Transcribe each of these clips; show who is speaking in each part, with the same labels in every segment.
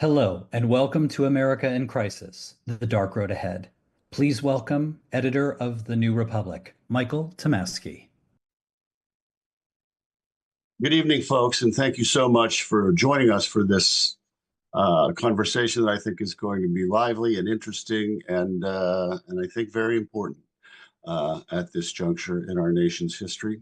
Speaker 1: Hello, and welcome to America in Crisis, The Dark Road Ahead. Please welcome editor of The New Republic, Michael Tomasky.
Speaker 2: Good evening, folks, and thank you so much for joining us for this conversation that I think is going to be lively and interesting and I think very important at this juncture in our nation's history.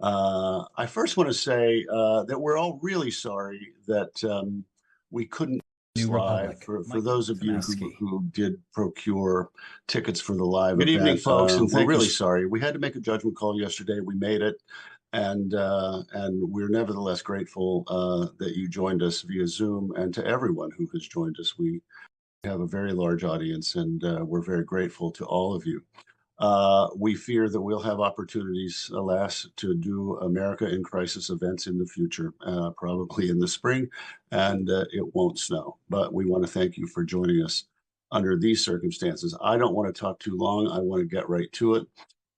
Speaker 2: I first want to say that we're all really sorry that we couldn't live for those of you who did procure tickets for the live event. Good evening, folks, and we're really sorry. We had to make a judgment call yesterday. We made it, and we're nevertheless grateful that you joined us via Zoom, and to everyone who has joined us. We have a very large audience, and we're very grateful to all of you. We fear that we'll have opportunities, alas, to do America in Crisis events in the future, probably in the spring, and it won't snow. But we want to thank you for joining us under these circumstances. I don't want to talk too long. I want to get right to it.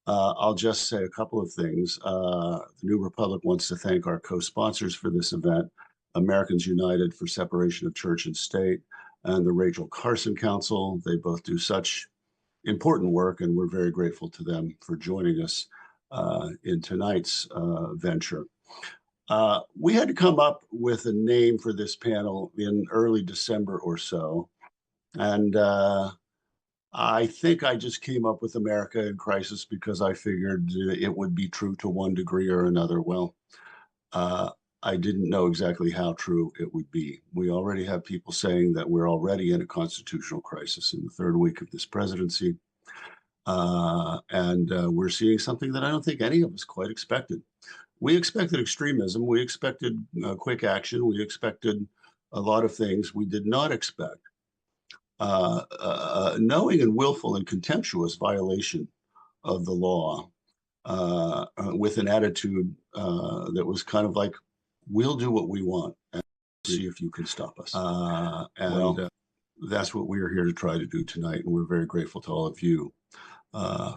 Speaker 2: I'll just say a couple of things. The New Republic wants to thank our co-sponsors for this event, Americans United for Separation of Church and State, and the Rachel Carson Council. They both do such important work, and we're very grateful to them for joining us in tonight's venture. We had to come up with a name for this panel in early December or so, and I think I just came up with America in Crisis because I figured it would be true to one degree or another. Well, uh, I didn't know exactly how true it would be. We already have people saying that we're already in a constitutional crisis in the third week of this presidency. And we're seeing something that I don't think any of us quite expected. We expected extremism. We expected quick action. We expected a lot of things. We did not expect knowing and willful and contemptuous violation of the law with an attitude that was kind of like, we'll do what we want and see if you can stop us. That's what we are here to try to do tonight. And we're very grateful to all of you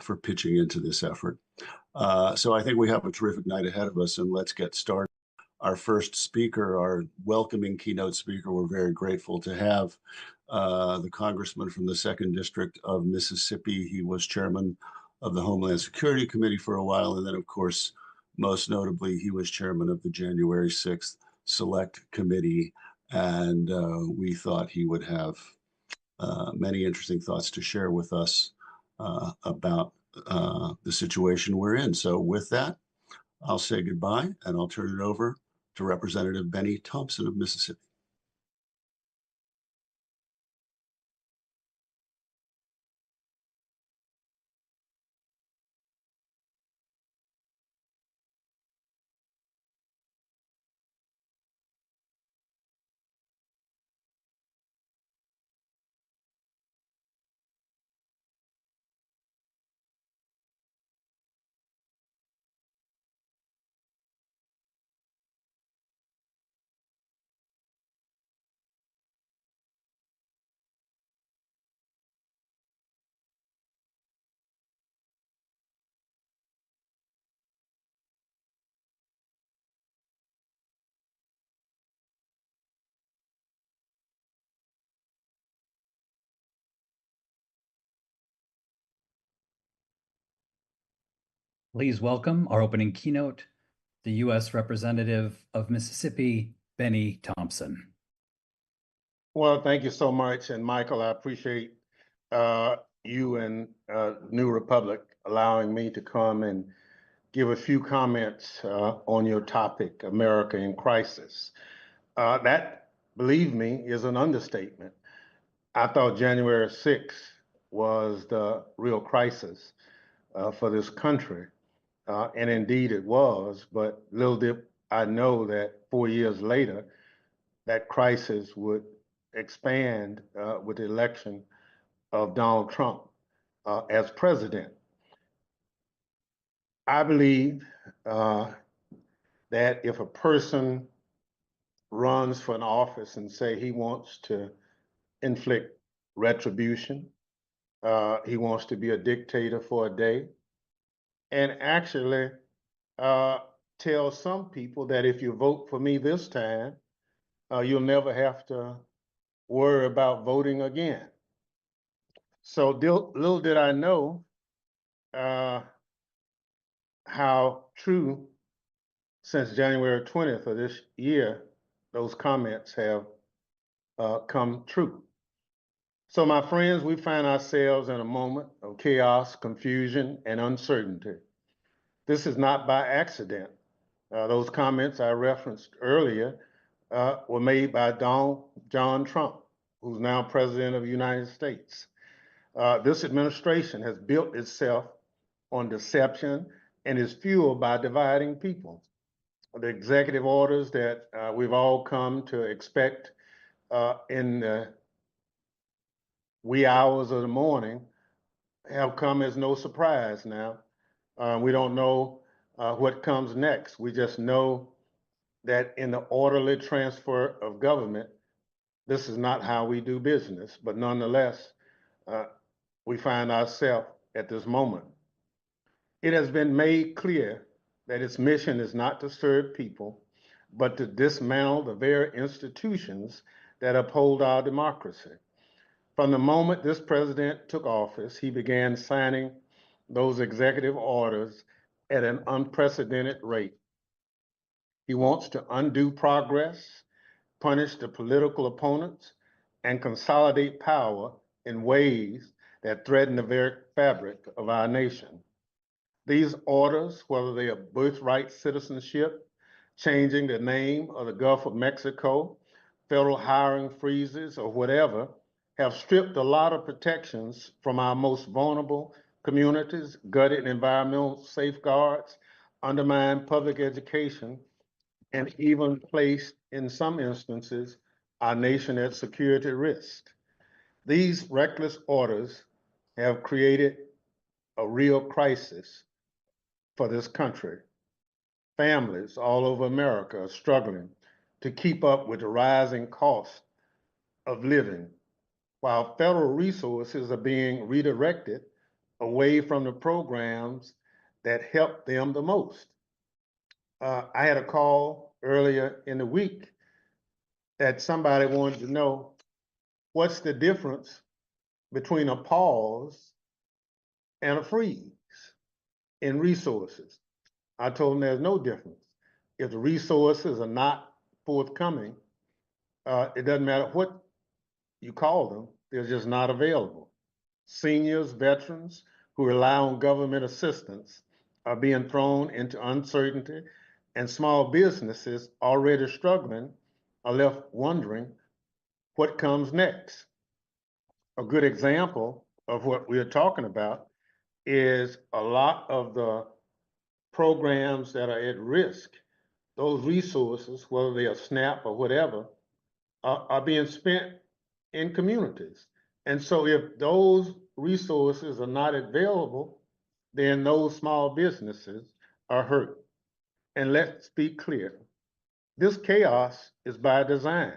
Speaker 2: for pitching into this effort. So I think we have a terrific night ahead of us, and let's get started. Our first speaker, our welcoming keynote speaker, we're very grateful to have the congressman from the 2nd District of Mississippi. He was chairman of the Homeland Security Committee for a while, and then, of course, most notably, he was chairman of the January 6th Select Committee, and we thought he would have many interesting thoughts to share with us about the situation we're in. So with that, I'll say goodbye, and I'll turn it over to Representative Bennie Thompson of Mississippi.
Speaker 1: Please welcome our opening keynote, the U.S. Representative of Mississippi, Bennie Thompson.
Speaker 3: Well, thank you so much. And Michael, I appreciate you and New Republic allowing me to come and give a few comments on your topic, America in Crisis. That, believe me, is an understatement. I thought January 6th was the real crisis for this country. And indeed it was, but little did I know that 4 years later, that crisis would expand with the election of Donald Trump as president. I believe that if a person runs for an office and say he wants to inflict retribution, he wants to be a dictator for a day, and actually tell some people that if you vote for me this time, you'll never have to worry about voting again. So little did I know how true since January 20th of this year, those comments have come true. So my friends, we find ourselves in a moment of chaos, confusion, and uncertainty. This is not by accident. Those comments I referenced earlier were made by John Trump, who's now president of the United States. This administration has built itself on deception and is fueled by dividing people. The executive orders that we've all come to expect in the wee hours of the morning have come as no surprise now. We don't know what comes next. We just know that in the orderly transfer of government, this is not how we do business, but nonetheless, we find ourselves at this moment. It has been made clear that its mission is not to serve people, but to dismantle the very institutions that uphold our democracy. From the moment this president took office, he began signing those executive orders at an unprecedented rate. He wants to undo progress, punish the political opponents, and consolidate power in ways that threaten the very fabric of our nation. These orders, whether they are birthright citizenship, changing the name of the Gulf of Mexico, federal hiring freezes, or whatever, have stripped a lot of protections from our most vulnerable communities, gutted environmental safeguards, undermined public education, and even placed, in some instances, our nation at security risk. These reckless orders have created a real crisis for this country. Families all over America are struggling to keep up with the rising cost of living, while federal resources are being redirected away from the programs that help them the most. I had a call earlier in the week that somebody wanted to know what's the difference between a pause and a freeze in resources. I told them there's no difference. If the resources are not forthcoming, it doesn't matter what you call them, they're just not available. Seniors, veterans who rely on government assistance are being thrown into uncertainty, and small businesses already struggling are left wondering what comes next. A good example of what we're talking about is a lot of the programs that are at risk. Those resources, whether they are SNAP or whatever, are being spent in communities. And so if those resources are not available, then those small businesses are hurt. And let's be clear, this chaos is by design.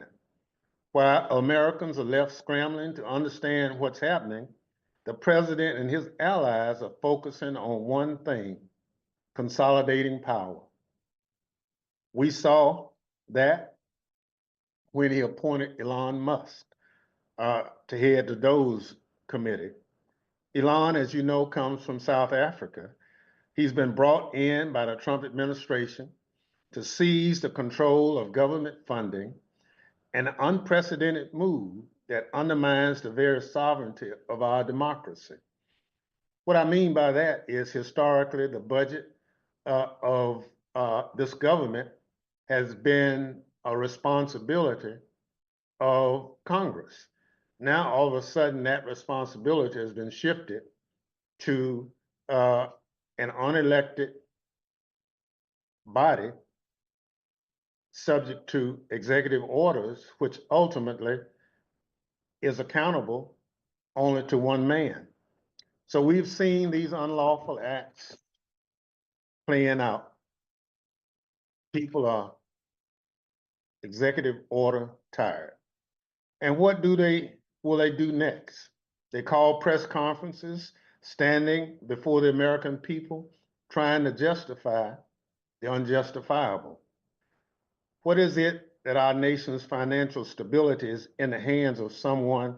Speaker 3: While Americans are left scrambling to understand what's happening, the president and his allies are focusing on one thing: consolidating power. We saw that when he appointed Elon Musk to head the DOGE committee. Elon, as you know, comes from South Africa. He's been brought in by the Trump administration to seize the control of government funding, an unprecedented move that undermines the very sovereignty of our democracy. What I mean by that is, historically, the budget of this government has been a responsibility of Congress. Now, all of a sudden, that responsibility has been shifted to an unelected body subject to executive orders, which ultimately is accountable only to one man. So we've seen these unlawful acts playing out. People are executive order tired. And what will they do next? They call press conferences, standing before the American people, trying to justify the unjustifiable. What is it that our nation's financial stability is in the hands of someone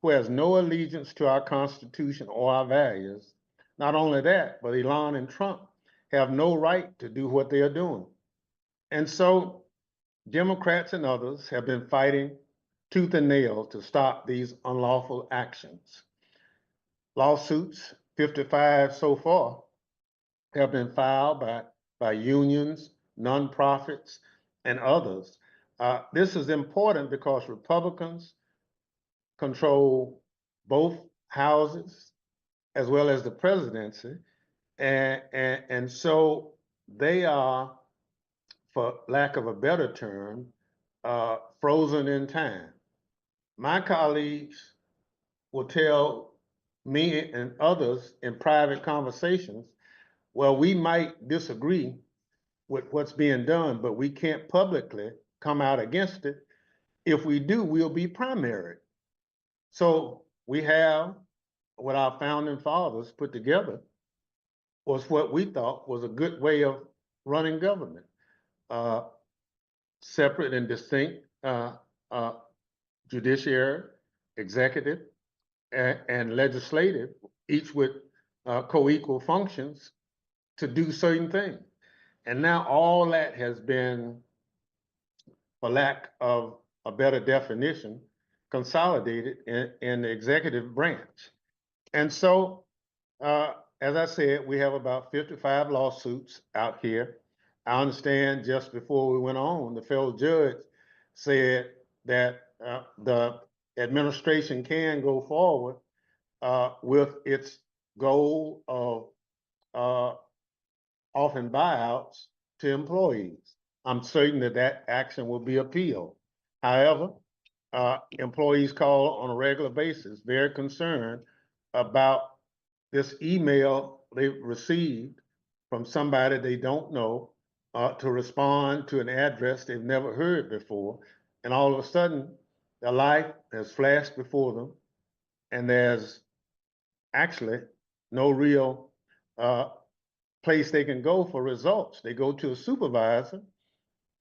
Speaker 3: who has no allegiance to our Constitution or our values? Not only that, but Elon and Trump have no right to do what they are doing. And so Democrats and others have been fighting tooth and nail to stop these unlawful actions. Lawsuits, 55 so far, have been filed by unions, nonprofits, and others. This is important because Republicans control both houses as well as the presidency, and so they are, for lack of a better term, frozen in time. My colleagues will tell me and others in private conversations, well, we might disagree with what's being done, but we can't publicly come out against it. If we do, we'll be primaried. So we have what our founding fathers put together was what we thought was a good way of running government. Separate and distinct judiciary, executive, and legislative, each with co-equal functions to do certain things. And now all that has been, for lack of a better definition, consolidated in the executive branch. And so, as I said, we have about 55 lawsuits out here. I understand just before we went on, the federal judge said that the administration can go forward with its goal of offering buyouts to employees. I'm certain that that action will be appealed. However, employees call on a regular basis, very concerned about this email they received from somebody they don't know to respond to an address they've never heard before. And all of a sudden, their life has flashed before them, and there's actually no real place they can go for results. They go to a supervisor,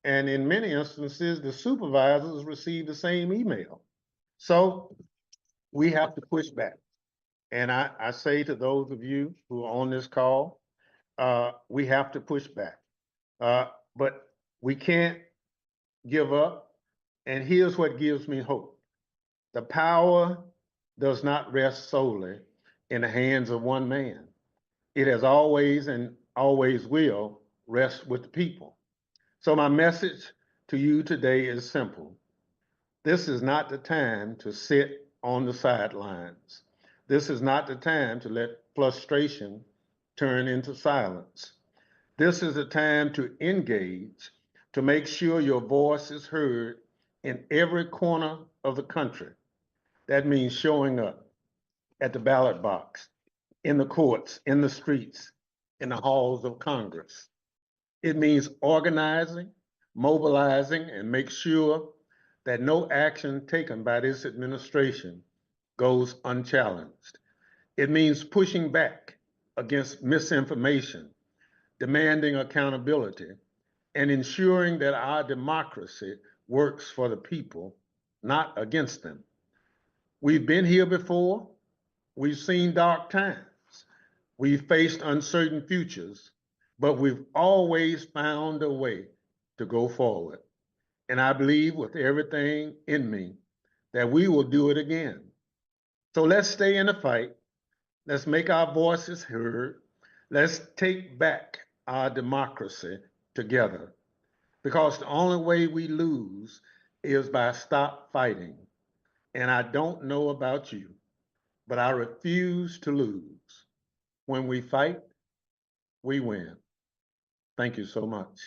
Speaker 3: and in many instances, the supervisors receive the same email. So we have to push back. And I say to those of you who are on this call, we have to push back. But we can't give up. And here's what gives me hope. The power does not rest solely in the hands of one man. It has always and always will rest with the people. So my message to you today is simple. This is not the time to sit on the sidelines. This is not the time to let frustration turn into silence. This is a time to engage, to make sure your voice is heard in every corner of the country. That means showing up at the ballot box, in the courts, in the streets, in the halls of Congress. It means organizing, mobilizing, and make sure that no action taken by this administration goes unchallenged. It means pushing back against misinformation, demanding accountability, and ensuring that our democracy works for the people, not against them. We've been here before. We've seen dark times. We've faced uncertain futures, but we've always found a way to go forward. And I believe with everything in me that we will do it again. So let's stay in the fight. Let's make our voices heard. Let's take back our democracy together, because the only way we lose is by stop fighting. And I don't know about you, but I refuse to lose. When we fight, we win. Thank you so much.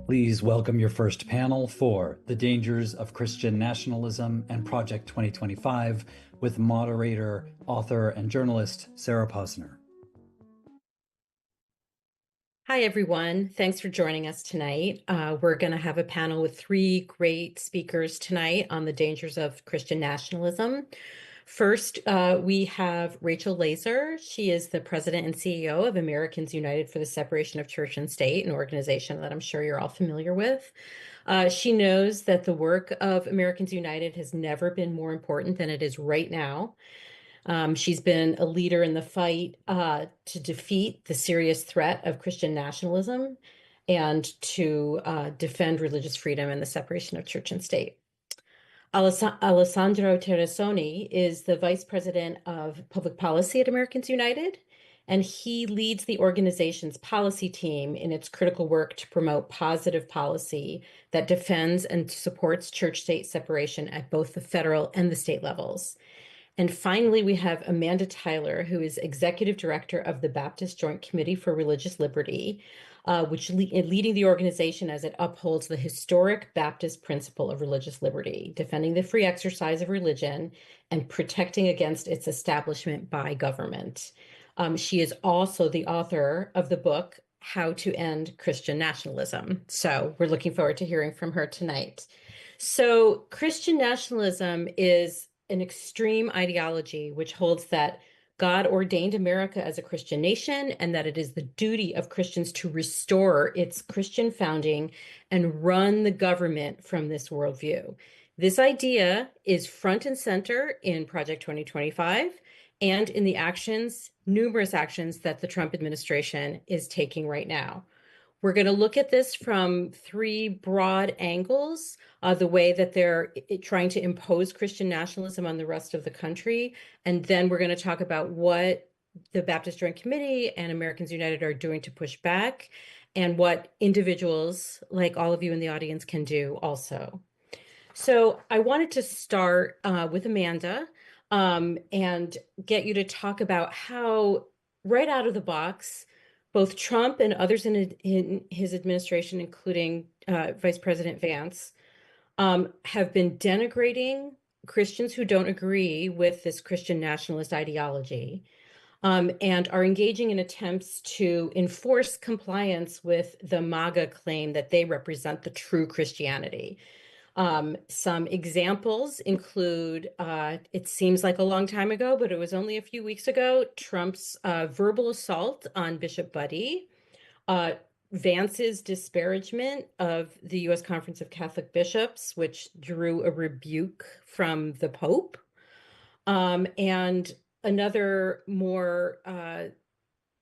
Speaker 1: Please welcome your first panel for The Dangers of Christian Nationalism and Project 2025 with moderator, author, and journalist Sarah Posner.
Speaker 4: Hi, everyone. Thanks for joining us tonight. We're going to have a panel with three great speakers tonight on the dangers of Christian nationalism. First, we have Rachel Laser. She is the president and CEO of Americans United for the Separation of Church and State, an organization that I'm sure you're all familiar with. She knows that the work of Americans United has never been more important than it is right now. She's been a leader in the fight to defeat the serious threat of Christian nationalism and to defend religious freedom and the separation of church and state. Alessandro Terenzoni is the Vice President of Public Policy at Americans United, and he leads the organization's policy team in its critical work to promote positive policy that defends and supports church-state separation at both the federal and the state levels. And finally, we have Amanda Tyler, who is Executive Director of the Baptist Joint Committee for Religious Liberty, leading the organization as it upholds the historic Baptist principle of religious liberty, defending the free exercise of religion and protecting against its establishment by government. She is also the author of the book, How to End Christian Nationalism. So we're looking forward to hearing from her tonight. So Christian nationalism is an extreme ideology which holds that God ordained America as a Christian nation and that it is the duty of Christians to restore its Christian founding and run the government from this worldview. This idea is front and center in Project 2025 and in the numerous actions that the Trump administration is taking right now. We're going to look at this from three broad angles, the way that they're trying to impose Christian nationalism on the rest of the country. And then we're going to talk about what the Baptist Joint Committee and Americans United are doing to push back and what individuals like all of you in the audience can do also. So I wanted to start with Amanda and get you to talk about how, right out of the box, both Trump and others in his administration, including Vice President Vance, have been denigrating Christians who don't agree with this Christian nationalist ideology and are engaging in attempts to enforce compliance with the MAGA claim that they represent the true Christianity. Some examples include, it seems like a long time ago, but it was only a few weeks ago, Trump's verbal assault on Bishop Buddy, Vance's disparagement of the U.S. Conference of Catholic Bishops, which drew a rebuke from the Pope, and another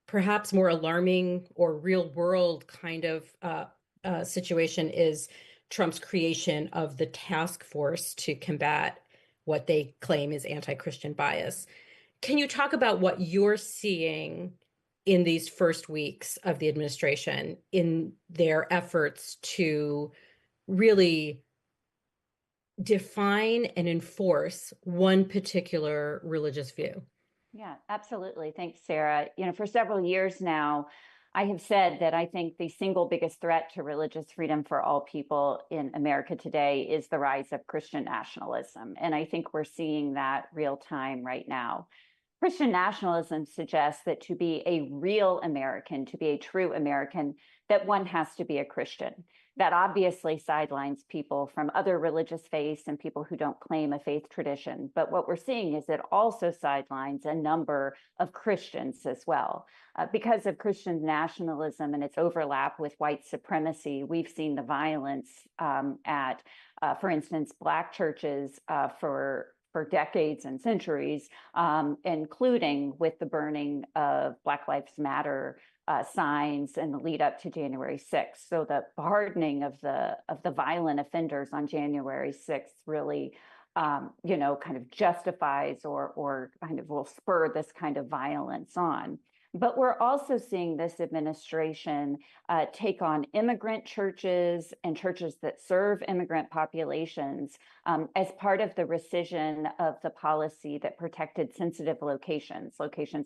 Speaker 4: perhaps more alarming or real world kind of situation is Trump's creation of the task force to combat what they claim is anti-Christian bias. Can you talk about what you're seeing in these first weeks of the administration in their efforts to really define and enforce one particular religious view?
Speaker 5: Yeah, absolutely. Thanks, Sarah. For several years now, I have said that I think the single biggest threat to religious freedom for all people in America today is the rise of Christian nationalism. And I think we're seeing that real time right now. Christian nationalism suggests that to be a real American, to be a true American, that one has to be a Christian. That obviously sidelines people from other religious faiths and people who don't claim a faith tradition. But what we're seeing is it also sidelines a number of Christians as well. Because of Christian nationalism and its overlap with white supremacy, we've seen the violence at, for instance, Black churches for decades and centuries, including with the burning of Black Lives Matter signs in the lead up to January 6th. So the hardening of the violent offenders on January 6th really, kind of justifies or kind of will spur this kind of violence on. But we're also seeing this administration take on immigrant churches and churches that serve immigrant populations as part of the rescission of the policy that protected sensitive locations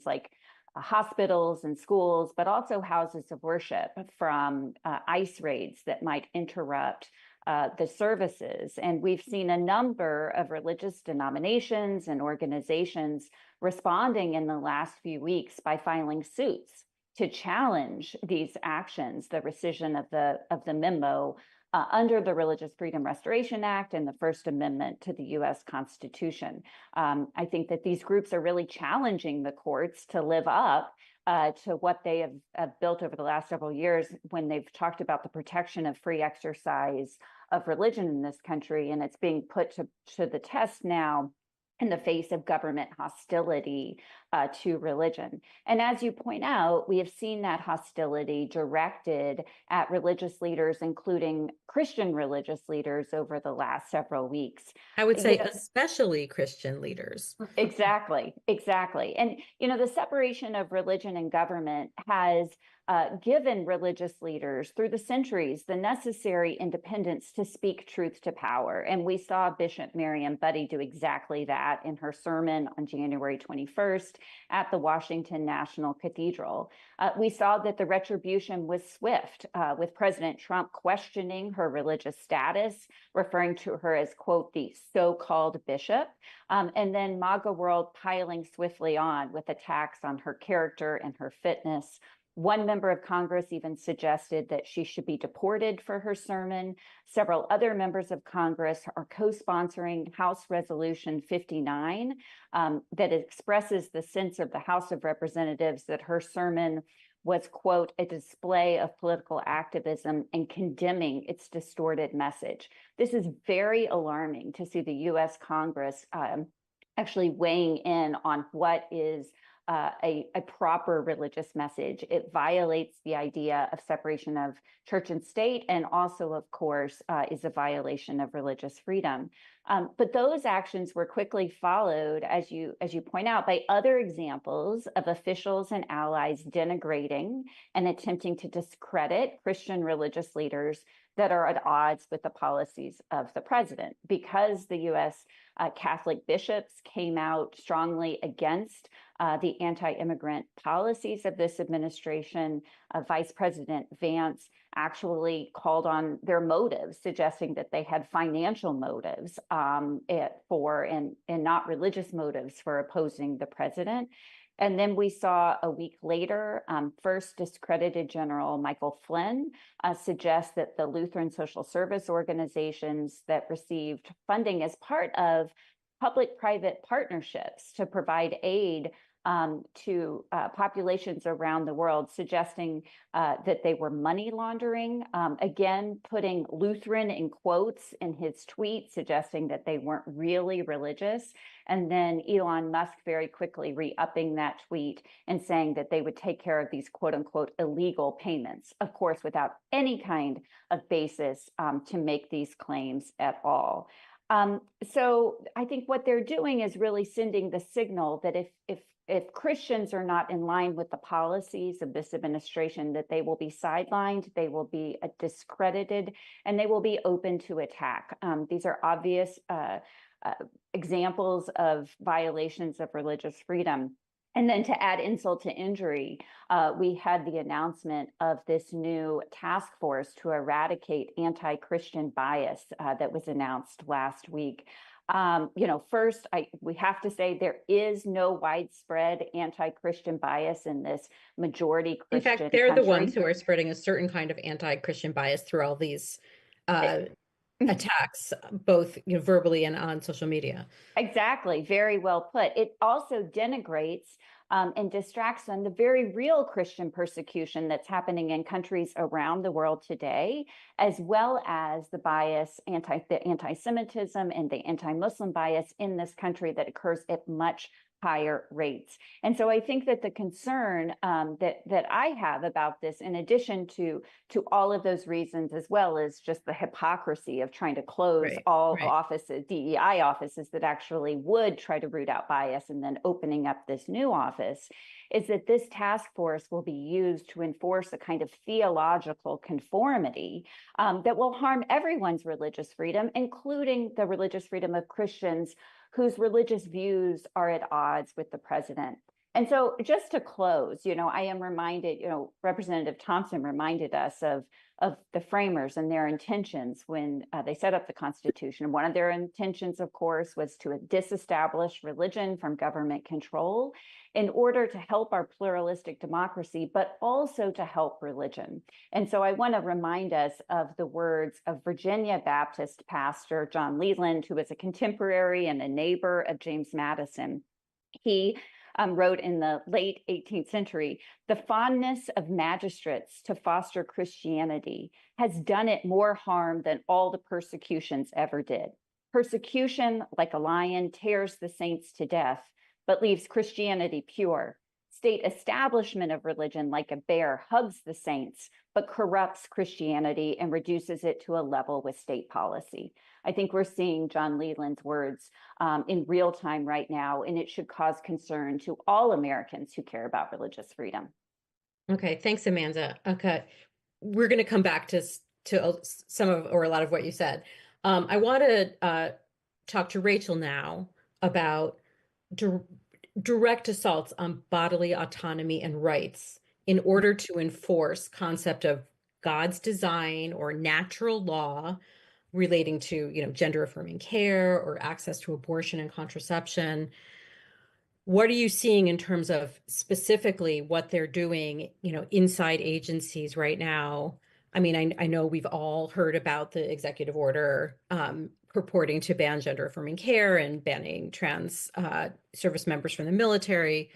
Speaker 5: like hospitals and schools, but also houses of worship from ICE raids that might interrupt the services. And we've seen a number of religious denominations and organizations responding in the last few weeks by filing suits to challenge these actions, the rescission of the memo under the Religious Freedom Restoration Act and the First Amendment to the U.S. Constitution. I think that these groups are really challenging the courts to live up to what they have built over the last several years when they've talked about the protection of free exercise of religion in this country. And it's being put to the test now in the face of government hostility to religion. And as you point out, we have seen that hostility directed at religious leaders, including Christian religious leaders, over the last several weeks.
Speaker 4: I would say especially Christian leaders.
Speaker 5: Exactly. And, the separation of religion and government has given religious leaders through the centuries the necessary independence to speak truth to power. And we saw Bishop Miriam Budde do exactly that in her sermon on January 21st at the Washington National Cathedral. We saw that the retribution was swift, with President Trump questioning her religious status, referring to her as, quote, the so-called bishop, and then MAGA world piling swiftly on with attacks on her character and her fitness. One member of Congress even suggested that she should be deported for her sermon. Several other members of Congress are co-sponsoring House Resolution 59 that expresses the sense of the House of Representatives that her sermon was, quote, a display of political activism and condemning its distorted message. This is very alarming to see the U.S. Congress actually weighing in on what is a proper religious message. It violates the idea of separation of church and state, and also, of course, is a violation of religious freedom. But those actions were quickly followed, as you point out, by other examples of officials and allies denigrating and attempting to discredit Christian religious leaders that are at odds with the policies of the president. Because the U.S. Catholic bishops came out strongly against the anti-immigrant policies of this administration, Vice President Vance actually called on their motives, suggesting that they had financial motives for and not religious motives for opposing the president. And then we saw a week later, first discredited General Michael Flynn suggest that the Lutheran social service organizations that received funding as part of public-private partnerships to provide aid to populations around the world, suggesting that they were money laundering, again, putting Lutheran in quotes in his tweet, suggesting that they weren't really religious. And then Elon Musk very quickly re-upping that tweet and saying that they would take care of these quote unquote illegal payments, of course, without any kind of basis to make these claims at all. So I think what they're doing is really sending the signal that if Christians are not in line with the policies of this administration, that they will be sidelined, they will be discredited, and they will be open to attack. These are obvious examples of violations of religious freedom. And then to add insult to injury, we had the announcement of this new task force to eradicate anti-Christian bias that was announced last week. First, we have to say there is no widespread anti-Christian bias in this majority Christian country.
Speaker 4: In fact, they're the ones who are spreading a certain kind of anti-Christian bias through all these attacks, both verbally and on social media.
Speaker 5: Exactly. Very well put. It also denigrates and distracts from the very real Christian persecution that's happening in countries around the world today, as well as the bias, the anti-Semitism and the anti-Muslim bias in this country that occurs at much higher rates. And so I think that the concern that I have about this, in addition to all of those reasons, as well as just the hypocrisy of trying to close all offices, DEI offices that actually would try to root out bias and then opening up this new office, is that this task force will be used to enforce a kind of theological conformity that will harm everyone's religious freedom, including the religious freedom of Christians whose religious views are at odds with the president. And so just to close, I am reminded, Representative Thompson reminded us of the framers and their intentions when they set up the Constitution. One of their intentions, of course, was to disestablish religion from government control in order to help our pluralistic democracy, but also to help religion. And so I want to remind us of the words of Virginia Baptist pastor John Leland, who was a contemporary and a neighbor of James Madison. He wrote in the late 18th century, "The fondness of magistrates to foster Christianity has done it more harm than all the persecutions ever did. Persecution, like a lion, tears the saints to death, but leaves Christianity pure. State establishment of religion, like a bear, hugs the saints, but corrupts Christianity and reduces it to a level with state policy. I think we're seeing John Leland's words in real time right now, and it should cause concern to all Americans who care about religious freedom.
Speaker 4: Okay, thanks, Amanda. Okay, we're going to come back to some of, or a lot of what you said. I want to talk to Rachel now about direct assaults on bodily autonomy and rights in order to enforce concept of God's design or natural law relating to, gender affirming care or access to abortion and contraception. What are you seeing in terms of specifically what they're doing, inside agencies right now? I mean, I know we've all heard about the executive order purporting to ban gender affirming care and banning trans service members from the military.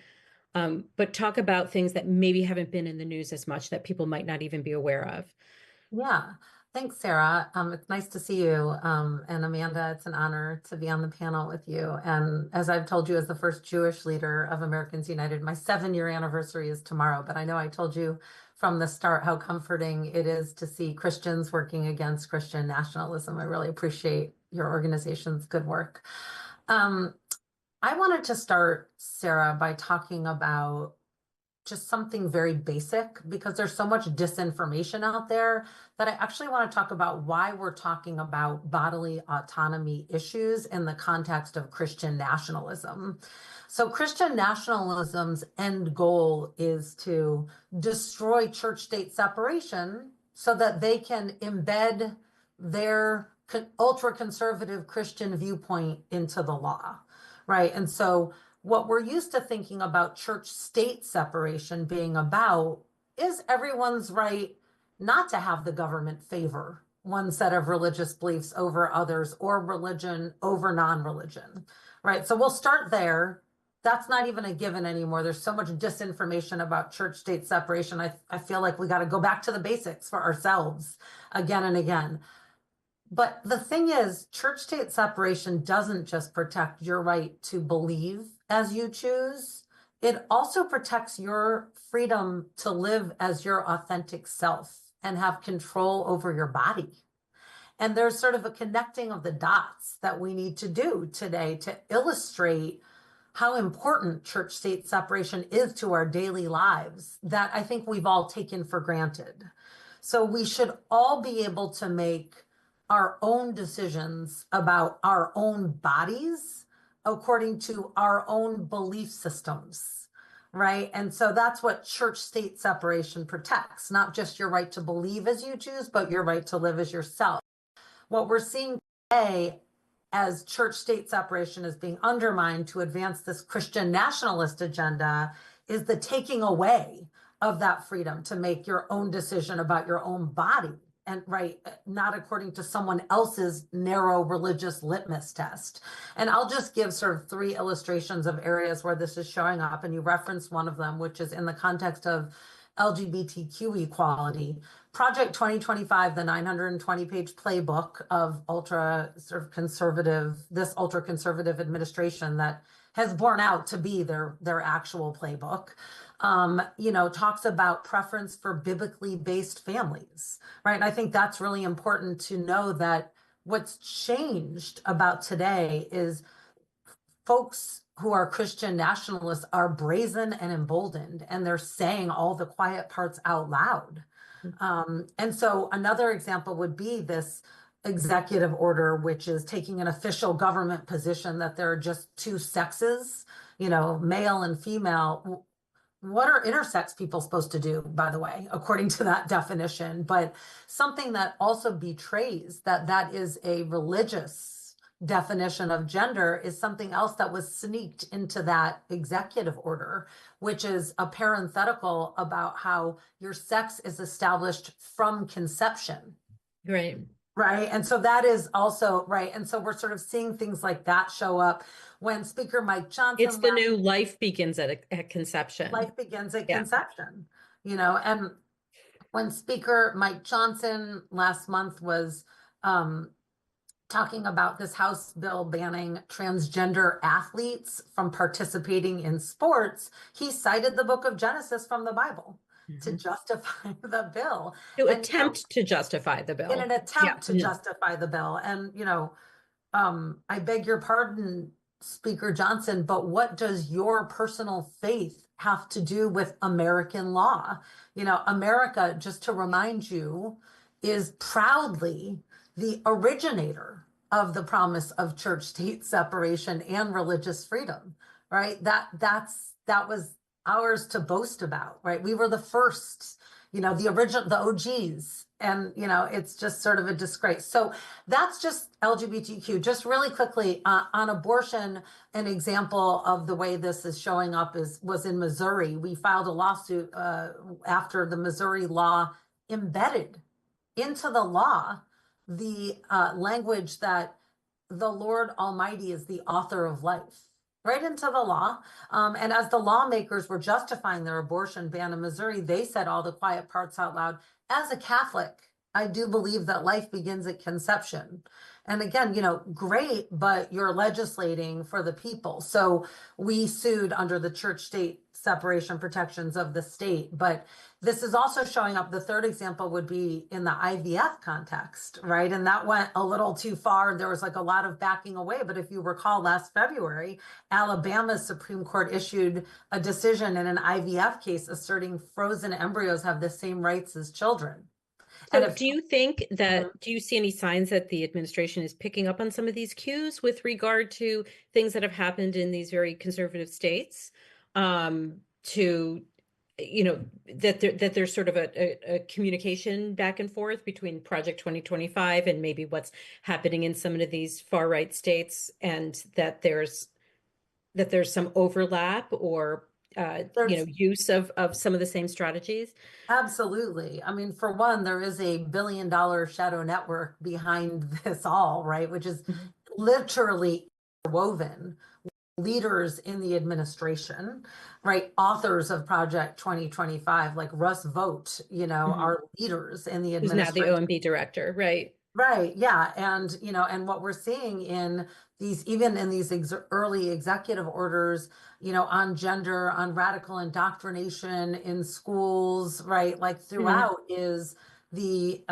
Speaker 4: But talk about things that maybe haven't been in the news as much that people might not even be aware of.
Speaker 6: Yeah, thanks, Sarah. It's nice to see you. And Amanda, it's an honor to be on the panel with you. And as I've told you, as the first Jewish leader of Americans United, my 7-year anniversary is tomorrow, but I know I told you from the start how comforting it is to see Christians working against Christian nationalism. I really appreciate your organization's good work. I wanted to start, Sarah, by talking about just something very basic, because there's so much disinformation out there that I actually want to talk about why we're talking about bodily autonomy issues in the context of Christian nationalism. So Christian nationalism's end goal is to destroy church-state separation so that they can embed their ultra-conservative Christian viewpoint into the law, right? And so what we're used to thinking about church-state separation being about is everyone's right not to have the government favor one set of religious beliefs over others or religion over non-religion, right? So we'll start there. That's not even a given anymore. There's so much disinformation about church-state separation. I feel like we got to go back to the basics for ourselves again and again. But the thing is, church-state separation doesn't just protect your right to believe as you choose. It also protects your freedom to live as your authentic self and have control over your body. And there's sort of a connecting of the dots that we need to do today to illustrate how important church-state separation is to our daily lives that I think we've all taken for granted. So we should all be able to make our own decisions about our own bodies according to our own belief systems, right? And so that's what church-state separation protects, not just your right to believe as you choose, but your right to live as yourself. What we're seeing today as church-state separation is being undermined to advance this Christian nationalist agenda is the taking away of that freedom to make your own decision about your own body. And right, not according to someone else's narrow religious litmus test. And I'll just give sort of 3 illustrations of areas where this is showing up. And you referenced one of them, which is in the context of LGBTQ equality. Project 2025, the 920-page playbook of ultra conservative administration that has borne out to be their actual playbook. Talks about preference for biblically based families, right? And I think that's really important to know that what's changed about today is folks who are Christian nationalists are brazen and emboldened, and they're saying all the quiet parts out loud. And so another example would be this executive order, which is taking an official government position that there are just 2 sexes, male and female. What are intersex people supposed to do, by the way, according to that definition? But something that also betrays that is a religious definition of gender is something else that was sneaked into that executive order, which is a parenthetical about how your sex is established from conception.
Speaker 4: Right.
Speaker 6: Right. And so that is also right. And so we're sort of seeing things like that show up when Speaker Mike Johnson.
Speaker 4: It's the new life begins at conception.
Speaker 6: Life begins at conception, and when Speaker Mike Johnson last month was talking about this House bill banning transgender athletes from participating in sports, he cited the book of Genesis from the Bible to justify the bill.
Speaker 4: To attempt to justify the bill.
Speaker 6: In an attempt to justify the bill. And, I beg your pardon, Speaker Johnson, but what does your personal faith have to do with American law? America, just to remind you, is proudly the originator of the promise of church-state separation and religious freedom, right? That was ours to boast about, right? We were the first, the original, the OGs, and it's just sort of a disgrace. So that's just LGBTQ. Just really quickly on abortion, an example of the way this is showing up was in Missouri. We filed a lawsuit after the Missouri law embedded into the law the language that the Lord Almighty is the author of life, right into the law. And as the lawmakers were justifying their abortion ban in Missouri, they said all the quiet parts out loud. As a Catholic, I do believe that life begins at conception. And again, great, but you're legislating for the people. So we sued under the church-state separation protections of the state. But this is also showing up. The third example would be in the IVF context, right? And that went a little too far. There was a lot of backing away. But if you recall, last February, Alabama's Supreme Court issued a decision in an IVF case asserting frozen embryos have the same rights as children.
Speaker 4: So do you think that, do you see any signs that the administration is picking up on some of these cues with regard to things that have happened in these very conservative states? That there's sort of a communication back and forth between Project 2025 and maybe what's happening in some of these far right states, and that there's some overlap or use of some of the same strategies?
Speaker 6: Absolutely. I mean, for one, there is a $1 billion shadow network behind this all, right? Which is literally woven leaders in the administration, right? Authors of Project 2025, like Russ Vogt, are leaders in the administration.
Speaker 4: Who's now the OMB director, right?
Speaker 6: Right. Yeah. And, and what we're seeing in these, even in these early executive orders, on gender, on radical indoctrination in schools, right? Throughout is the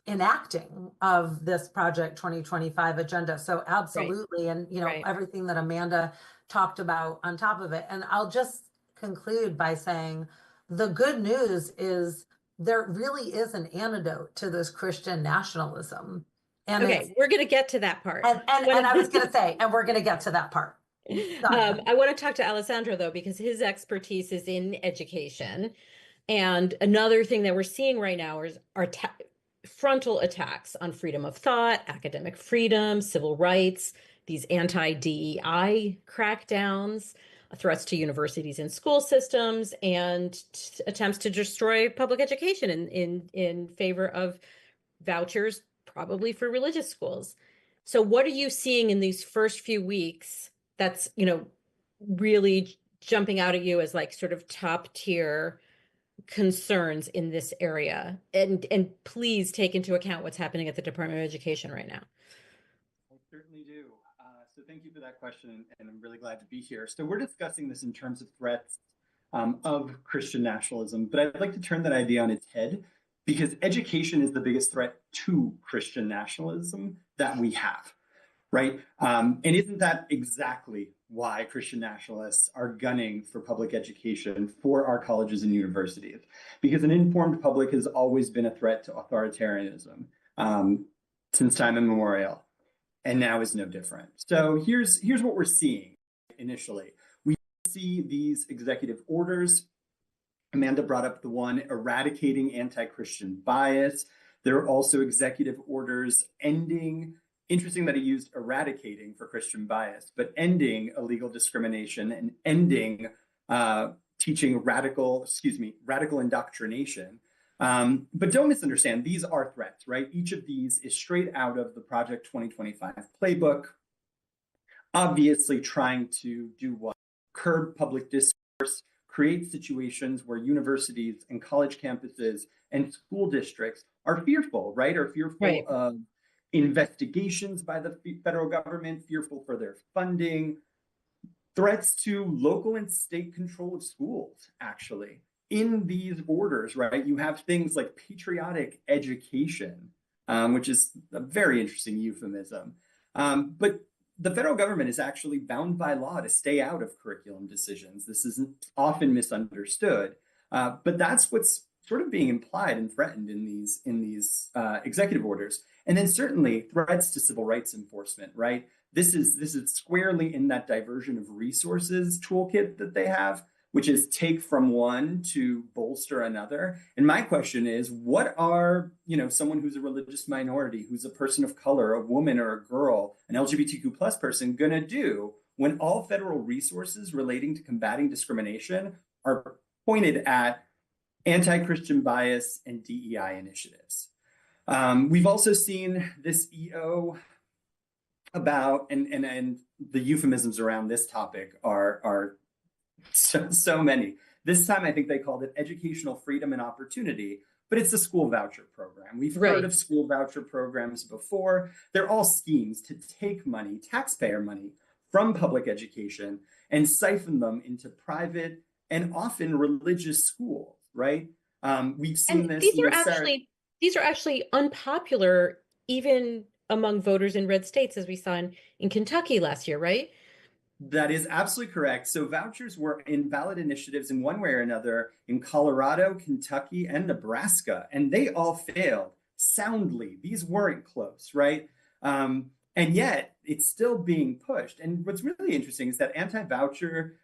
Speaker 6: enacting of this Project 2025 agenda. So absolutely. Right. And, everything that Amanda talked about on top of it. And I'll just conclude by saying the good news is there really is an antidote to this Christian nationalism. And
Speaker 4: we're going to get to that part.
Speaker 6: And I was going to say, and we're going to get to that part.
Speaker 4: I want to talk to Alessandro, though, because his expertise is in education. And another thing that we're seeing right now are frontal attacks on freedom of thought, academic freedom, civil rights, these anti-DEI crackdowns, threats to universities and school systems, and attempts to destroy public education in favor of vouchers, probably for religious schools. So what are you seeing in these first few weeks that's, really jumping out at you as sort of top tier concerns in this area? And please take into account what's happening at the Department of Education right now.
Speaker 7: I certainly do. So thank you for that question, and I'm really glad to be here. So we're discussing this in terms of threats of Christian nationalism, but I'd like to turn that idea on its head, because education is the biggest threat to Christian nationalism that we have, right? And isn't that exactly why Christian nationalists are gunning for public education for our colleges and universities? Because an informed public has always been a threat to authoritarianism since time immemorial, and now is no different. So here's what we're seeing initially. We see these executive orders. Amanda brought up the one eradicating anti-Christian bias. There are also executive orders ending, interesting that he used eradicating for Christian bias, but ending illegal discrimination and ending teaching radical indoctrination. But don't misunderstand, these are threats, right? Each of these is straight out of the Project 2025 playbook, obviously trying to do what? Curb public discourse, create situations where universities and college campuses and school districts are fearful, right? Are fearful of investigations by the federal government, fearful for their funding, threats to local and state control of schools, actually. In these orders, right, you have things like patriotic education, which is a very interesting euphemism. But the federal government is actually bound by law to stay out of curriculum decisions. This isn't often misunderstood, but that's what's sort of being implied and threatened in these executive orders. And then certainly threats to civil rights enforcement, right? This is squarely in that diversion of resources toolkit that they have, which is take from one to bolster another. And my question is, what are, someone who's a religious minority, who's a person of color, a woman or a girl, an LGBTQ plus person gonna do when all federal resources relating to combating discrimination are pointed at anti-Christian bias and DEI initiatives? We've also seen this EO about, and the euphemisms around this topic are so many. This time, I think they called it educational freedom and opportunity, but it's a school voucher program. We've heard of school voucher programs before. They're all schemes to take money, taxpayer money, from public education and siphon them into private and often religious schools, right? We've seen this.
Speaker 4: These are actually unpopular, even among voters in red states, as we saw in Kentucky last year, right?
Speaker 7: That is absolutely correct. So vouchers were invalid initiatives in one way or another in Colorado, Kentucky, and Nebraska, and they all failed soundly. These weren't close, right? And yet it's still being pushed. And what's really interesting is that anti-voucher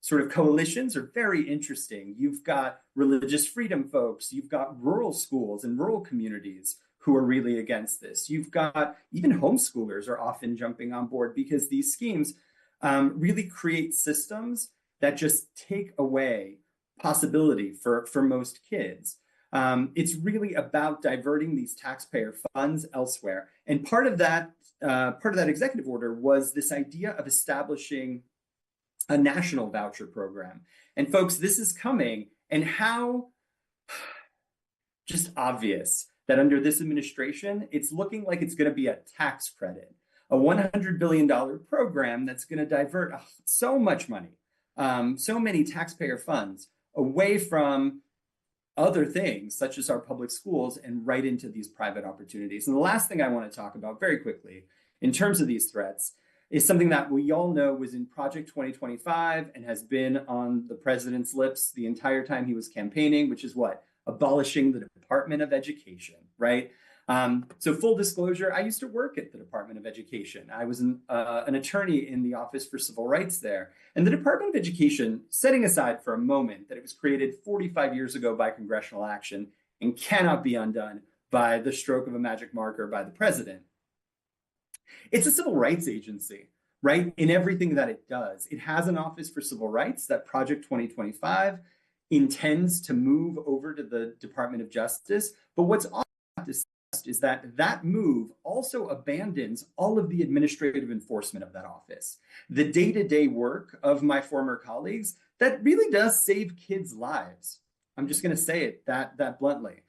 Speaker 7: sort of coalitions are very interesting. You've got religious freedom folks, you've got rural schools and rural communities who are really against this. You've got even homeschoolers are often jumping on board because these schemes really create systems that just take away possibility for most kids. It's really about diverting these taxpayer funds elsewhere. And part of that executive order was this idea of establishing a national voucher program. And folks, this is coming, and how just obvious that under this administration, it's looking like it's going to be a tax credit, a $100 billion program that's going to divert so much money, so many taxpayer funds away from other things, such as our public schools, and right into these private opportunities. And the last thing I want to talk about very quickly, in terms of these threats, is something that we all know was in Project 2025 and has been on the president's lips the entire time he was campaigning, which is what? Abolishing the Department of Education, right? So full disclosure, I used to work at the Department of Education. I was an attorney in the Office for Civil Rights there. And the Department of Education, setting aside for a moment that it was created 45 years ago by congressional action and cannot be undone by the stroke of a magic marker by the president, it's a civil rights agency, right? In everything that it does. It has an Office for Civil Rights that Project 2025 intends to move over to the Department of Justice. But what's also discussed is that that move also abandons all of the administrative enforcement of that office. The day-to-day work of my former colleagues, that really does save kids' lives. I'm just going to say it that bluntly.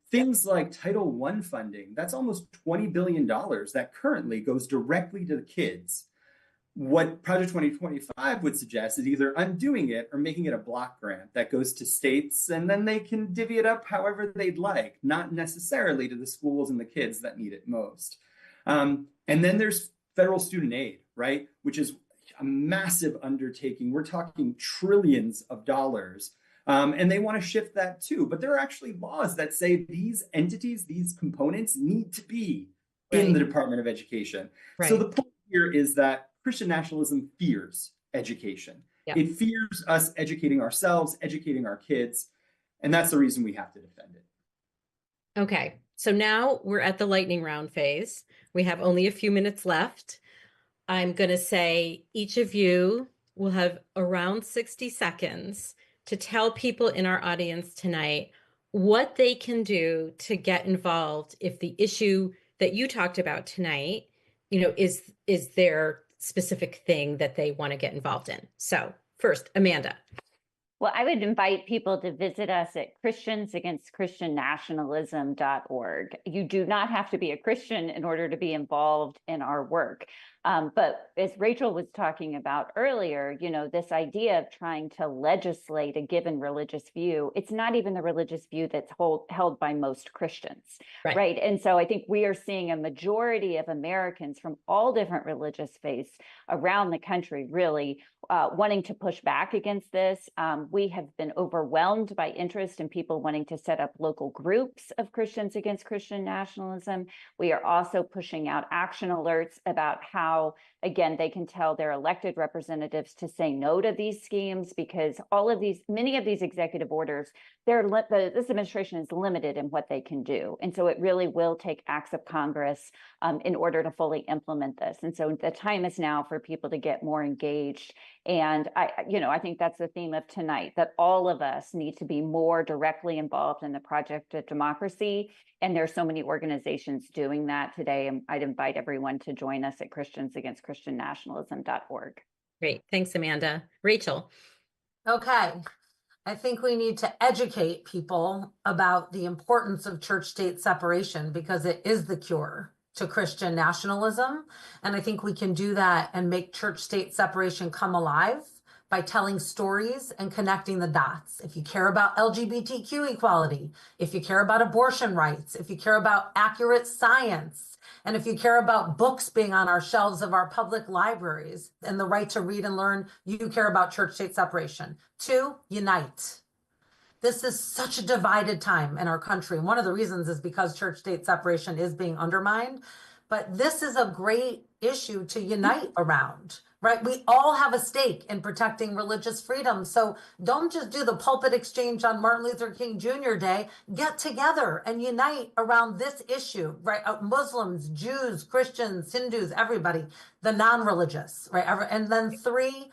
Speaker 7: Things like Title I funding, that's almost $20 billion that currently goes directly to the kids. What Project 2025 would suggest is either undoing it or making it a block grant that goes to states, and then they can divvy it up however they'd like, not necessarily to the schools and the kids that need it most. And then there's federal student aid, right? Which is a massive undertaking. We're talking trillions of dollars. And they want to shift that too. But there are actually laws that say these entities, these components need to be in the Department of Education. So the point here is that Christian nationalism fears education. It fears us educating ourselves, educating our kids. And that's the reason we have to defend it.
Speaker 4: Okay, so now we're at the lightning round phase. We have only a few minutes left. I'm going to say each of you will have around 60 seconds to tell people in our audience tonight what they can do to get involved if the issue that you talked about tonight, is their specific thing that they want to get involved in. So first, Amanda.
Speaker 5: Well, I would invite people to visit us at christiansagainstchristiannationalism.org. You do not have to be a Christian in order to be involved in our work. But as Rachel was talking about earlier, this idea of trying to legislate a given religious view, it's not even the religious view that's held by most Christians, right? And so I think we are seeing a majority of Americans from all different religious faiths around the country really wanting to push back against this. We have been overwhelmed by interest in people wanting to set up local groups of Christians against Christian nationalism. We are also pushing out action alerts about how, again, they can tell their elected representatives to say no to these schemes, because many of these executive orders, this administration is limited in what they can do. And so it really will take acts of Congress in order to fully implement this. And so the time is now for people to get more engaged. And I think that's the theme of tonight, that all of us need to be more directly involved in the project of democracy. And there's so many organizations doing that today. And I'd invite everyone to join us at christiansagainstchristiannationalism.org.
Speaker 4: Great. Thanks, Amanda. Rachel.
Speaker 6: Okay. I think we need to educate people about the importance of church-state separation, because it is the cure to Christian nationalism. And I think we can do that and make church-state separation come alive by telling stories and connecting the dots. If you care about LGBTQ equality, if you care about abortion rights, if you care about accurate science, and if you care about books being on our shelves of our public libraries and the right to read and learn, you care about church-state separation. 2, unite. This is such a divided time in our country. And one of the reasons is because church-state separation is being undermined. But this is a great issue to unite around, right? We all have a stake in protecting religious freedom. So don't just do the pulpit exchange on Martin Luther King Jr. Day. Get together and unite around this issue, right? Muslims, Jews, Christians, Hindus, everybody, the non-religious, right? And then 3,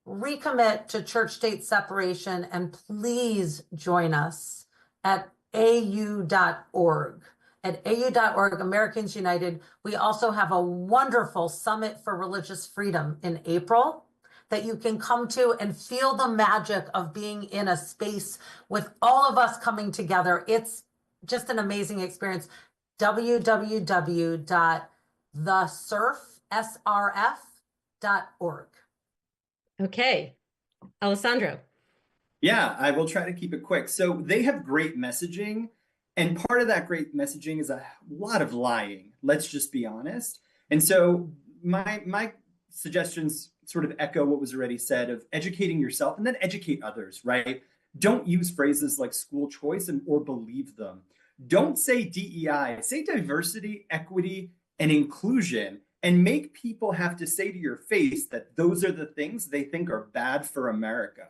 Speaker 6: recommit to church-state separation, and please join us at au.org. At au.org, Americans United, we also have a wonderful Summit for Religious Freedom in April that you can come to and feel the magic of being in a space with all of us coming together. It's just an amazing experience. www.thesrf.org.
Speaker 4: Okay. Alessandro.
Speaker 7: Yeah, I will try to keep it quick. So they have great messaging, and part of that great messaging is a lot of lying. Let's just be honest. And so my suggestions sort of echo what was already said of educating yourself and then educate others, right? Don't use phrases like school choice or believe them. Don't say DEI, say diversity, equity, and inclusion, and make people have to say to your face that those are the things they think are bad for America.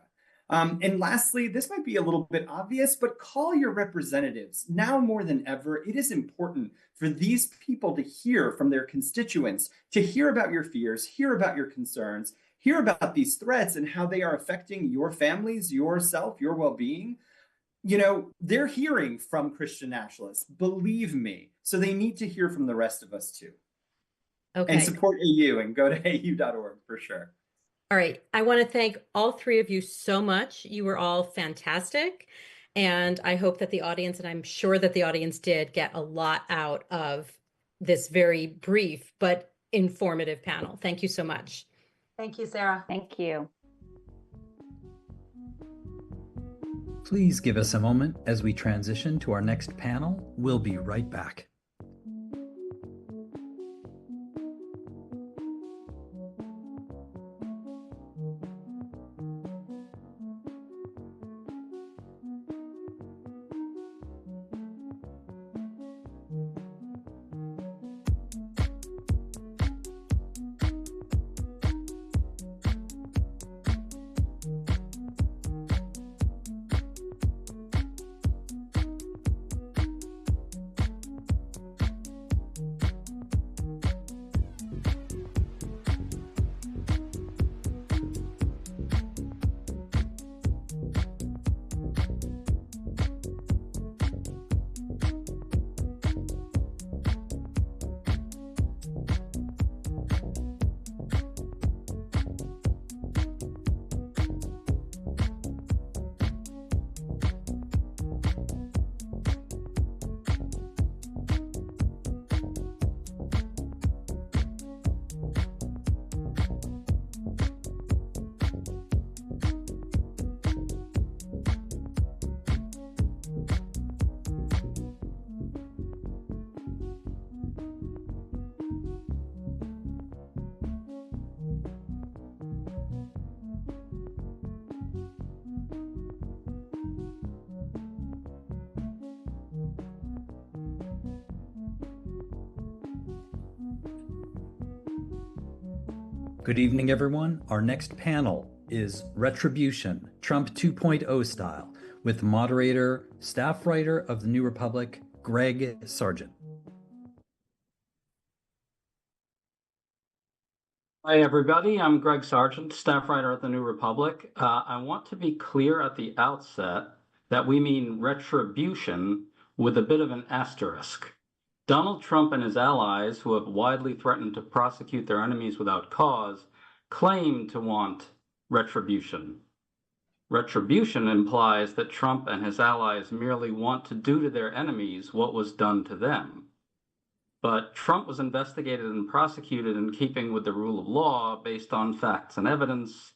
Speaker 7: And lastly, this might be a little bit obvious, but call your representatives. Now more than ever, it is important for these people to hear from their constituents, to hear about your fears, hear about your concerns, hear about these threats and how they are affecting your families, yourself, your well-being. They're hearing from Christian nationalists, believe me. So they need to hear from the rest of us too.
Speaker 4: Okay.
Speaker 7: And support AU and go to au.org for sure.
Speaker 4: All right. I want to thank all 3 of you so much. You were all fantastic. And I hope that the audience, and I'm sure that the audience did, get a lot out of this very brief but informative panel. Thank you so much.
Speaker 6: Thank you, Sarah.
Speaker 5: Thank you.
Speaker 1: Please give us a moment as we transition to our next panel. We'll be right back. Good evening, everyone. Our next panel is Retribution, Trump 2.0 style, with moderator, staff writer of The New Republic, Greg Sargent.
Speaker 8: Hi, everybody. I'm Greg Sargent, staff writer at The New Republic. I want to be clear at the outset that we mean retribution with a bit of an asterisk. Donald Trump and his allies, who have widely threatened to prosecute their enemies without cause, claim to want retribution. Retribution implies that Trump and his allies merely want to do to their enemies what was done to them. But Trump was investigated and prosecuted in keeping with the rule of law based on facts and evidence.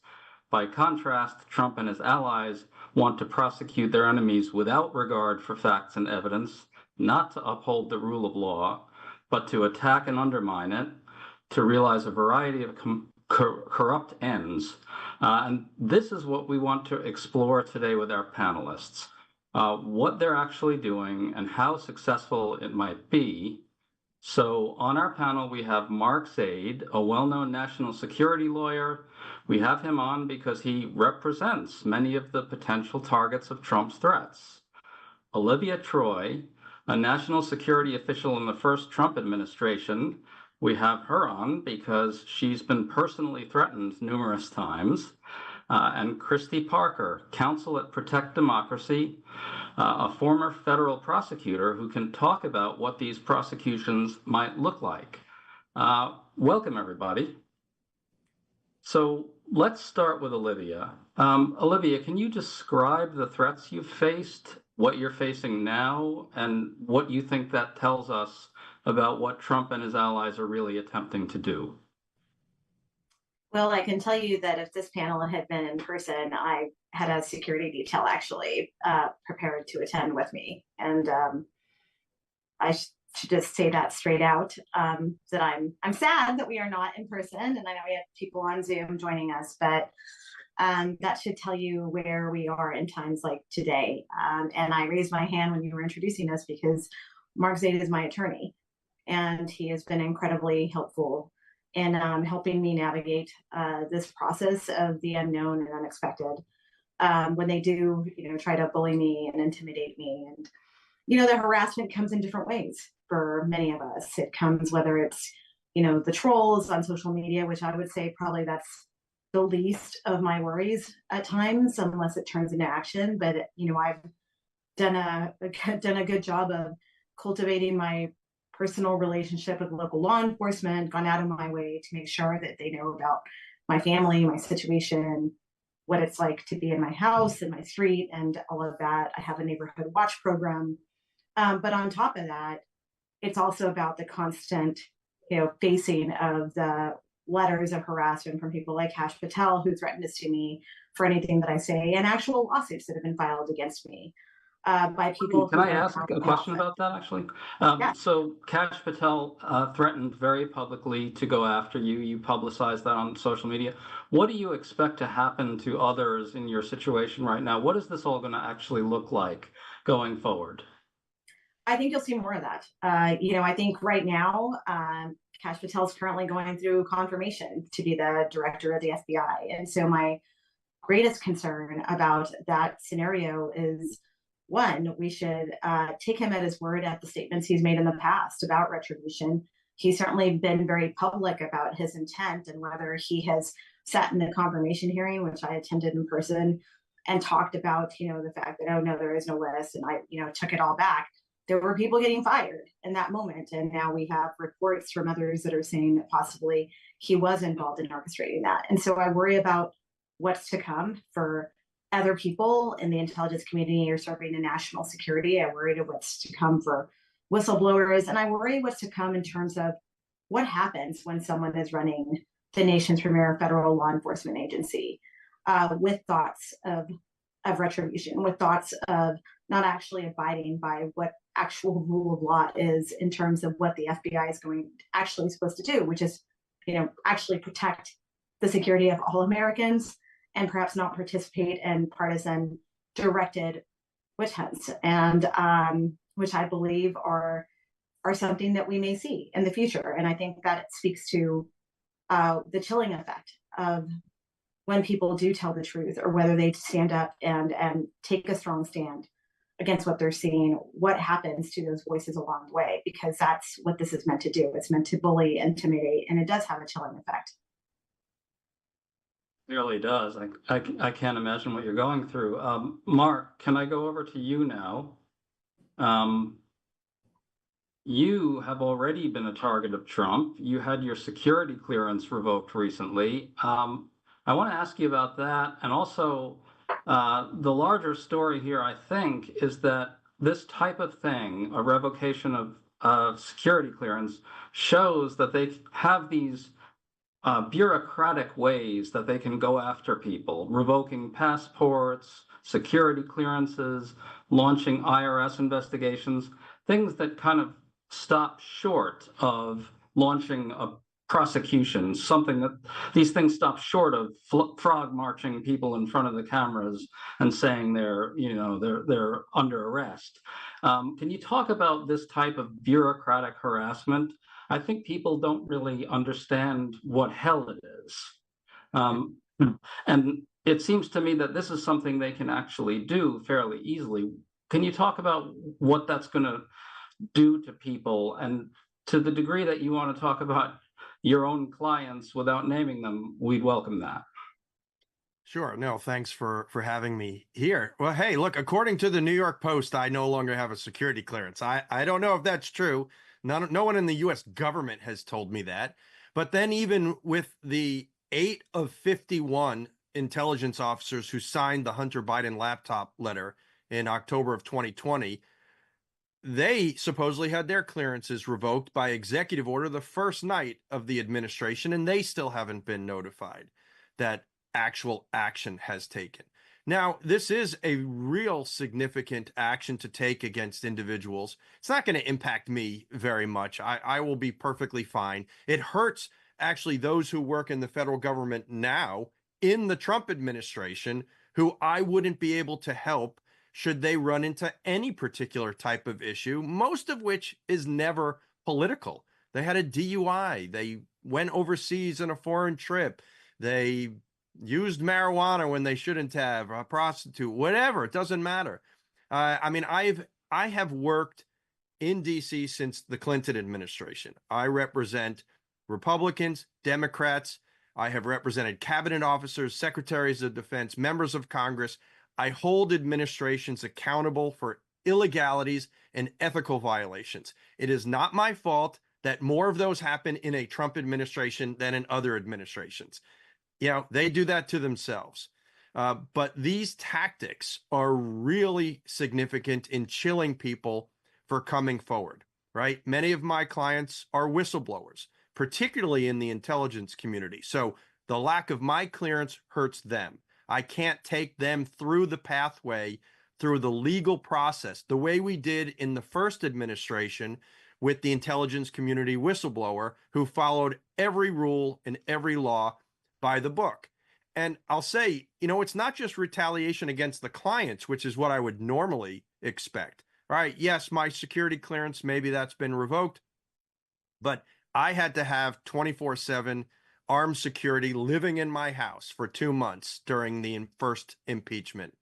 Speaker 8: By contrast, Trump and his allies want to prosecute their enemies without regard for facts and evidence, not to uphold the rule of law, but to attack and undermine it, to realize a variety of corrupt ends. And this is what we want to explore today with our panelists, what they're actually doing and how successful it might be. So on our panel, we have Mark Zaid, a well-known national security lawyer. We have him on because he represents many of the potential targets of Trump's threats. Olivia Troye, a national security official in the first Trump administration. We have her on because she's been personally threatened numerous times. And Kristy Parker, counsel at Protect Democracy, a former federal prosecutor who can talk about what these prosecutions might look like. Welcome, everybody. So let's start with Olivia. Olivia, can you describe the threats you've faced, what you're facing now, and what you think that tells us about what Trump and his allies are really attempting to do?
Speaker 9: Well, I can tell you that if this panel had been in person, I had a security detail actually prepared to attend with me. And I should just say that straight out, that I'm sad that we are not in person. And I know we have people on Zoom joining us, but that should tell you where we are in times like today. And I raised my hand when you were introducing us because Mark Zaid is my attorney, and he has been incredibly helpful in helping me navigate this process of the unknown and unexpected. When they do, try to bully me and intimidate me, and the harassment comes in different ways for many of us. It comes whether it's the trolls on social media, which I would say probably that's the least of my worries at times, unless it turns into action. But I've done a good job of cultivating my personal relationship with local law enforcement, gone out of my way to make sure that they know about my family, my situation, what it's like to be in my house and my street and all of that. I have a neighborhood watch program. But on top of that, it's also about the constant, facing of the letters of harassment from people like Kash Patel, who threatened to sue me for anything that I say, and actual lawsuits that have been filed against me. By people.
Speaker 8: Can I ask a question about that, actually?
Speaker 9: Yeah.
Speaker 8: So Kash Patel threatened very publicly to go after you. You publicized that on social media. What do you expect to happen to others in your situation right now? What is this all going to actually look like going forward?
Speaker 9: I think you'll see more of that. I think right now, Kash Patel is currently going through confirmation to be the director of the FBI. And so my greatest concern about that scenario is, one, we should take him at his word at the statements he's made in the past about retribution. He's certainly been very public about his intent, and whether he has sat in the confirmation hearing, which I attended in person, and talked about, the fact that, oh no, there is no list, and I, took it all back. There were people getting fired in that moment. And now we have reports from others that are saying that possibly he was involved in orchestrating that. And so I worry about what's to come for other people in the intelligence community or serving in national security. I worry what's to come for whistleblowers. And I worry what's to come in terms of what happens when someone is running the nation's premier federal law enforcement agency with thoughts of retribution, with thoughts of not actually abiding by what actual rule of law is in terms of what the FBI is actually supposed to do, which is, actually protect the security of all Americans and perhaps not participate in partisan directed witch hunts, and which I believe are something that we may see in the future. And I think that it speaks to the chilling effect of when people do tell the truth, or whether they stand up and take a strong stand against what they're seeing, what happens to those voices along the way, because that's what this is meant to do. It's meant to bully, intimidate, and it does have a chilling effect.
Speaker 8: It really does. I can't imagine what you're going through. Mark, can I go over to you now? You have already been a target of Trump. You had your security clearance revoked recently. I want to ask you about that. And also, the larger story here, I think, is that this type of thing, a revocation of security clearance, shows that they have these bureaucratic ways that they can go after people, revoking passports, security clearances, launching IRS investigations, things that kind of stop short of launching a prosecution, something that these things stop short of frog marching people in front of the cameras and saying they're under arrest. Can you talk about this type of bureaucratic harassment? I think people don't really understand what hell it is. And it seems to me that this is something they can actually do fairly easily. Can you talk about what that's going to do to people, and to the degree that you want to talk about your own clients without naming them, we'd welcome that.
Speaker 10: Sure. No, thanks for having me here. Well, hey, look, according to the New York Post, I no longer have a security clearance. I don't know if that's true. No one in the U.S. government has told me that. But then even with the 8 of 51 intelligence officers who signed the Hunter Biden laptop letter in October of 2020, they supposedly had their clearances revoked by executive order the first night of the administration, and they still haven't been notified that actual action has taken. Now, this is a real significant action to take against individuals. It's not going to impact me very much. I will be perfectly fine. It hurts, actually, those who work in the federal government now in the Trump administration, who I wouldn't be able to help should they run into any particular type of issue, most of which is never political. They had a DUI. They went overseas on a foreign trip. They used marijuana when they shouldn't have, a prostitute, whatever. It doesn't matter. I mean, I have worked in DC since the Clinton administration. I represent Republicans, Democrats. I have represented cabinet officers, secretaries of defense, members of Congress. I hold administrations accountable for illegalities and ethical violations. It is not my fault that more of those happen in a Trump administration than in other administrations. You know, they do that to themselves. But these tactics are really significant in chilling people for coming forward, right? Many of my clients are whistleblowers, particularly in the intelligence community. So the lack of my clearance hurts them. I can't take them through the pathway, through the legal process, the way we did in the first administration with the intelligence community whistleblower who followed every rule and every law by the book. And I'll say, you know, it's not just retaliation against the clients, which is what I would normally expect. All right, yes, my security clearance, maybe that's been revoked, but I had to have 24/7 armed security living in my house for 2 months during the first impeachment.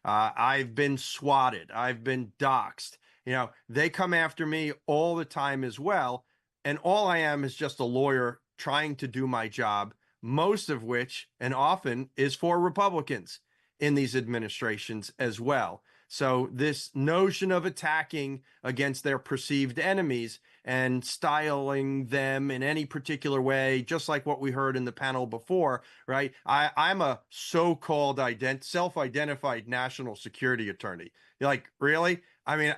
Speaker 10: I've been swatted. I've been doxxed. You know, they come after me all the time as well. And all I am is just a lawyer trying to do my job, most of which, and often, is for Republicans in these administrations as well. So this notion of attacking against their perceived enemies and styling them in any particular way, just like what we heard in the panel before, right? I'm a so-called self-identified national security attorney. You're like, really? I mean,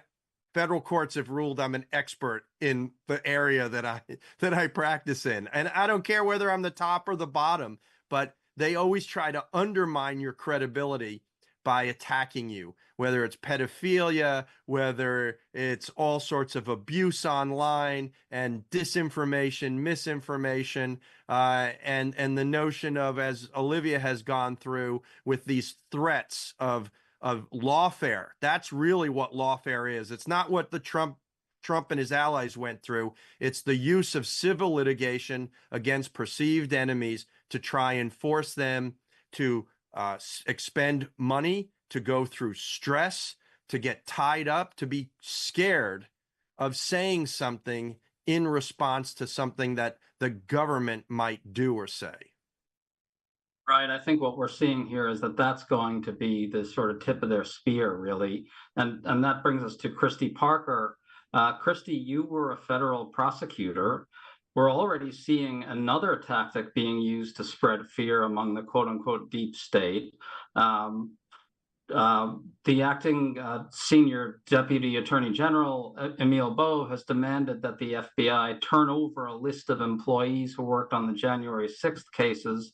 Speaker 10: federal courts have ruled I'm an expert in the area that I practice in. And I don't care whether I'm the top or the bottom, but they always try to undermine your credibility by attacking you, whether it's pedophilia, whether it's all sorts of abuse online and disinformation, misinformation, and the notion of, as Olivia has gone through with these threats of lawfare. That's really what lawfare is. It's not what the Trump Trump and his allies went through. It's the use of civil litigation against perceived enemies to try and force them to expend money, to go through stress, to get tied up, to be scared of saying something in response to something that the government might do or say.
Speaker 8: Right. I think what we're seeing here is that that's going to be the sort of tip of their spear, really. And that brings us to Kristy Parker. Kristy, you were a federal prosecutor. We're already seeing another tactic being used to spread fear among the quote unquote deep state. The acting senior deputy attorney general, Emil Bowe, has demanded that the FBI turn over a list of employees who worked on the January 6th cases.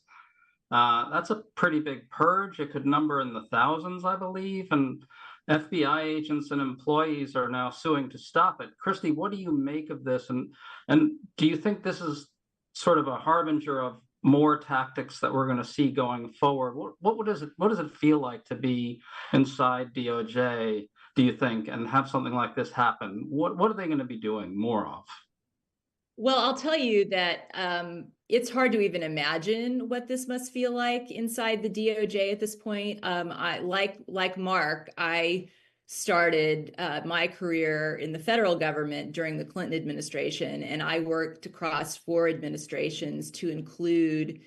Speaker 8: That's a pretty big purge. It could number in the thousands, I believe, and FBI agents and employees are now suing to stop it. Kristy, what do you make of this? And do you think this is sort of a harbinger of more tactics that we're going to see going forward? What does it feel like to be inside DOJ, do you think, and have something like this happen? What are they going to be doing more of?
Speaker 11: Well, I'll tell you that it's hard to even imagine what this must feel like inside the DOJ at this point. I like Mark, I started my career in the federal government during the Clinton administration, and I worked across 4 administrations to include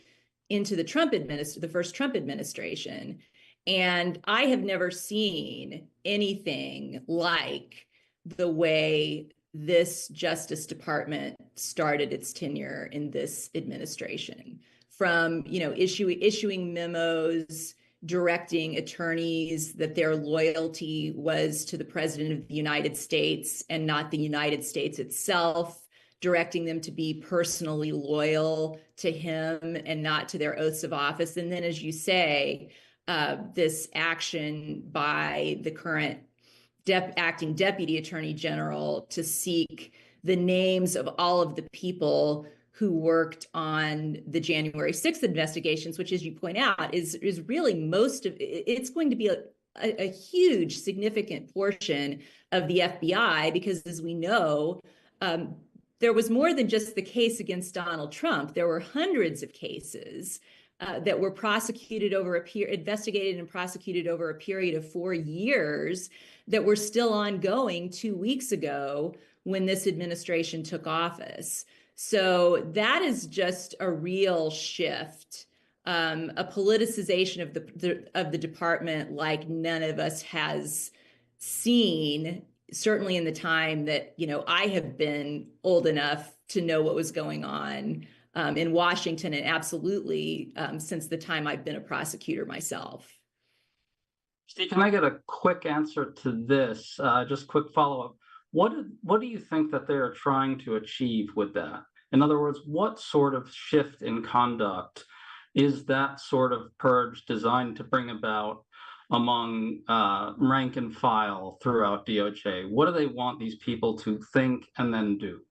Speaker 11: into the first Trump administration. And I have never seen anything like the way this Justice Department started its tenure in this administration, from issuing memos, directing attorneys that their loyalty was to the President of the United States and not the United States itself, directing them to be personally loyal to him and not to their oaths of office. And then, as you say, this action by the current acting deputy attorney general to seek the names of all of the people who worked on the January 6th investigations, which, as you point out, is really most of it's going to be a huge, significant portion of the FBI, because, as we know, there was more than just the case against Donald Trump. There were hundreds of cases that were investigated and prosecuted over a period of 4 years that were still ongoing 2 weeks ago when this administration took office. So that is just a real shift, a politicization of the department like none of us has seen, certainly in the time that I have been old enough to know what was going on in Washington, and absolutely since the time I've been a prosecutor myself.
Speaker 8: Steve, can I get a quick answer to this? Just quick follow-up. What do you think that they're trying to achieve with that? In other words, what sort of shift in conduct is that sort of purge designed to bring about among rank and file throughout DOJ? What do they want these people to think and then do?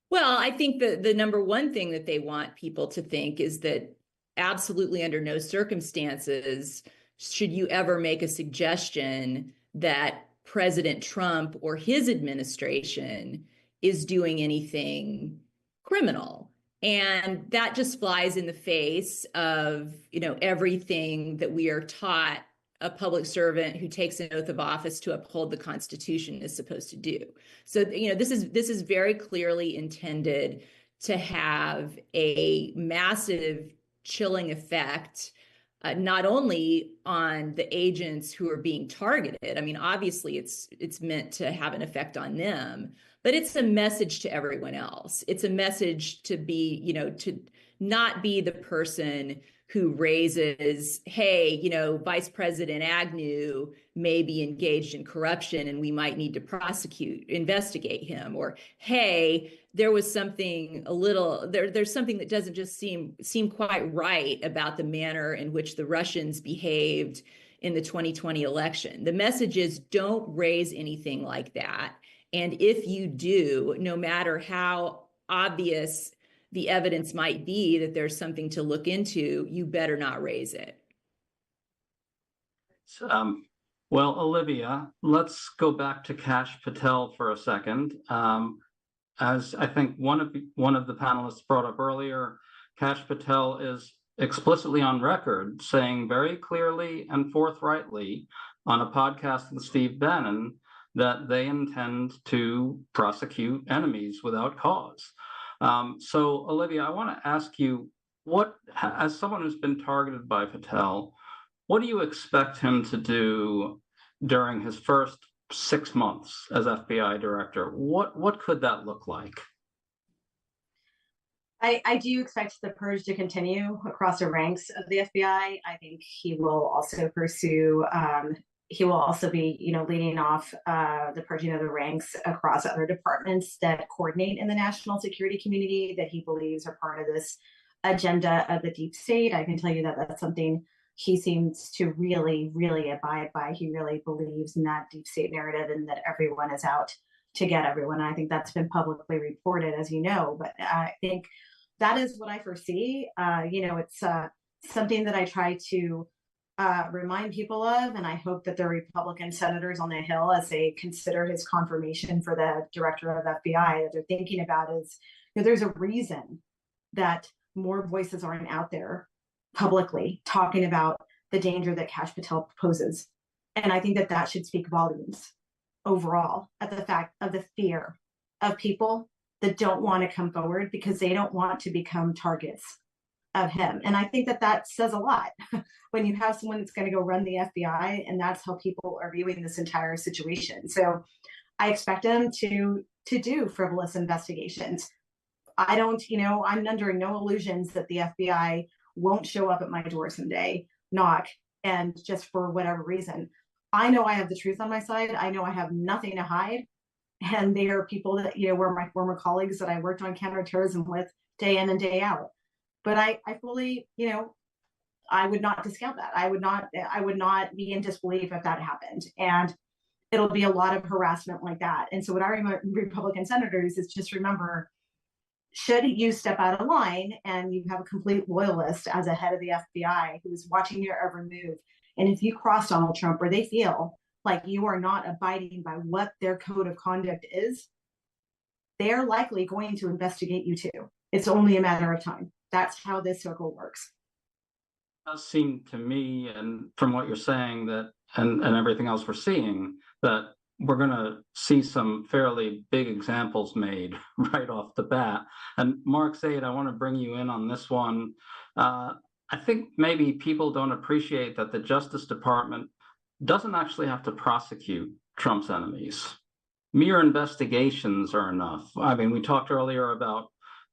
Speaker 11: Well, I think the number one thing that they want people to think is that absolutely under no circumstances should you ever make a suggestion that President Trump or his administration is doing anything criminal. And that just flies in the face of, everything that we are taught a public servant who takes an oath of office to uphold the Constitution is supposed to do. So, this is very clearly intended to have a massive chilling effect, not only on the agents who are being targeted. I mean, obviously it's meant to have an effect on them, but it's a message to everyone else. It's a message to be, to not be the person who raises, hey, Vice President Agnew may be engaged in corruption and we might need to investigate him. Or, hey, there was something there's something that doesn't just seem quite right about the manner in which the Russians behaved in the 2020 election. The message is, don't raise anything like that. And if you do, no matter how obvious the evidence might be that there's something to look into, you better not raise it.
Speaker 8: Well, Olivia, let's go back to Kash Patel for a second. As I think one of the panelists brought up earlier, Kash Patel is explicitly on record saying very clearly and forthrightly on a podcast with Steve Bannon that they intend to prosecute enemies without cause. So, Olivia, I want to ask you, as someone who's been targeted by Patel, what do you expect him to do during his first 6 months as FBI director? What could that look like?
Speaker 9: I do expect the purge to continue across the ranks of the FBI. I think he will also pursue. He will also be, leading off the purging of the ranks across other departments that coordinate in the national security community that he believes are part of this agenda of the deep state. I can tell you that that's something he seems to really, really abide by. He really believes in that deep state narrative and that everyone is out to get everyone. I think that's been publicly reported, as you know, but I think that is what I foresee. It's something that I try to remind people of, and I hope that the Republican senators on the Hill, as they consider his confirmation for the director of FBI, that they're thinking about is, there's a reason that more voices aren't out there publicly talking about the danger that Kash Patel poses. And I think that that should speak volumes overall at the fact of the fear of people that don't want to come forward because they don't want to become targets of him. And I think that that says a lot when you have someone that's going to go run the FBI, and that's how people are viewing this entire situation. So I expect him to do frivolous investigations. I don't, I'm under no illusions that the FBI won't show up at my door someday, knock, and just for whatever reason. I know I have the truth on my side. I know I have nothing to hide. And they are people that, were my former colleagues that I worked on counterterrorism with day in and day out. But I fully, I would not discount that. I would not be in disbelief if that happened. And it'll be a lot of harassment like that. And so what I remind Republican senators is just remember, should you step out of line and you have a complete loyalist as a head of the FBI who is watching your every move, and if you cross Donald Trump or they feel like you are not abiding by what their code of conduct is, they're likely going to investigate you too. It's only a matter of time. That's how this circle works.
Speaker 8: It does seem to me, and from what you're saying, that and everything else we're seeing, that we're going to see some fairly big examples made right off the bat. And Mark Zaid, I want to bring you in on this one. I think maybe people don't appreciate that the Justice Department doesn't actually have to prosecute Trump's enemies. Mere investigations are enough. I mean, we talked earlier about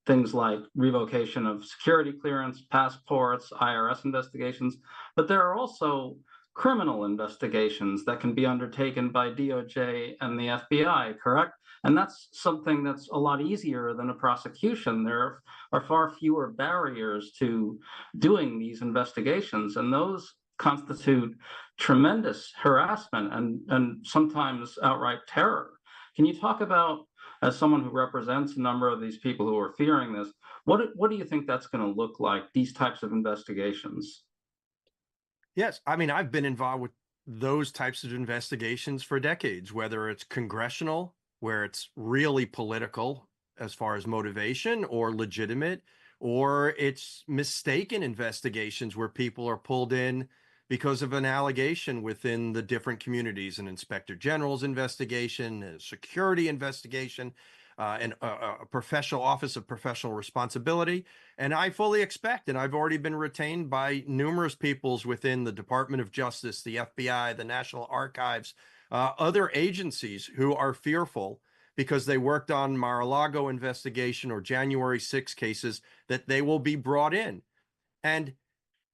Speaker 8: things like revocation of security clearance, passports, IRS investigations, but there are also criminal investigations that can be undertaken by DOJ and the FBI, correct? And that's something that's a lot easier than a prosecution. There are far fewer barriers to doing these investigations, and those constitute tremendous harassment and sometimes outright terror. Can you talk about, as someone who represents a number of these people who are fearing this, what do you think that's going to look like, these types of investigations?
Speaker 10: Yes, I mean, I've been involved with those types of investigations for decades, whether it's congressional, where it's really political as far as motivation or legitimate, or it's mistaken investigations where people are pulled in because of an allegation within the different communities, an inspector general's investigation, a security investigation, and a professional office of professional responsibility. And I fully expect, and I've already been retained by numerous peoples within the Department of Justice, the FBI, the National Archives, other agencies who are fearful because they worked on Mar-a-Lago investigation or January 6 cases, that they will be brought in. And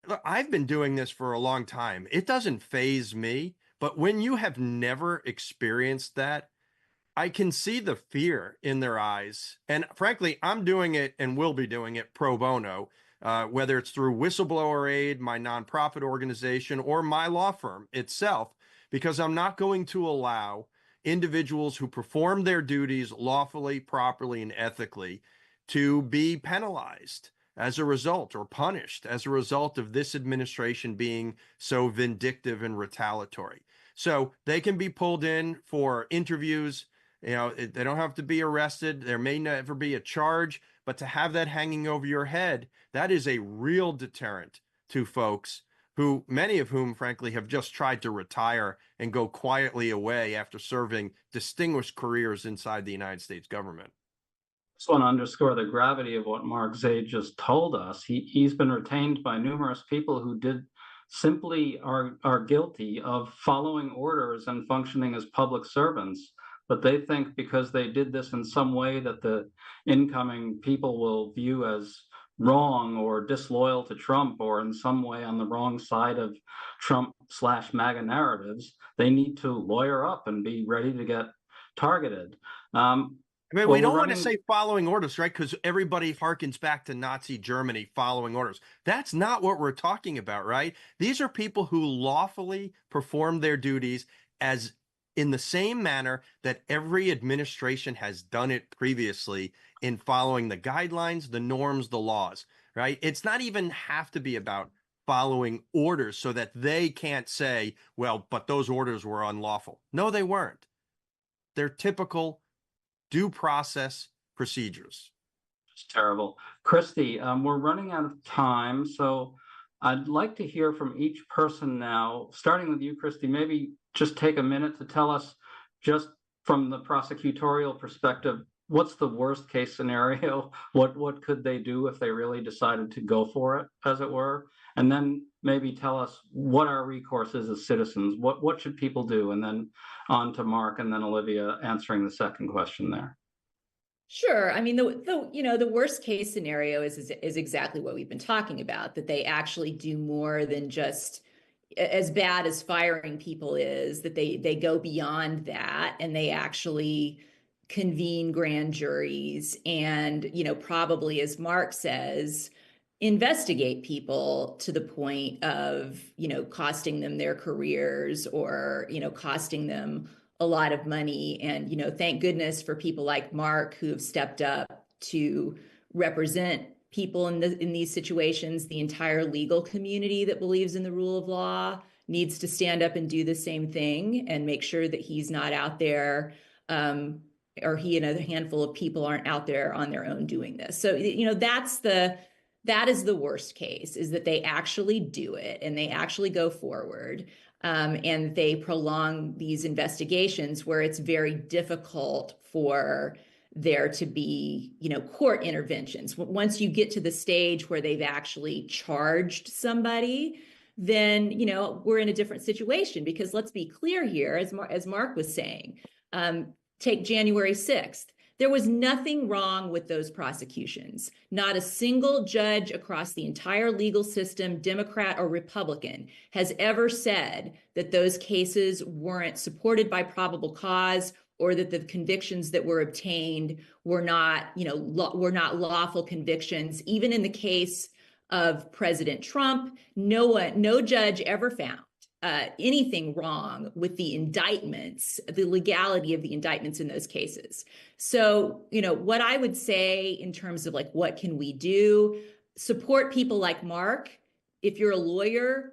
Speaker 10: look, I've been doing this for a long time. It doesn't faze me, but when you have never experienced that, I can see the fear in their eyes. And frankly, I'm doing it and will be doing it pro bono, whether it's through Whistleblower Aid, my nonprofit organization, or my law firm itself, because I'm not going to allow individuals who perform their duties lawfully, properly, and ethically to be penalized as a result or punished as a result of this administration being so vindictive and retaliatory. So they can be pulled in for interviews. They don't have to be arrested. There may never be a charge, but to have that hanging over your head, that is a real deterrent to folks who, many of whom, frankly, have just tried to retire and go quietly away after serving distinguished careers inside the United States government.
Speaker 8: I just want to underscore the gravity of what Mark Zaid just told us. He's been retained by numerous people who simply are guilty of following orders and functioning as public servants. But they think because they did this in some way that the incoming people will view as wrong or disloyal to Trump or in some way on the wrong side of Trump/MAGA narratives, they need to lawyer up and be ready to get targeted.
Speaker 10: We don't want to say following orders, right? Because everybody harkens back to Nazi Germany following orders. That's not what we're talking about, right? These are people who lawfully perform their duties as in the same manner that every administration has done it previously in following the guidelines, the norms, the laws, right? It's not even have to be about following orders so that they can't say, well, but those orders were unlawful. No, they weren't. They're typical due process procedures.
Speaker 8: It's terrible. Kristy, we're running out of time, so I'd like to hear from each person now, starting with you, Kristy. Maybe just take a minute to tell us, just from the prosecutorial perspective, what's the worst case scenario? What could they do if they really decided to go for it, as it were? And then maybe tell us what our recourse is as citizens. What should people do? And then on to Mark and then Olivia answering the second question there.
Speaker 11: Sure. I mean, the worst case scenario is exactly what we've been talking about, that they actually do more than just, as bad as firing people is, that they go beyond that and they actually convene grand juries and, probably, as Mark says, investigate people to the point of, costing them their careers or, costing them a lot of money. And, thank goodness for people like Mark who have stepped up to represent people in these situations. The entire legal community that believes in the rule of law needs to stand up and do the same thing and make sure that he's not out there, or he and a handful of people aren't out there on their own doing this. So, that is the worst case, is that they actually do it and they actually go forward. And they prolong these investigations where it's very difficult for there to be, court interventions. Once you get to the stage where they've actually charged somebody, then, we're in a different situation, because let's be clear here, as Mark was saying, take January 6th. There was nothing wrong with those prosecutions. Not a single judge across the entire legal system, Democrat or Republican, has ever said that those cases weren't supported by probable cause, or that the convictions that were obtained were not, were not lawful convictions. Even in the case of President Trump, no judge ever found anything wrong with the indictments, the legality of the indictments in those cases. So, what I would say in terms of what can we do? Support people like Mark. If you're a lawyer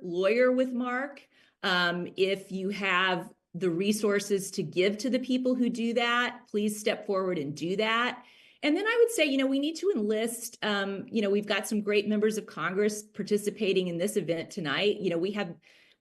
Speaker 11: with Mark. If you have the resources to give to the people who do that, please step forward and do that. And then I would say, we need to enlist, we've got some great members of Congress participating in this event tonight.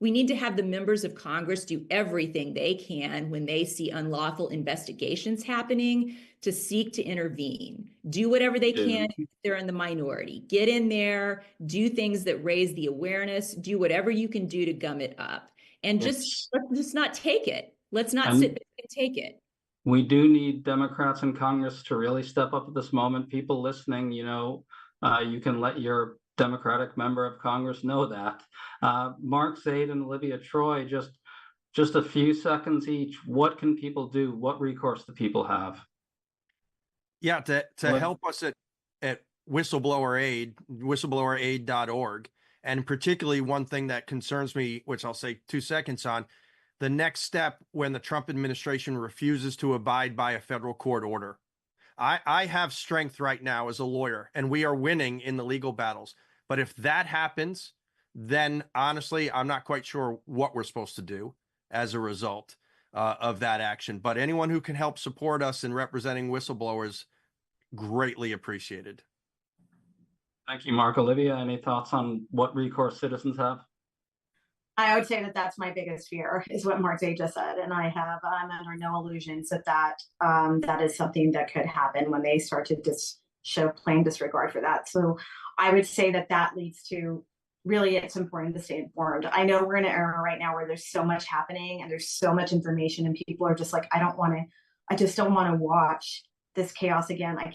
Speaker 11: We need to have the members of Congress do everything they can when they see unlawful investigations happening to seek to intervene. Do whatever they can if they're in the minority. Get in there, do things that raise the awareness, do whatever you can do to gum it up. And let's not take it. Let's not sit back and take it.
Speaker 8: We do need Democrats in Congress to really step up at this moment. People listening, you can let your Democratic member of Congress know that. Mark, Zaid, and Olivia Troye, just a few seconds each. What can people do? What recourse do people have?
Speaker 10: Yeah, to help us at Whistleblower Aid, whistleblower.aid.org. And particularly one thing that concerns me, which I'll say 2 seconds on, the next step when the Trump administration refuses to abide by a federal court order. I have strength right now as a lawyer, and we are winning in the legal battles. But if that happens, then honestly, I'm not quite sure what we're supposed to do. as a result of that action. But anyone who can help support us in representing whistleblowers, greatly appreciated.
Speaker 8: Thank you, Mark. Olivia, any thoughts on what recourse citizens have?
Speaker 9: I would say that that's my biggest fear, is what Mark Zaid just said, and I'm under no illusions that that is something that could happen when they start to show plain disregard for that. So I would say that leads to, really, it's important to stay informed. I know we're in an era right now where there's so much happening and there's so much information, and people are just like, I just don't want to watch this chaos again. I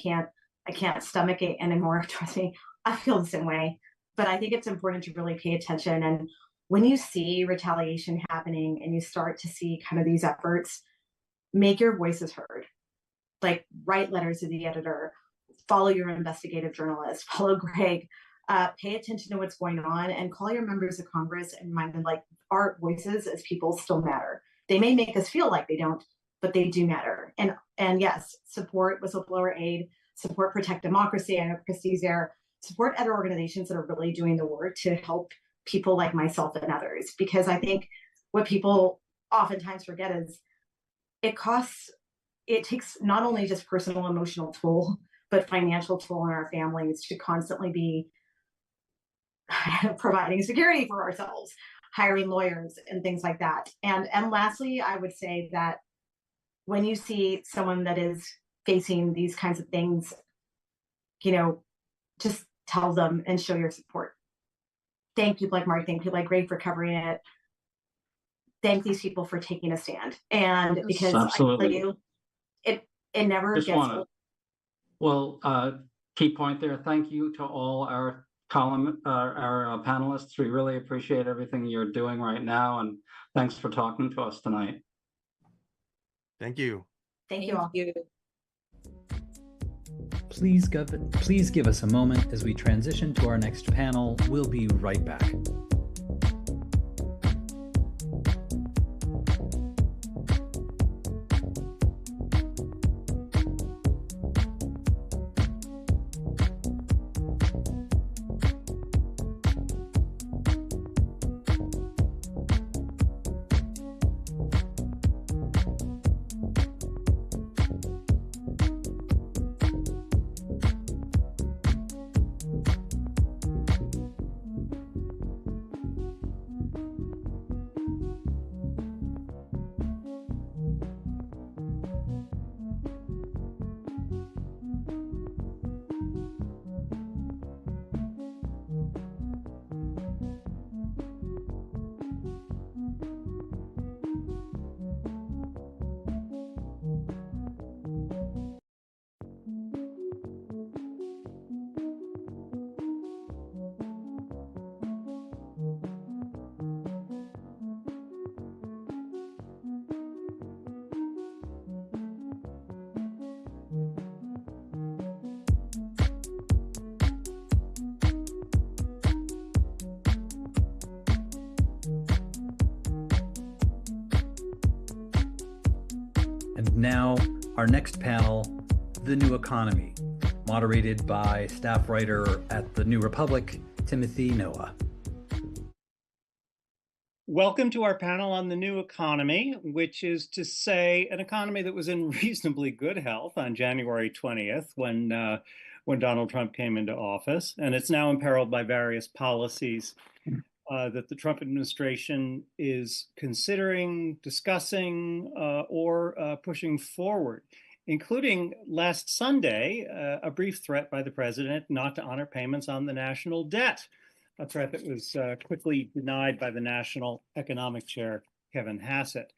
Speaker 9: can't stomach it anymore. Trust me, I feel the same way. But I think it's important to really pay attention. And when you see retaliation happening and you start to see kind of these efforts, make your voices heard. Like, write letters to the editor, follow your investigative journalist, follow Greg, pay attention to what's going on, and call your members of Congress and remind them, like, our voices as people still matter. They may make us feel like they don't, but they do matter. And yes, support whistleblower aid, support Protect Democracy. I know Kristy's there. Support other organizations that are really doing the work to help people like myself and others. Because I think what people oftentimes forget is it takes not only just personal emotional toll, but financial toll in our families to constantly be providing security for ourselves, hiring lawyers and things like that. And lastly, I would say that when you see someone that is facing these kinds of things, just tell them and show your support. Thank people like Mark, thank people like Greg for covering it. Thank these people for taking a stand. And because
Speaker 8: absolutely.
Speaker 9: I tell you, it never
Speaker 8: Just
Speaker 9: gets
Speaker 8: old. Well, key point there. Thank you to all our panelists. We really appreciate everything you're doing right now, and thanks for talking to us tonight.
Speaker 10: Thank you.
Speaker 9: Thank you all.
Speaker 1: Please give us a moment as we transition to our next panel. We'll be right back. Now, our next panel, The New Economy, moderated by staff writer at The New Republic, Timothy Noah.
Speaker 12: Welcome to our panel on the new economy, which is to say an economy that was in reasonably good health on January 20th when Donald Trump came into office, and it's now imperiled by various policies that the Trump administration is considering, discussing, or pushing forward, including last Sunday, a brief threat by the president not to honor payments on the national debt, a threat that was quickly denied by the National Economic Chair, Kevin Hassett.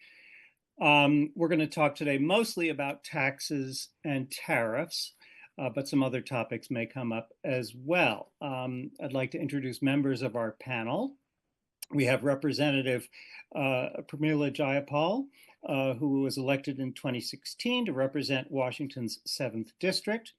Speaker 12: We're going to talk today mostly about taxes and tariffs, but some other topics may come up as well. I'd like to introduce members of our panel. We have Representative Pramila Jayapal, who was elected in 2016 to represent Washington's 7th District,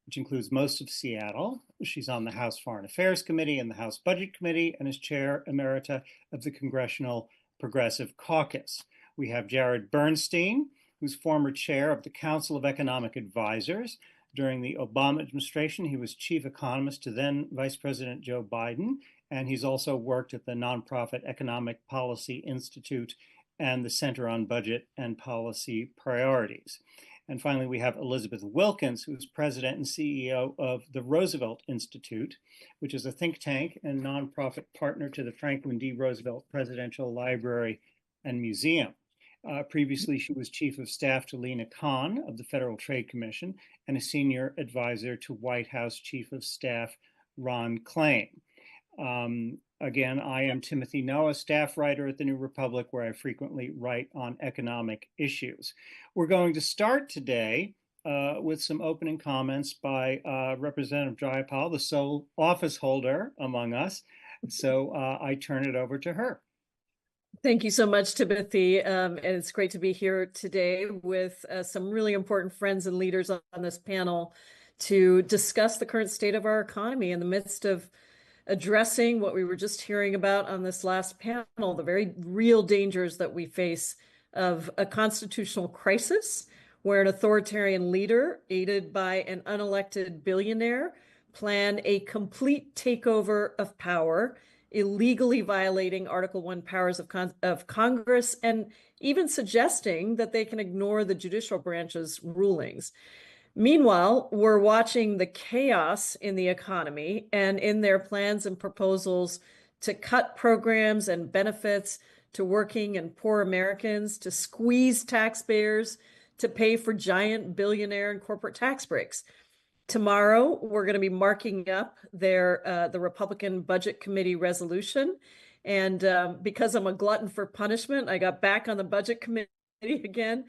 Speaker 12: which includes most of Seattle. She's on the House Foreign Affairs Committee and the House Budget Committee and is Chair Emerita of the Congressional Progressive Caucus. We have Jared Bernstein, who's former chair of the Council of Economic Advisors. During the Obama administration, he was chief economist to then Vice President Joe Biden, and he's also worked at the nonprofit Economic Policy Institute and the Center on Budget and Policy Priorities. And finally, we have Elizabeth Wilkins, who is president and CEO of the Roosevelt Institute, which is a think tank and nonprofit partner to the Franklin D. Roosevelt Presidential Library and Museum. Previously, she was chief of staff to Lena Khan of the Federal Trade Commission and a senior advisor to White House Chief of Staff Ron Klain. Again, I am Timothy Noah, staff writer at the New Republic, where I frequently write on economic issues. We're going to start today with some opening comments by Representative Jayapal, the sole office holder among us. So I turn it over to her.
Speaker 13: Thank you so much, Timothy. And it's great to be here today with some really important friends and leaders on this panel to discuss the current state of our economy in the midst of addressing what we were just hearing about on this last panel, the very real dangers that we face of a constitutional crisis where an authoritarian leader, aided by an unelected billionaire, plan a complete takeover of power, illegally violating Article I powers of Congress, and even suggesting that they can ignore the judicial branch's rulings. Meanwhile, we're watching the chaos in the economy and in their plans and proposals to cut programs and benefits to working and poor Americans, to squeeze taxpayers, to pay for giant billionaire and corporate tax breaks. Tomorrow, we're going to be marking up the Republican Budget Committee resolution. And because I'm a glutton for punishment, I got back on the Budget Committee again.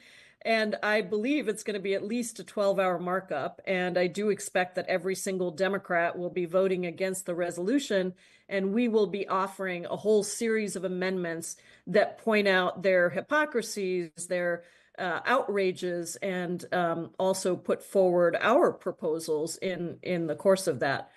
Speaker 13: And I believe it's going to be at least a 12-hour markup. And I do expect that every single Democrat will be voting against the resolution. And we will be offering a whole series of amendments that point out their hypocrisies, their outrages, and also put forward our proposals in the course of that.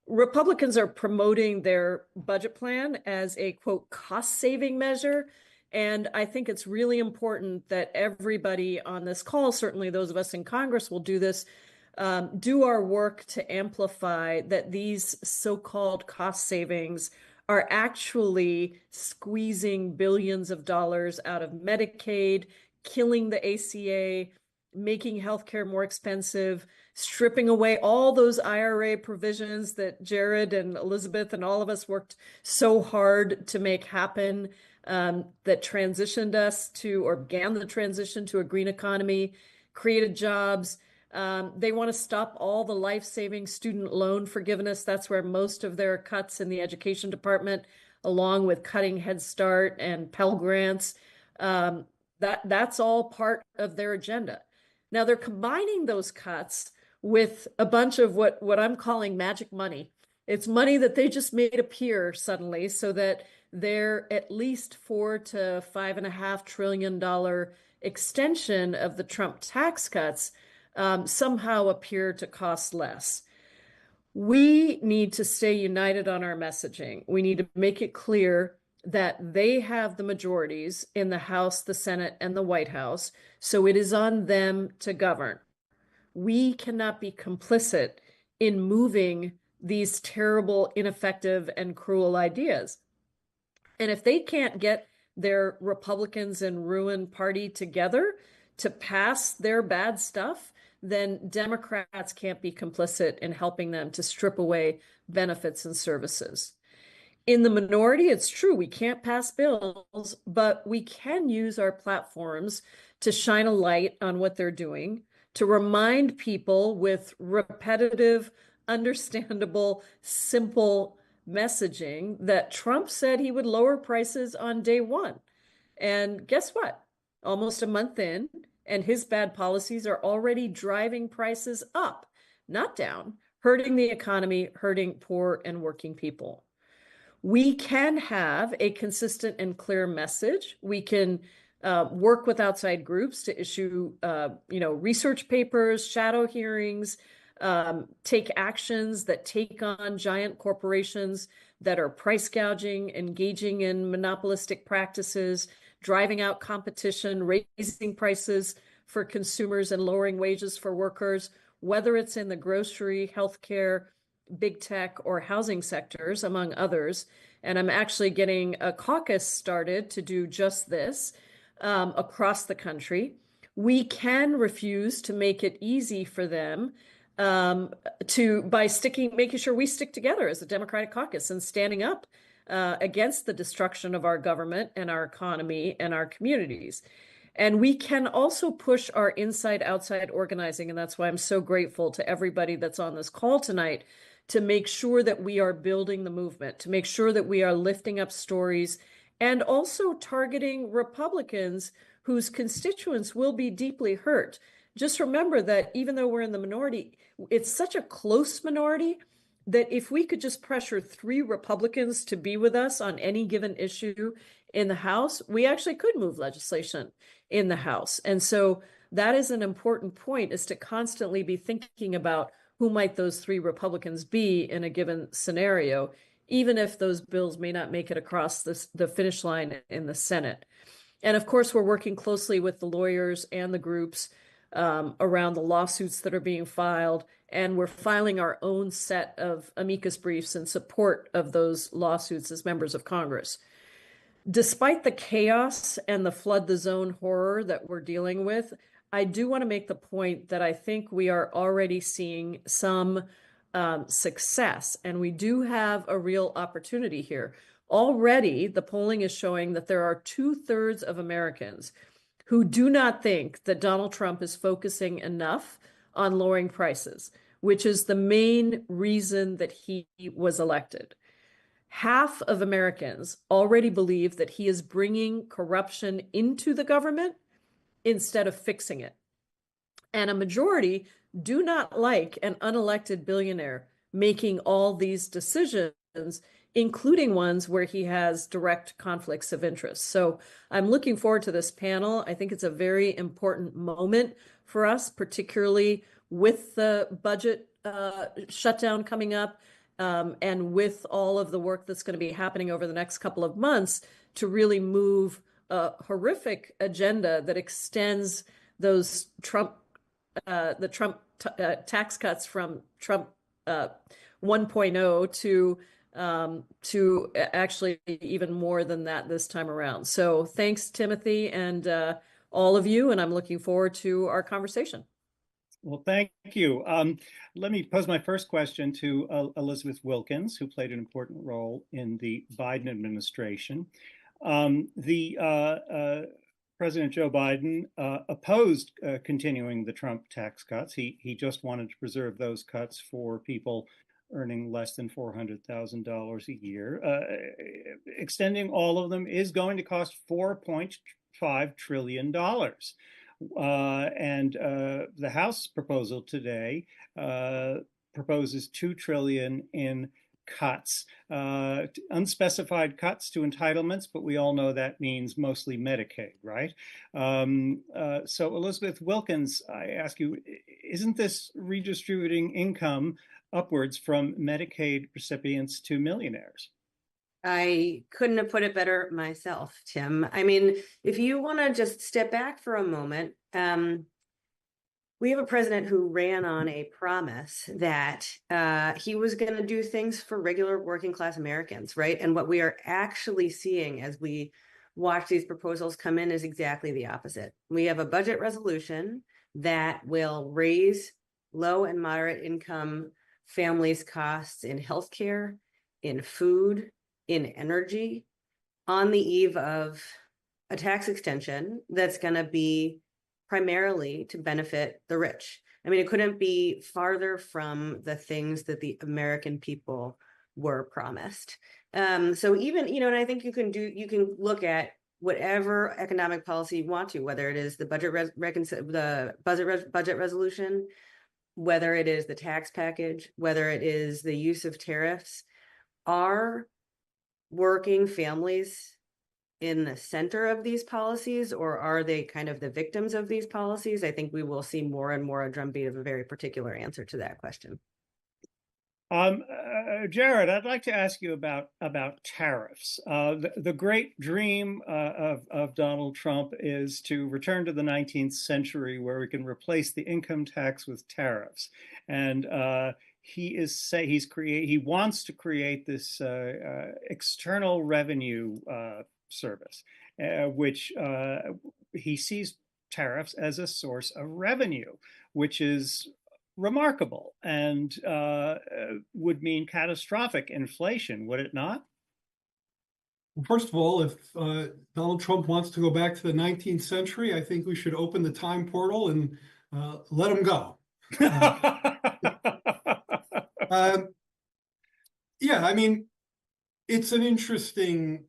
Speaker 13: Republicans are promoting their budget plan as a, quote, cost-saving measure. And I think it's really important that everybody on this call, certainly those of us in Congress will do this, do our work to amplify that these so-called cost savings are actually squeezing billions of dollars out of Medicaid, killing the ACA, making healthcare more expensive, stripping away all those IRA provisions that Jared and Elizabeth and all of us worked so hard to make happen, that transitioned us to, or began the transition to, a green economy, created jobs. They want to stop all the life-saving student loan forgiveness. That's where most of their cuts in the education department, along with cutting Head Start and Pell Grants, that's all part of their agenda. Now they're combining those cuts with a bunch of what I'm calling magic money. It's money that they just made appear suddenly so that their at least $4 to $5.5 trillion extension of the Trump tax cuts somehow appear to cost less. We need to stay united on our messaging. We need to make it clear that they have the majorities in the House, the Senate, and the White House, so it is on them to govern. We cannot be complicit in moving these terrible, ineffective, and cruel ideas. And if they can't get their Republicans and ruined party together to pass their bad stuff, then Democrats can't be complicit in helping them to strip away benefits and services. In the minority, it's true, we can't pass bills, but we can use our platforms to shine a light on what they're doing, to remind people with repetitive, understandable, simple messaging that Trump said he would lower prices on day one. And guess what? Almost a month in, and his bad policies are already driving prices up, not down, hurting the economy, hurting poor and working people. We can have a consistent and clear message. We can work with outside groups to issue, research papers, shadow hearings, take actions that take on giant corporations that are price gouging, engaging in monopolistic practices, driving out competition, raising prices for consumers and lowering wages for workers, whether it's in the grocery, healthcare, big tech, or housing sectors, among others. And I'm actually getting a caucus started to do just this across the country. We can refuse to make it easy for them by making sure we stick together as a Democratic caucus and standing up against the destruction of our government and our economy and our communities. And we can also push our inside-outside organizing, and that's why I'm so grateful to everybody that's on this call tonight, to make sure that we are building the movement, to make sure that we are lifting up stories and also targeting Republicans whose constituents will be deeply hurt. Just remember that even though we're in the minority, it's such a close minority that if we could just pressure 3 Republicans to be with us on any given issue in the House, we actually could move legislation in the House. And so that is an important point, is to constantly be thinking about who might those 3 Republicans be in a given scenario, even if those bills may not make it across the finish line in the Senate. And of course, we're working closely with the lawyers and the groups around the lawsuits that are being filed, and we're filing our own set of amicus briefs in support of those lawsuits as members of Congress. Despite the chaos and the flood the zone horror that we're dealing with, I do want to make the point that I think we are already seeing some success, and we do have a real opportunity here. Already, the polling is showing that there are 2/3 of Americans who do not think that Donald Trump is focusing enough on lowering prices, which is the main reason that he was elected. Half of Americans already believe that he is bringing corruption into the government instead of fixing it. And a majority do not like an unelected billionaire making all these decisions, including ones where he has direct conflicts of interest. So I'm looking forward to this panel. I think it's a very important moment for us, particularly with the budget shutdown coming up, and with all of the work that's going to be happening over the next couple of months to really move a horrific agenda that extends those the Trump tax cuts from Trump 1.0 to actually even more than that this time around. So thanks, Timothy, and all of you, and I'm looking forward to our conversation.
Speaker 12: Well, thank you. Let me pose my first question to Elizabeth Wilkins, who played an important role in the Biden administration. President Joe Biden opposed continuing the Trump tax cuts. He just wanted to preserve those cuts for people earning less than $400,000 a year. Extending all of them is going to cost $4.5 trillion. And the House proposal today proposes $2 trillion in cuts, unspecified cuts to entitlements, but we all know that means mostly Medicaid, right? So Elizabeth Wilkins, I ask you, isn't this redistributing income upwards from Medicaid recipients to millionaires?
Speaker 14: I couldn't have put it better myself, Tim. I mean, if you want to just step back for a moment, we have a president who ran on a promise that he was going to do things for regular working class Americans, right? And what we are actually seeing as we watch these proposals come in is exactly the opposite. We have a budget resolution that will raise low and moderate income families' costs in healthcare, in food, in energy, on the eve of a tax extension that's going to be primarily to benefit the rich. I mean, it couldn't be farther from the things that the American people were promised. So even, and I think you can look at whatever economic policy you want to, whether it is the budget resolution, whether it is the tax package, whether it is the use of tariffs. Are working families in the center of these policies, or are they kind of the victims of these policies? I think we will see more and more a drumbeat of a very particular answer to that question.
Speaker 12: Jared, I'd like to ask you about tariffs. The great dream of Donald Trump is to return to the 19th century, where we can replace the income tax with tariffs. And he wants to create this external revenue service, which he sees tariffs as a source of revenue, which is remarkable and would mean catastrophic inflation, would it not?
Speaker 15: First of all, if Donald Trump wants to go back to the 19th century, I think we should open the time portal and let him go. Yeah, I mean, it's an interesting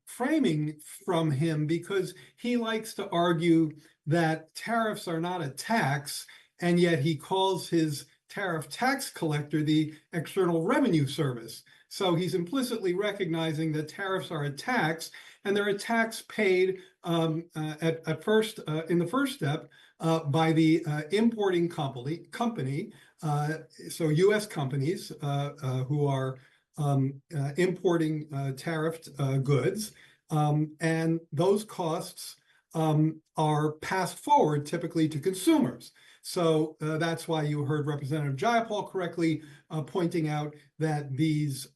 Speaker 15: framing from him because he likes to argue that tariffs are not a tax, and yet he calls his tariff tax collector the External Revenue Service. So he's implicitly recognizing that tariffs are a tax, and they're a tax paid in the first step by the importing company, so U.S. companies who are importing tariffed goods, and those costs are passed forward typically to consumers. So that's why you heard Representative Jayapal correctly pointing out that these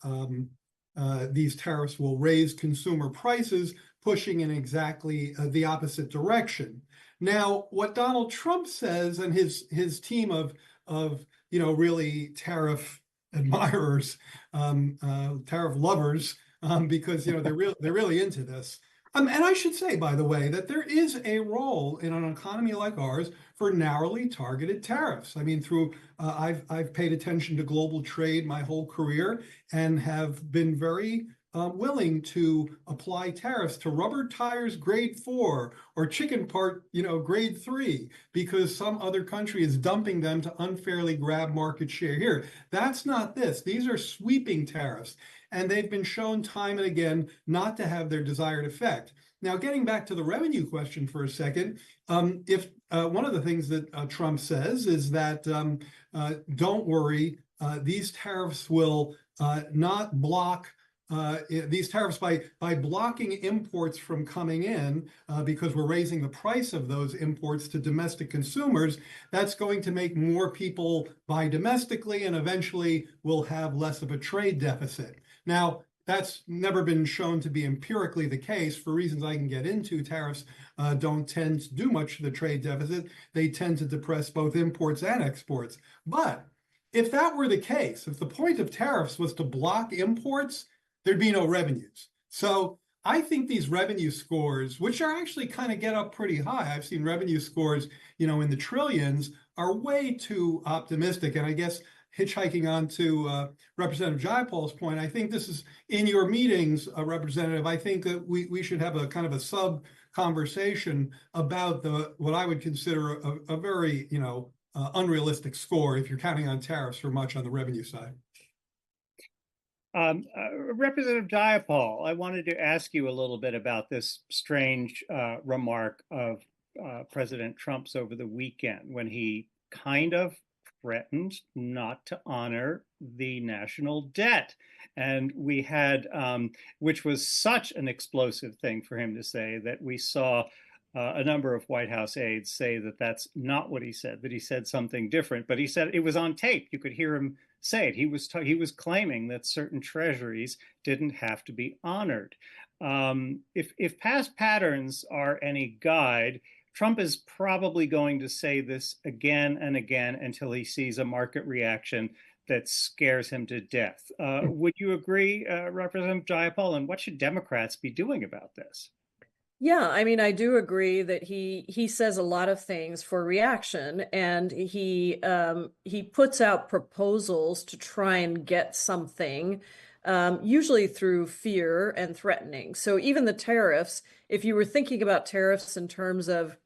Speaker 15: tariffs will raise consumer prices, pushing in exactly the opposite direction. Now, what Donald Trump says, and his team of really tariff admirers, tariff lovers, because they're really into this. And I should say, by the way, that there is a role in an economy like ours for narrowly targeted tariffs. I mean, I've paid attention to global trade my whole career and have been very willing to apply tariffs to rubber tires grade 4 or chicken part, grade 3, because some other country is dumping them to unfairly grab market share here. That's not this. These are sweeping tariffs, and they've been shown time and again not to have their desired effect. Now, getting back to the revenue question for a second, if one of the things that Trump says is that don't worry, these tariffs will not block these tariffs by blocking imports from coming in because we're raising the price of those imports to domestic consumers. That's going to make more people buy domestically, and eventually we'll have less of a trade deficit. Now, that's never been shown to be empirically the case for reasons I can get into. Tariffs don't tend to do much to the trade deficit. They tend to depress both imports and exports. But if that were the case, if the point of tariffs was to block imports, there'd be no revenues. So I think these revenue scores, which are actually kind of get up pretty high, I've seen revenue scores, in the trillions, are way too optimistic. And I guess hitchhiking on to Representative Jayapal's point, I think this is in your meetings, Representative. I think that we should have a kind of a sub conversation about what I would consider a very unrealistic score if you're counting on tariffs for much on the revenue side.
Speaker 12: Representative Jayapal, I wanted to ask you a little bit about this strange remark of President Trump's over the weekend when he kind of threatened not to honor the national debt. And we had, which was such an explosive thing for him to say, that we saw a number of White House aides say that that's not what he said, that he said something different. But he said it was on tape. You could hear him say it. He was claiming that certain treasuries didn't have to be honored. If past patterns are any guide, Trump is probably going to say this again and again until he sees a market reaction that scares him to death. Would you agree, Representative Jayapal? And what should Democrats be doing about this?
Speaker 13: Yeah, I mean, I do agree that he says a lot of things for reaction, and he puts out proposals to try and get something, usually through fear and threatening. So even the tariffs, if you were thinking about tariffs in terms of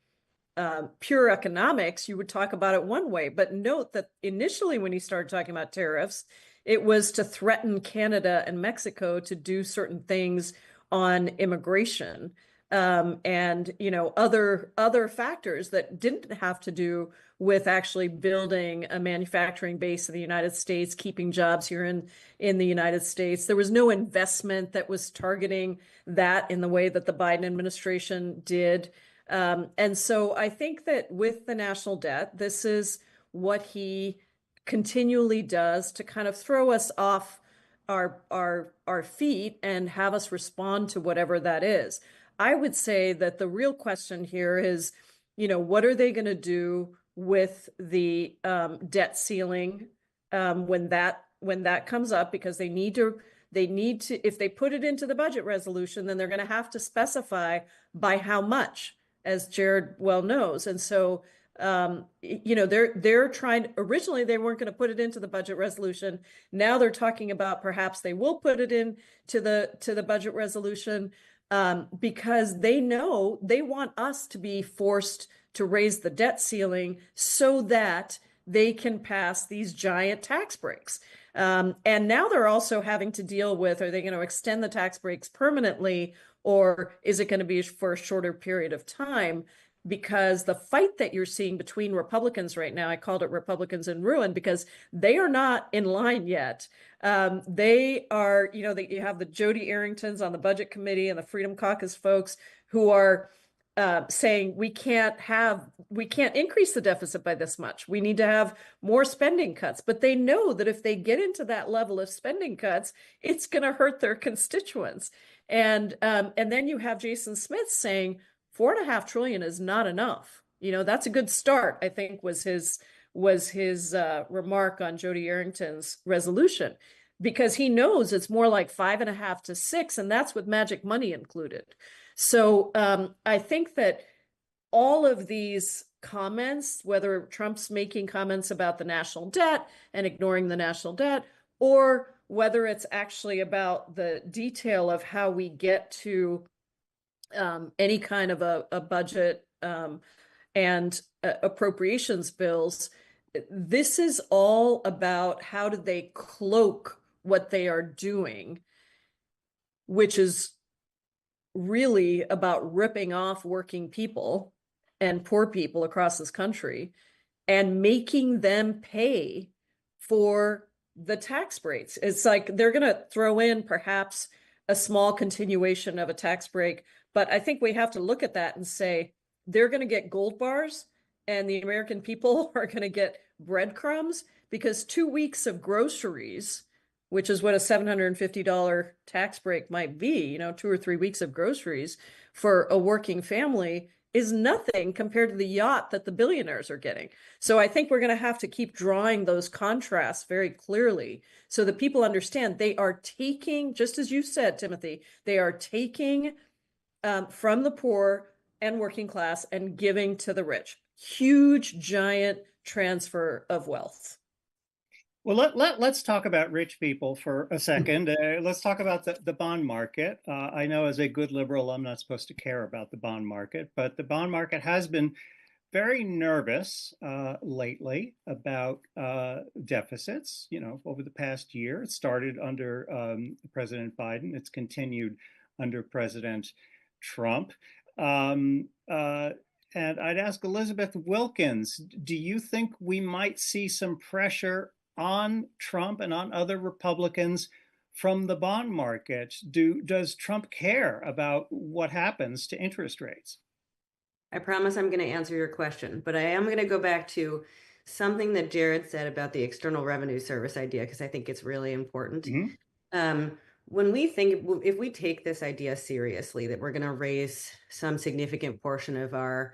Speaker 13: pure economics, you would talk about it one way. But note that initially when he started talking about tariffs, it was to threaten Canada and Mexico to do certain things on immigration. And other factors that didn't have to do with actually building a manufacturing base in the United States, keeping jobs here in the United States. There was no investment that was targeting that in the way that the Biden administration did. And so I think that with the national debt, this is what he continually does to kind of throw us off our feet and have us respond to whatever that is. I would say that the real question here is, what are they going to do with the debt ceiling when that comes up? Because they need to, if they put it into the budget resolution, then they're going to have to specify by how much, as Jared well knows. And so, they're trying, originally they weren't going to put it into the budget resolution. Now they're talking about perhaps they will put it into the budget resolution because they know they want us to be forced to raise the debt ceiling so that they can pass these giant tax breaks. And now they're also having to deal with, are they going to extend the tax breaks permanently, or is it going to be for a shorter period of time? Because the fight that you're seeing between Republicans right now, I called it Republicans in ruin, because they are not in line yet. They are, you have the Jody Arringtons on the Budget Committee and the Freedom Caucus folks who are saying we can't increase the deficit by this much. We need to have more spending cuts. But they know that if they get into that level of spending cuts, it's going to hurt their constituents. And then you have Jason Smith saying $4.5 trillion is not enough. That's a good start, I think, was his remark on Jody Arrington's resolution, because he knows it's more like 5.5 to 6, and that's with magic money included. So I think that all of these comments, whether Trump's making comments about the national debt and ignoring the national debt, or whether it's actually about the detail of how we get to any kind of a budget and appropriations bills, this is all about how do they cloak what they are doing, which is really about ripping off working people and poor people across this country and making them pay for the tax breaks. It's like they're going to throw in perhaps a small continuation of a tax break, but I think we have to look at that and say they're going to get gold bars and the American people are going to get breadcrumbs, because 2 weeks of groceries, which is what a $750 tax break might be, 2 or 3 weeks of groceries for a working family, is nothing compared to the yacht that the billionaires are getting. So I think we're going to have to keep drawing those contrasts very clearly so that people understand they are taking, just as you said, Timothy, they are taking from the poor and working class and giving to the rich. Huge, giant transfer of wealth.
Speaker 12: Well, let's talk about rich people for a second. Let's talk about the bond market. I know as a good liberal, I'm not supposed to care about the bond market, but the bond market has been very nervous lately about deficits. Over the past year, it started under President Biden. It's continued under President Trump. And I'd ask Elizabeth Wilkins, do you think we might see some pressure on Trump and on other Republicans from the bond market? Does Trump care about what happens to interest rates?
Speaker 14: I promise I'm going to answer your question, but I am going to go back to something that Jared said about the External Revenue Service idea, because I think it's really important. Mm-hmm. When we think, if we take this idea seriously, that we're going to raise some significant portion of our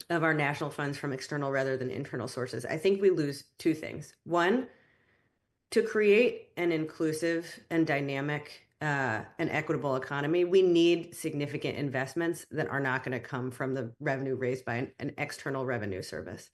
Speaker 14: national funds from external rather than internal sources, I think we lose two things. One, to create an inclusive and dynamic and equitable economy, we need significant investments that are not going to come from the revenue raised by an external revenue service.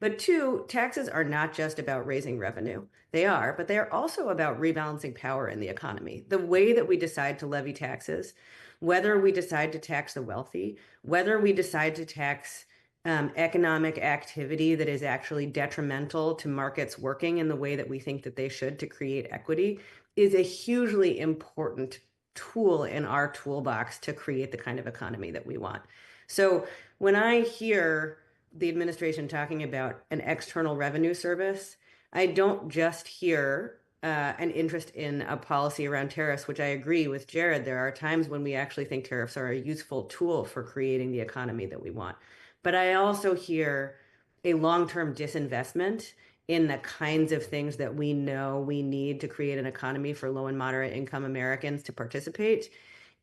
Speaker 14: But two, taxes are not just about raising revenue. They are, but they are also about rebalancing power in the economy. The way that we decide to levy taxes, whether we decide to tax the wealthy, whether we decide to tax economic activity that is actually detrimental to markets working in the way that we think that they should to create equity, is a hugely important tool in our toolbox to create the kind of economy that we want. So when I hear the administration talking about an external revenue service, I don't just hear an interest in a policy around tariffs, which I agree with Jared. There are times when we actually think tariffs are a useful tool for creating the economy that we want. But I also hear a long-term disinvestment in the kinds of things that we know we need to create an economy for low and moderate income Americans to participate.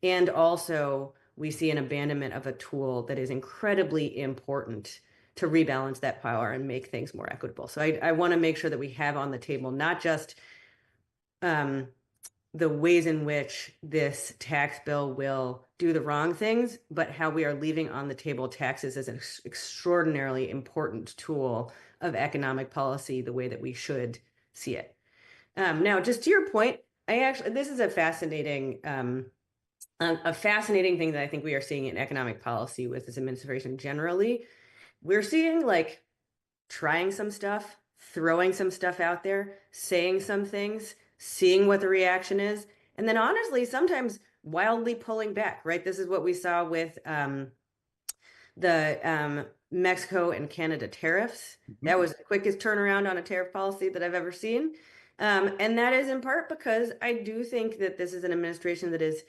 Speaker 14: And also, we see an abandonment of a tool that is incredibly important to rebalance that power and make things more equitable. So I want to make sure that we have on the table not just the ways in which this tax bill will do the wrong things, but how we are leaving on the table taxes as an extraordinarily important tool of economic policy, the way that we should see it. Now, just to your point, this is a fascinating thing that I think we are seeing in economic policy with this administration generally. We're seeing like trying some stuff, throwing some stuff out there, saying some things, seeing what the reaction is, and then honestly, sometimes wildly pulling back, right? This is what we saw with the Mexico and Canada tariffs. That was the quickest turnaround on a tariff policy that I've ever seen. And that is in part because I do think that this is an administration that is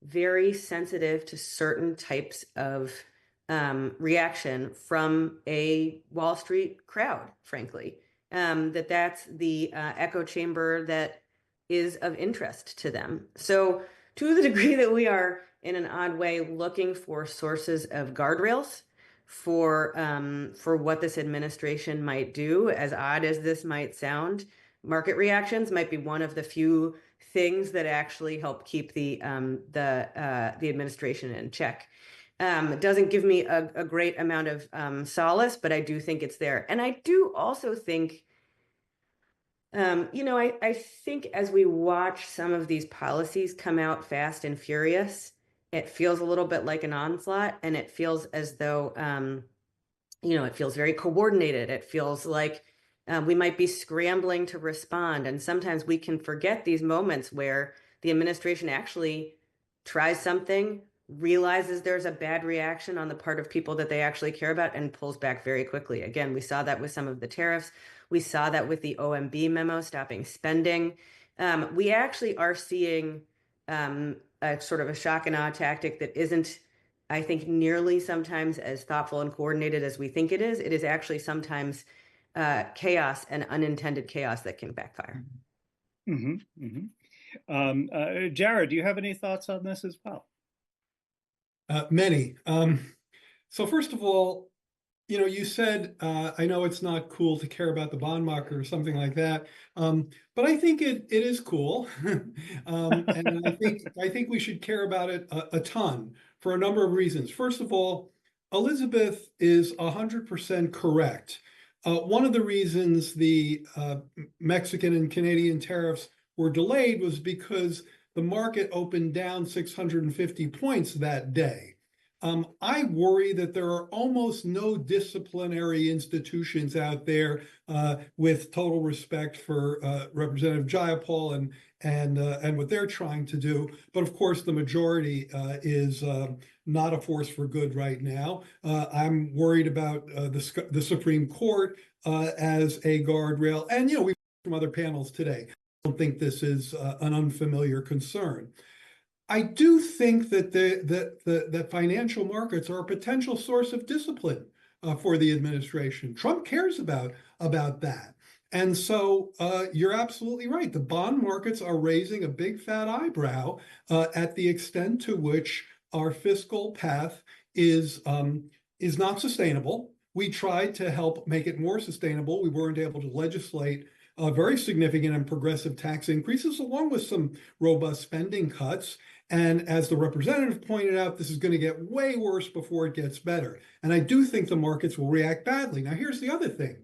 Speaker 14: very sensitive to certain types of reaction from a Wall Street crowd, frankly. That's the echo chamber that is of interest to them. So to the degree that we are in an odd way looking for sources of guardrails for what this administration might do, as odd as this might sound, market reactions might be one of the few things that actually help keep the administration in check. It doesn't give me a great amount of solace, but I do think it's there. And I do also think, I think as we watch some of these policies come out fast and furious, it feels a little bit like an onslaught, and it feels as though, it feels very coordinated. It feels like we might be scrambling to respond. And sometimes we can forget these moments where the administration actually tries something, realizes there's a bad reaction on the part of people that they actually care about, and pulls back very quickly. Again, we saw that with some of the tariffs. We saw that with the OMB memo stopping spending. We actually are seeing a sort of a shock and awe tactic that isn't, I think, nearly sometimes as thoughtful and coordinated as we think it is. It is actually sometimes chaos and unintended chaos that can backfire.
Speaker 12: Jared, do you have any thoughts on this as well?
Speaker 15: Many. So first of all, you said, I know it's not cool to care about the bond market or something like that, but I think it is cool. And I think we should care about it a ton for a number of reasons. First of all, Elizabeth is 100% correct. One of the reasons the Mexican and Canadian tariffs were delayed was because the market opened down 650 points that day. I worry that there are almost no disciplinary institutions out there, with total respect for Representative Jayapal and what they're trying to do. But of course, the majority is not a force for good right now. I'm worried about the Supreme Court as a guardrail. And, we've heard from other panels today. I don't think this is an unfamiliar concern. I do think that the financial markets are a potential source of discipline for the administration. Trump cares about that. And so you're absolutely right. The bond markets are raising a big fat eyebrow at the extent to which our fiscal path is not sustainable. We tried to help make it more sustainable. We weren't able to legislate very significant and progressive tax increases, along with some robust spending cuts. And as the representative pointed out, this is going to get way worse before it gets better. And I do think the markets will react badly. Now, here's the other thing.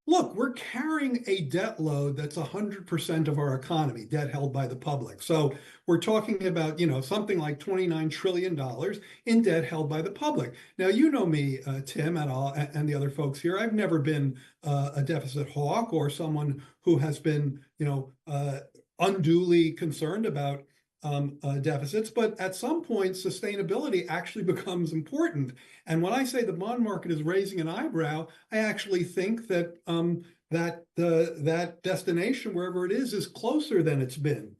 Speaker 15: Look, we're carrying a debt load that's 100% of our economy, debt held by the public. So we're talking about, something like $29 trillion in debt held by the public. Now, you know me, Tim, and the other folks here. I've never been a deficit hawk or someone who has been, unduly concerned about deficits, but at some point, sustainability actually becomes important. And when I say the bond market is raising an eyebrow, I actually think that that destination, wherever it is closer than it's been.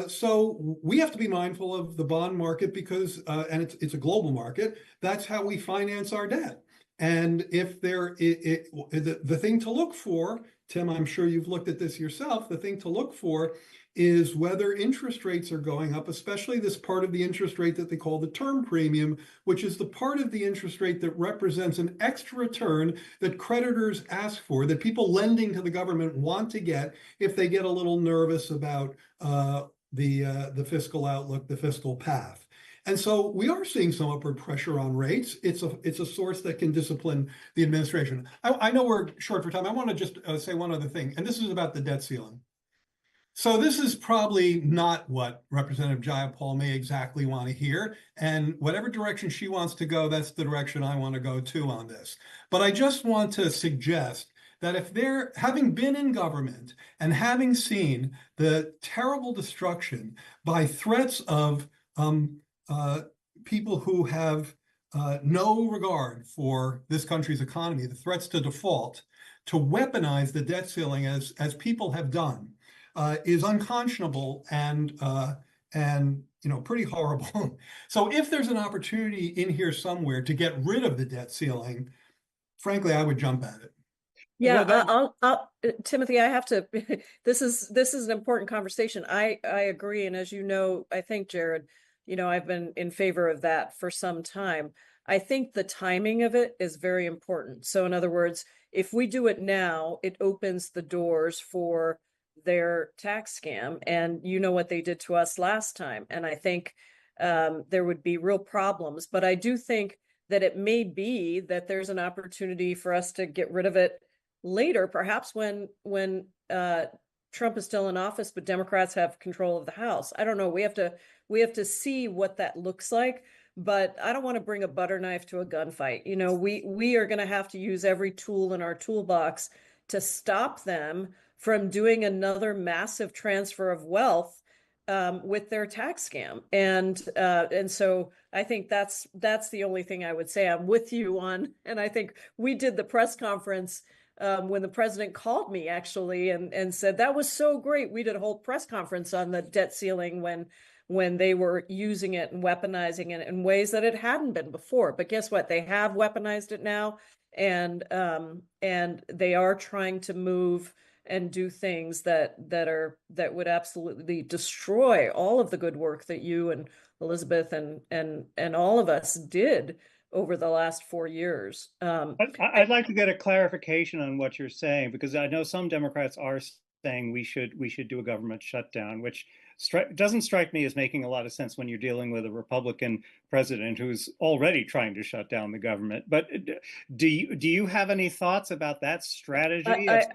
Speaker 15: So we have to be mindful of the bond market because, and it's a global market. That's how we finance our debt. And if the thing to look for, Tim, I'm sure you've looked at this yourself, the thing to look for is whether interest rates are going up, especially this part of the interest rate that they call the term premium, which is the part of the interest rate that represents an extra return that creditors ask for, that people lending to the government want to get if they get a little nervous about the fiscal outlook, the fiscal path. And so we are seeing some upward pressure on rates. It's a source that can discipline the administration. I know we're short for time. I want to just say one other thing, and this is about the debt ceiling. So this is probably not what Representative Jayapal may exactly want to hear, and whatever direction she wants to go, that's the direction I want to go too on this. But I just want to suggest that if they're having been in government and having seen the terrible destruction by threats of people who have no regard for this country's economy, the threats to default, to weaponize the debt ceiling as people have done, is unconscionable and pretty horrible. So if there's an opportunity in here somewhere to get rid of the debt ceiling, frankly, I would jump at it.
Speaker 13: Yeah, I'll Timothy, I have to, this is an important conversation. I agree. And as you know, I think, Jared, I've been in favor of that for some time. I think the timing of it is very important. So in other words, if we do it now, it opens the doors for their tax scam. And you know what they did to us last time. And I think there would be real problems. But I do think that it may be that there's an opportunity for us to get rid of it later, perhaps when Trump is still in office, but Democrats have control of the House. I don't know. We have to see what that looks like, but I don't want to bring a butter knife to a gunfight. We are going to have to use every tool in our toolbox to stop them from doing another massive transfer of wealth with their tax scam. And so I think that's the only thing I would say. I'm with you on, and I think we did the press conference when the president called me actually and said that was so great. We did a whole press conference on the debt ceiling when they were using it and weaponizing it in ways that it hadn't been before. But guess what? They have weaponized it now, and they are trying to move and do things that would absolutely destroy all of the good work that you and Elizabeth and all of us did over the last 4 years.
Speaker 12: I'd like to get a clarification on what you're saying, because I know some Democrats are saying we should do a government shutdown, which doesn't strike me as making a lot of sense when you're dealing with a Republican president who's already trying to shut down the government. But do you have any thoughts about that strategy?
Speaker 13: I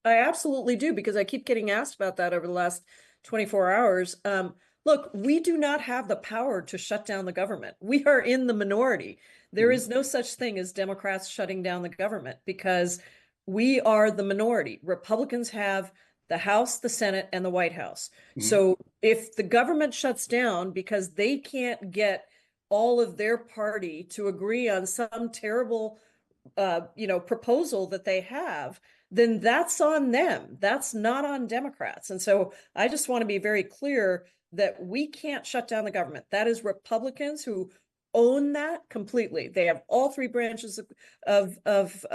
Speaker 13: absolutely do, because I keep getting asked about that over the last 24 hours. Look, we do not have the power to shut down the government. We are in the minority. There is no such thing as Democrats shutting down the government, because we are the minority. Republicans have the House, the Senate, and the White House. So if the government shuts down because they can't get all of their party to agree on some terrible proposal that they have, then that's on them. That's not on Democrats. And so I just want to be very clear that we can't shut down the government. That is Republicans who own that completely. They have all three branches of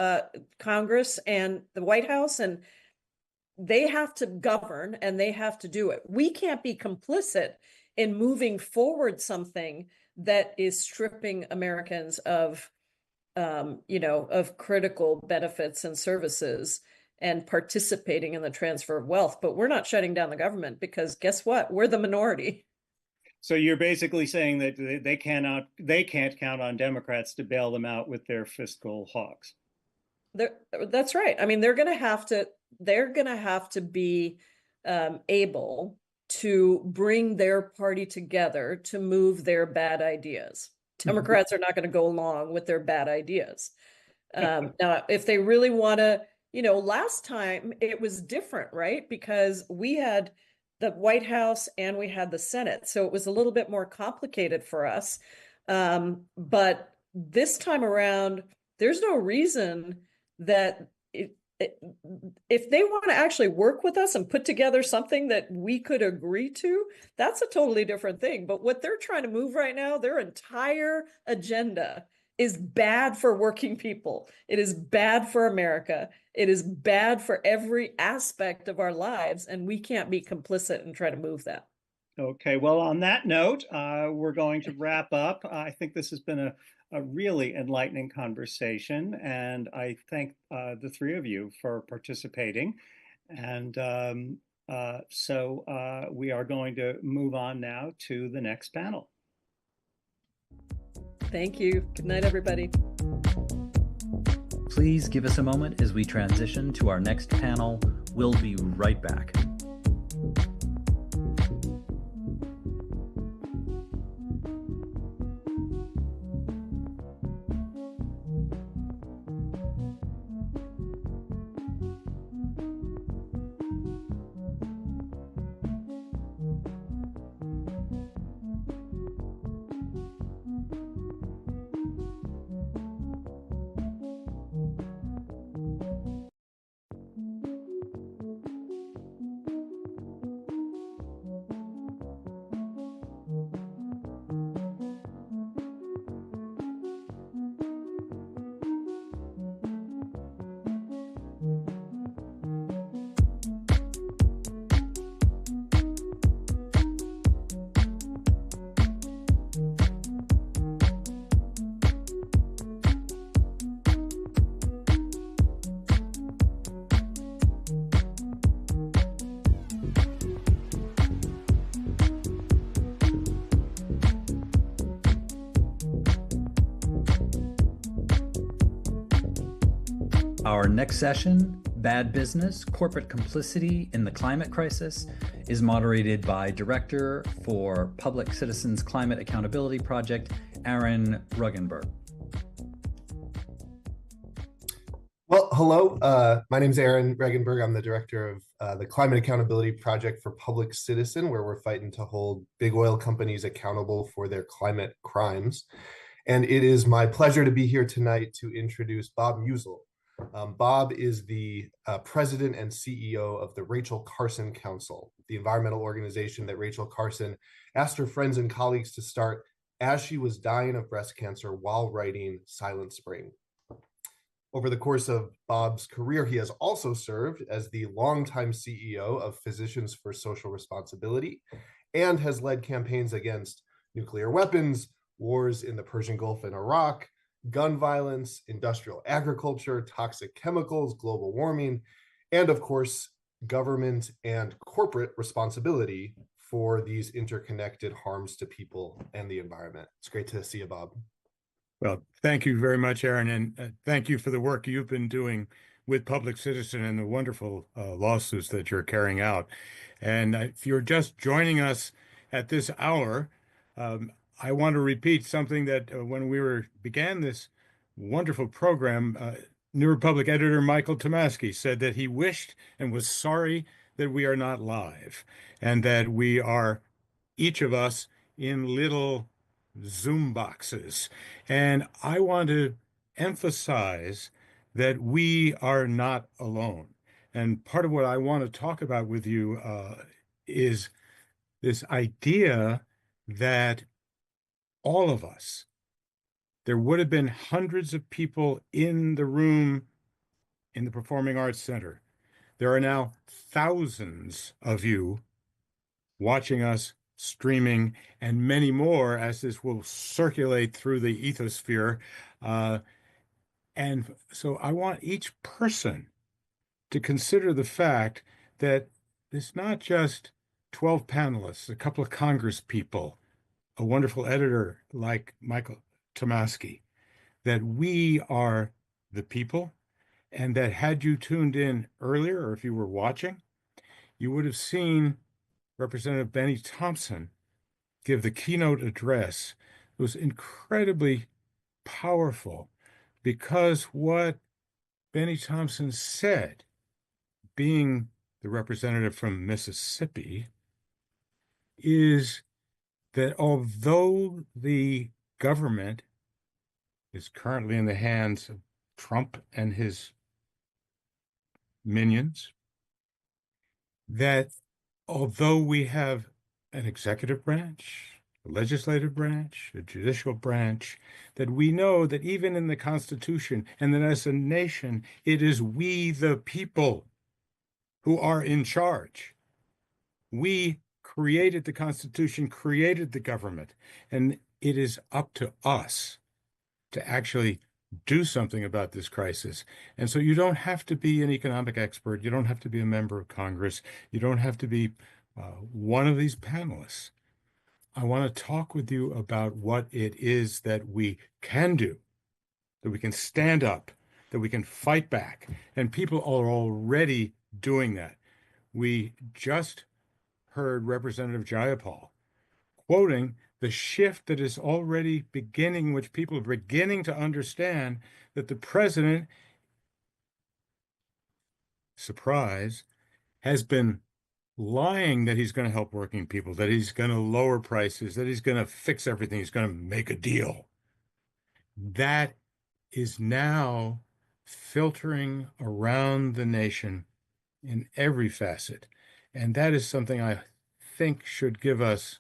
Speaker 13: Congress and the White House, and they have to govern and they have to do it. We can't be complicit in moving forward something that is stripping Americans of critical benefits and services and participating in the transfer of wealth. But we're not shutting down the government, because guess what? We're the minority.
Speaker 12: So you're basically saying that they can't count on Democrats to bail them out with their fiscal hawks.
Speaker 13: That's right. I mean, they're going to have to be able to bring their party together to move their bad ideas. Democrats are not going to go along with their bad ideas. Now, if they really want to, last time it was different, right? Because we had the White House and we had the Senate. So it was a little bit more complicated for us. But this time around, there's no reason that if they want to actually work with us and put together something that we could agree to, that's a totally different thing. But what they're trying to move right now, their entire agenda is bad for working people. It is bad for America. It is bad for every aspect of our lives, and we can't be complicit and try to move that.
Speaker 12: Okay, well, on that note, we're going to wrap up. I think this has been a really enlightening conversation, and I thank the three of you for participating. And so we are going to move on now to the next panel.
Speaker 13: Thank you. Good night, everybody.
Speaker 1: Please give us a moment as we transition to our next panel. We'll be right back. Our next session, Bad Business, Corporate Complicity in the Climate Crisis, is moderated by Director for Public Citizens Climate Accountability Project, Aaron Ruggenberg.
Speaker 16: Well, hello. My name is Aaron Regenberg. I'm the director of the Climate Accountability Project for Public Citizen, where we're fighting to hold big oil companies accountable for their climate crimes. And it is my pleasure to be here tonight to introduce Bob Musil. Bob is the president and CEO of the Rachel Carson Council, the environmental organization that Rachel Carson asked her friends and colleagues to start as she was dying of breast cancer while writing Silent Spring. Over the course of Bob's career, he has also served as the longtime CEO of Physicians for Social Responsibility and has led campaigns against nuclear weapons, wars in the Persian Gulf and Iraq, gun violence, industrial agriculture, toxic chemicals, global warming, and of course, government and corporate responsibility for these interconnected harms to people and the environment. It's great to see you, Bob.
Speaker 17: Well, thank you very much, Aaron, and thank you for the work you've been doing with Public Citizen and the wonderful lawsuits that you're carrying out. And if you're just joining us at this hour, I want to repeat something that when we began this wonderful program, New Republic editor Michael Tomasky said that he wished and was sorry that we are not live and that we are, each of us, in little Zoom boxes. And I want to emphasize that we are not alone. And part of what I want to talk about with you is this idea that all of us, there would have been hundreds of people in the room in the Performing Arts Center. There are now thousands of you watching us, streaming, and many more as this will circulate through the ethosphere. And so I want each person to consider the fact that it's not just 12 panelists, a couple of Congress people, a wonderful editor like Michael Tomasky, that we are the people, and that had you tuned in earlier, or if you were watching, you would have seen Representative Bennie Thompson give the keynote address. It was incredibly powerful because what Bennie Thompson said, being the representative from Mississippi, is that although the government is currently in the hands of Trump and his minions, that although we have an executive branch the legislative branch, the judicial branch, that we know that even in the Constitution and that as a nation, it is we the people who are in charge. We created the Constitution, created the government, and it is up to us to actually do something about this crisis. And so you don't have to be an economic expert. You don't have to be a member of Congress. You don't have to be one of these panelists. I want to talk with you about what it is that we can do, that we can stand up, that we can fight back. And people are already doing that. We just heard Representative Jayapal quoting the shift that is already beginning, which people are beginning to understand, that the president, surprise, has been lying that he's going to help working people, that he's going to lower prices, that he's going to fix everything, he's going to make a deal. That is now filtering around the nation in every facet. And that is something I think should give us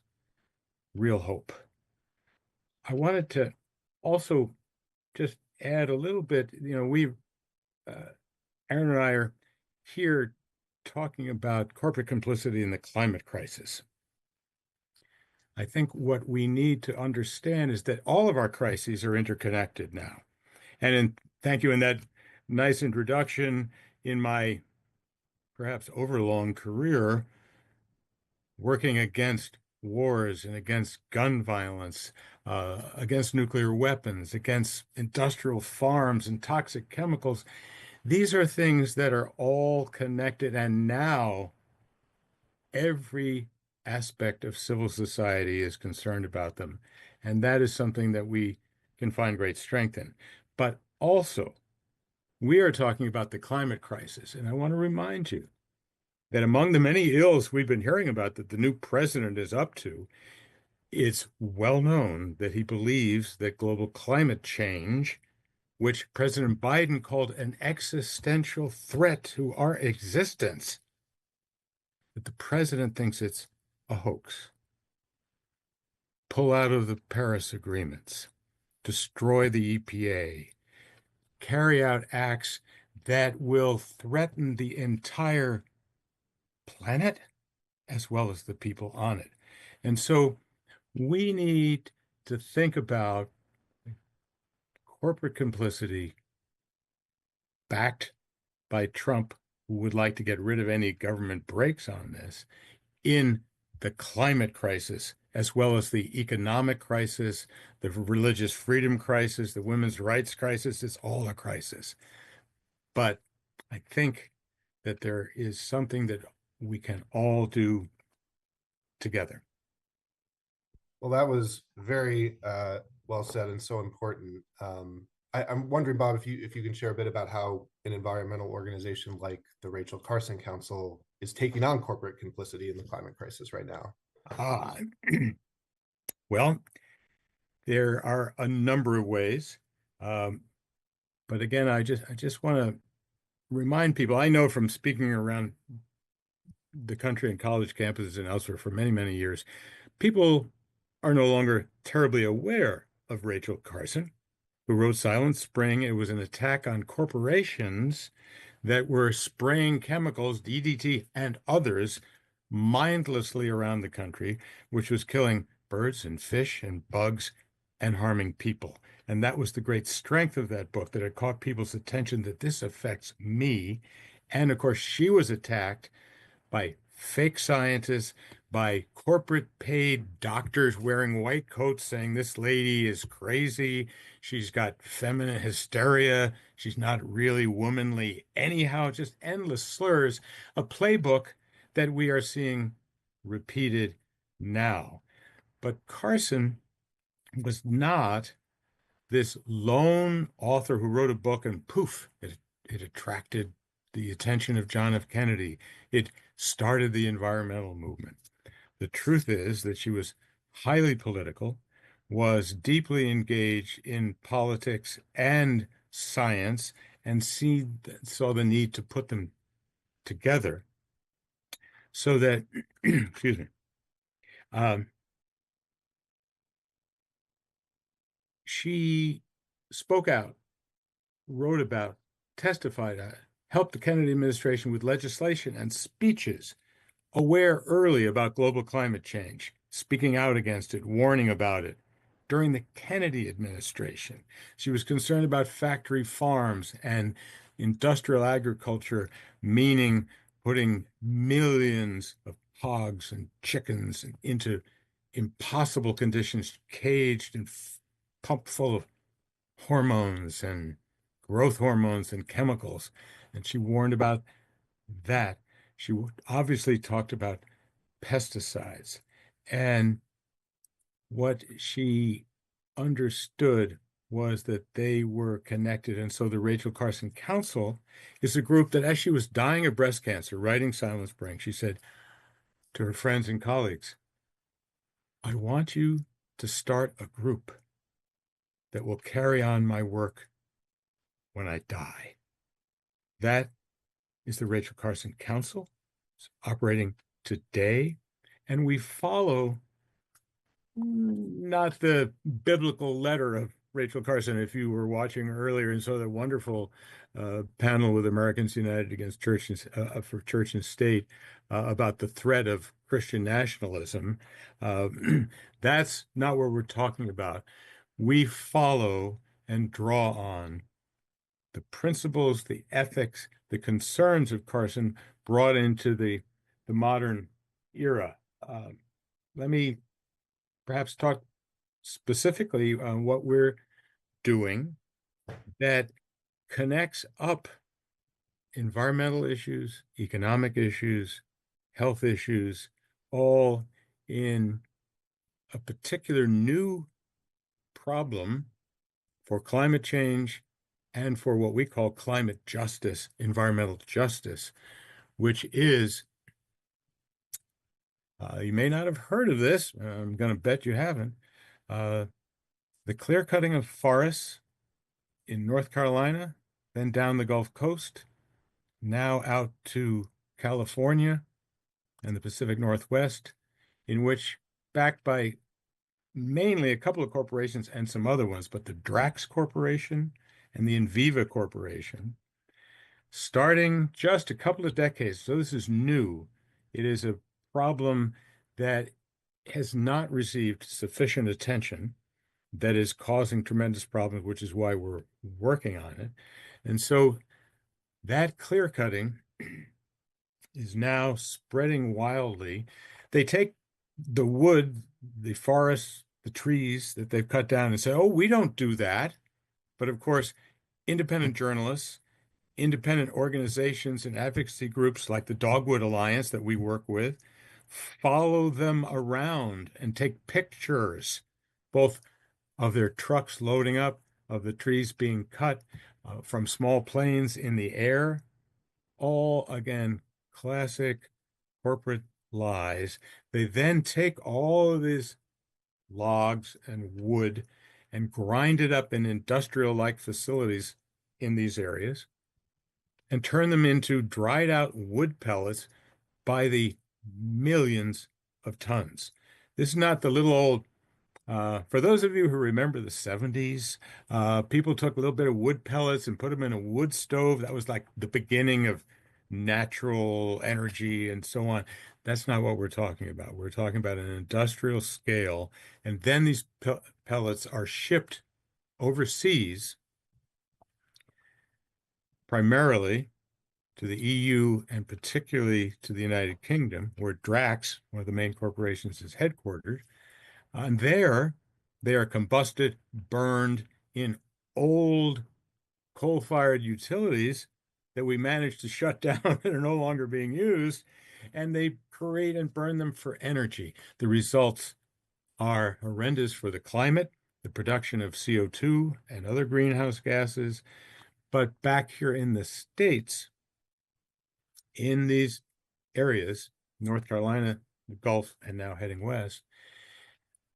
Speaker 17: real hope. I wanted to also just add a little bit, Aaron and I are here talking about corporate complicity in the climate crisis. I think what we need to understand is that all of our crises are interconnected now. And thank you in that nice introduction. In my perhaps overlong career, working against wars and against gun violence, against nuclear weapons, against industrial farms and toxic chemicals, these are things that are all connected, and now every aspect of civil society is concerned about them. And that is something that we can find great strength in. But also, we are talking about the climate crisis. And I want to remind you that among the many ills we've been hearing about that the new president is up to, it's well known that he believes that global climate change, which President Biden called an existential threat to our existence, that the president thinks it's a hoax. Pull out of the Paris agreements, destroy the EPA, carry out acts that will threaten the entire planet as well as the people on it. And so we need to think about corporate complicity backed by Trump, who would like to get rid of any government brakes on this, in the climate crisis, as well as the economic crisis, the religious freedom crisis, the women's rights crisis. It's all a crisis. But I think that there is something that we can all do together.
Speaker 16: Well, that was very well said and so important. I'm wondering, Bob, if you can share a bit about how an environmental organization like the Rachel Carson Council is taking on corporate complicity in the climate crisis right now.
Speaker 17: Well, there are a number of ways, but again, I just want to remind people. I know from speaking around the country and college campuses and elsewhere for many, many years, people are no longer terribly aware of Rachel Carson, who wrote Silent Spring. It was an attack on corporations that were spraying chemicals, DDT and others, mindlessly around the country, which was killing birds and fish and bugs and harming people. And that was the great strength of that book, that it caught people's attention that this affects me. And of course, she was attacked by fake scientists, by corporate paid doctors wearing white coats saying this lady is crazy. She's got feminine hysteria. She's not really womanly anyhow, just endless slurs, a playbook that we are seeing repeated now. But Carson was not this lone author who wrote a book and poof, it attracted the attention of John F. Kennedy. It started the environmental movement. The truth is that she was highly political, was deeply engaged in politics and science, and saw the need to put them together so that, excuse me, she spoke out, wrote about, testified, helped the Kennedy administration with legislation and speeches, aware early about global climate change, speaking out against it, warning about it. During the Kennedy administration, she was concerned about factory farms and industrial agriculture, meaning putting millions of hogs and chickens into impossible conditions, caged and pumped full of hormones and growth hormones and chemicals. And she warned about that. She obviously talked about pesticides. And what she understood was that they were connected. And so the Rachel Carson Council is a group that, as she was dying of breast cancer, writing Silent Spring, she said to her friends and colleagues, I want you to start a group that will carry on my work when I die. That is the Rachel Carson Council. It's operating today, and we follow not the biblical letter of Rachel Carson. If you were watching earlier and saw the wonderful panel with Americans United Against Church and, for Church and State about the threat of Christian nationalism, that's not what we're talking about. We follow and draw on the principles, the ethics, the concerns of Carson brought into the modern era. Let me perhaps talk specifically on what we're doing that connects up environmental issues, economic issues, health issues, all in a particular new problem for climate change and for what we call climate justice, environmental justice, which is, you may not have heard of this, I'm going to bet you haven't, the clear cutting of forests in North Carolina, then down the Gulf Coast, now out to California and the Pacific Northwest, in which, backed by mainly a couple of corporations and some other ones, but the Drax Corporation and the Enviva Corporation, starting just a couple of decades, so this is new, it is a problem that has not received sufficient attention, that is causing tremendous problems, which is why we're working on it. And so that clear cutting is now spreading wildly. They take the wood, the forests, the trees that they've cut down and say, oh, we don't do that. But of course, independent journalists, independent organizations and advocacy groups like the Dogwood Alliance that we work with follow them around and take pictures, both of their trucks loading up, of the trees being cut, from small planes in the air, all, again, classic corporate lies. They then take all of these logs and wood and grind it up in industrial-like facilities in these areas and turn them into dried out wood pellets by the millions of tons. This is not the little old, for those of you who remember the 70s, people took a little bit of wood pellets and put them in a wood stove. That was like the beginning of natural energy and so on. That's not what we're talking about. We're talking about an industrial scale. And then these pellets are shipped overseas, primarily to the EU and particularly to the United Kingdom, where Drax, one of the main corporations, is headquartered. And there, they are combusted, burned in old coal-fired utilities that we managed to shut down that are no longer being used, and they create and burn them for energy. The results are horrendous for the climate, the production of CO2 and other greenhouse gases. But back here in the States, in these areas, North Carolina, the Gulf, and now heading west,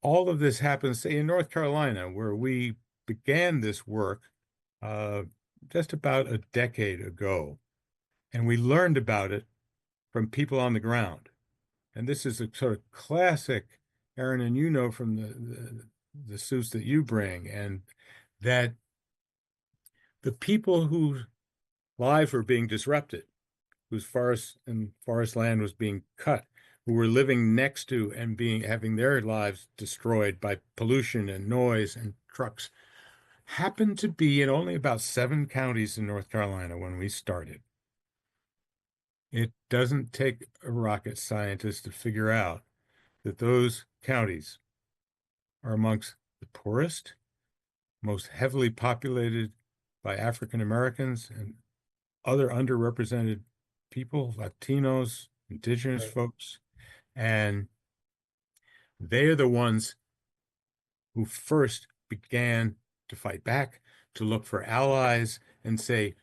Speaker 17: all of this happens, say, in North Carolina, where we began this work just about a decade ago. And we learned about it from people on the ground. And this is a sort of classic, Aaron, and you know from the suits that you bring, and that the people whose lives were being disrupted, whose forest land was being cut, who were living next to and having their lives destroyed by pollution and noise and trucks, happened to be in only about 7 counties in North Carolina when we started. It doesn't take a rocket scientist to figure out that those counties are amongst the poorest, most heavily populated by African Americans and other underrepresented people, Latinos, indigenous folks, and they are the ones who first began to fight back, to look for allies and say,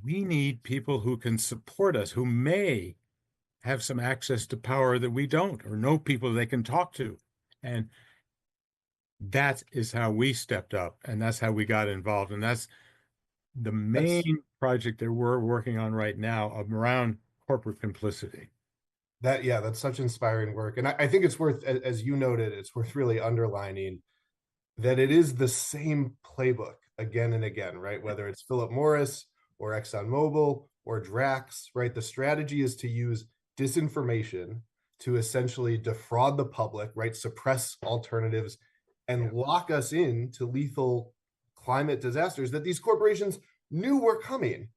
Speaker 17: we need people who can support us, who may have some access to power that we don't, or know people they can talk to. And that is how we stepped up, and that's how we got involved. And that's the main project that we're working on right now around corporate complicity.
Speaker 16: That's such inspiring work. And I think it's worth, as you noted, it's worth really underlining that it is the same playbook again and again, right? Whether it's Philip Morris or ExxonMobil or Drax, right? The strategy is to use disinformation to essentially defraud the public, right? Suppress alternatives and lock us into lethal climate disasters that these corporations knew were coming,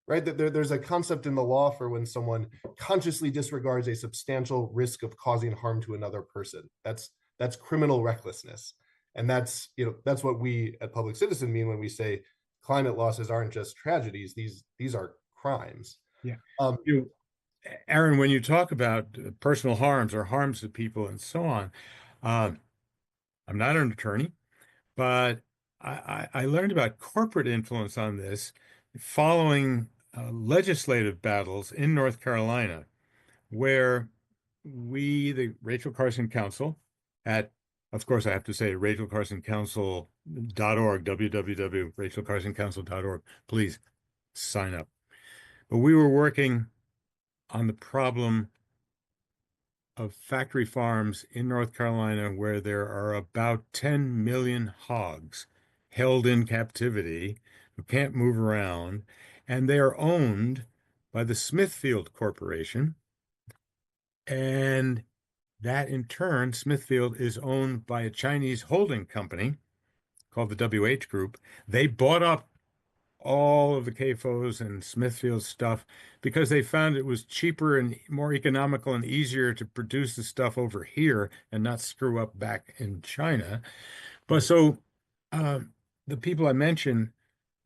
Speaker 16: right? That there's a concept in the law for when someone consciously disregards a substantial risk of causing harm to another person. That's criminal recklessness. And that's what we at Public Citizen mean when we say climate losses aren't just tragedies, these are crimes.
Speaker 17: Yeah. Aaron, when you talk about personal harms or harms to people and so on, I'm not an attorney, but I learned about corporate influence on this following legislative battles in North Carolina, where the Rachel Carson Council of course, I have to say rachelcarsonCouncil.org, www.rachelcarsonCouncil.org. Please sign up. But we were working on the problem of factory farms in North Carolina where there are about 10 million hogs held in captivity who can't move around, and they are owned by the Smithfield Corporation. And that in turn, Smithfield is owned by a Chinese holding company called the WH Group. They bought up all of the CAFOs and Smithfield stuff because they found it was cheaper and more economical and easier to produce the stuff over here and not screw up back in China. But so the people I mentioned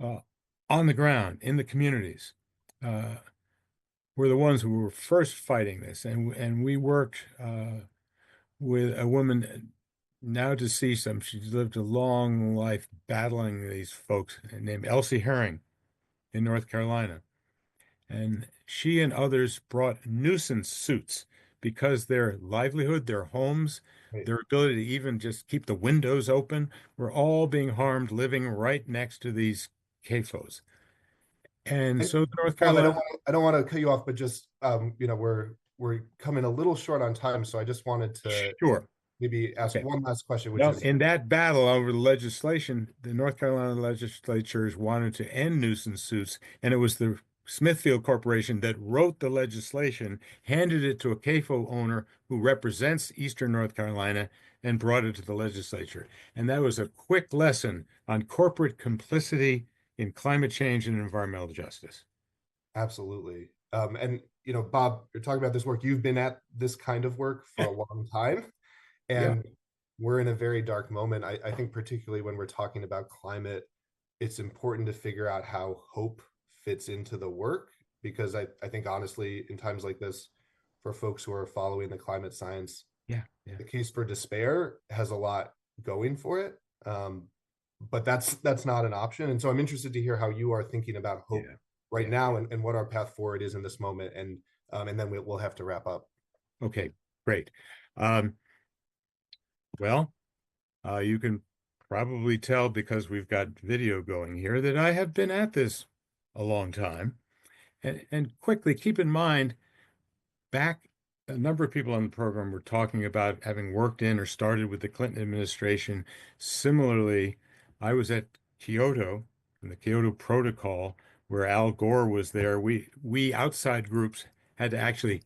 Speaker 17: on the ground, in the communities, were the ones who were first fighting this. And we worked with a woman now deceased. She's lived a long life battling these folks, named Elsie Herring in North Carolina. And she and others brought nuisance suits because their livelihood, their homes, their ability to even just keep the windows open were all being harmed living right next to these CAFOs. And so North Carolina.
Speaker 16: I don't want to cut you off, but just we're coming a little short on time, so I just wanted to maybe ask one last question, which is
Speaker 17: in that battle over the legislation, the North Carolina legislatures wanted to end nuisance suits, and it was the Smithfield Corporation that wrote the legislation, handed it to a CAFO owner who represents Eastern North Carolina, and brought it to the legislature. And that was a quick lesson on corporate complicity in climate change and environmental justice.
Speaker 16: Absolutely. And Bob, you're talking about this work. You've been at this kind of work for a long time. And we're in a very dark moment. I think particularly when we're talking about climate, it's important to figure out how hope fits into the work, because I think honestly, in times like this, for folks who are following the climate science, the case for despair has a lot going for it. But that's not an option. And so I'm interested to hear how you are thinking about hope right now and what our path forward is in this moment. And then we'll have to wrap up.
Speaker 17: Okay, great. Well, you can probably tell because we've got video going here that I have been at this a long time. And quickly keep in mind, back a number of people on the program were talking about having worked in or started with the Clinton administration. Similarly, I was at Kyoto in the Kyoto Protocol where Al Gore was there. We outside groups had to actually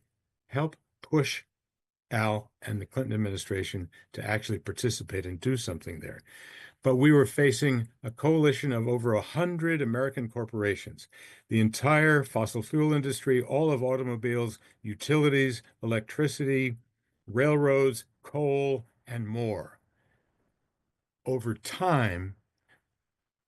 Speaker 17: help push Al and the Clinton administration to actually participate and do something there. But we were facing a coalition of over 100 American corporations, the entire fossil fuel industry, all of automobiles, utilities, electricity, railroads, coal, and more. Over time,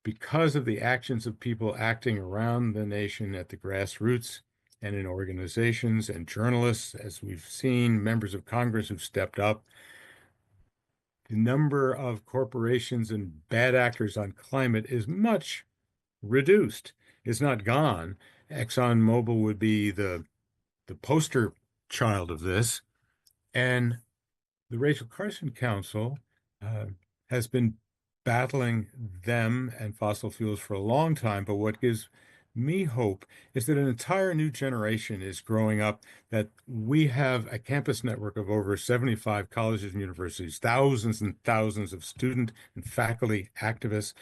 Speaker 17: because of the actions of people acting around the nation at the grassroots and in organizations and journalists, as we've seen, members of Congress who've stepped up, the number of corporations and bad actors on climate is much reduced. It's not gone. ExxonMobil would be the poster child of this. And the Rachel Carson Council has been battling them and fossil fuels for a long time. But what gives me hope is that an entire new generation is growing up, that we have a campus network of over 75 colleges and universities, thousands and thousands of student and faculty activists.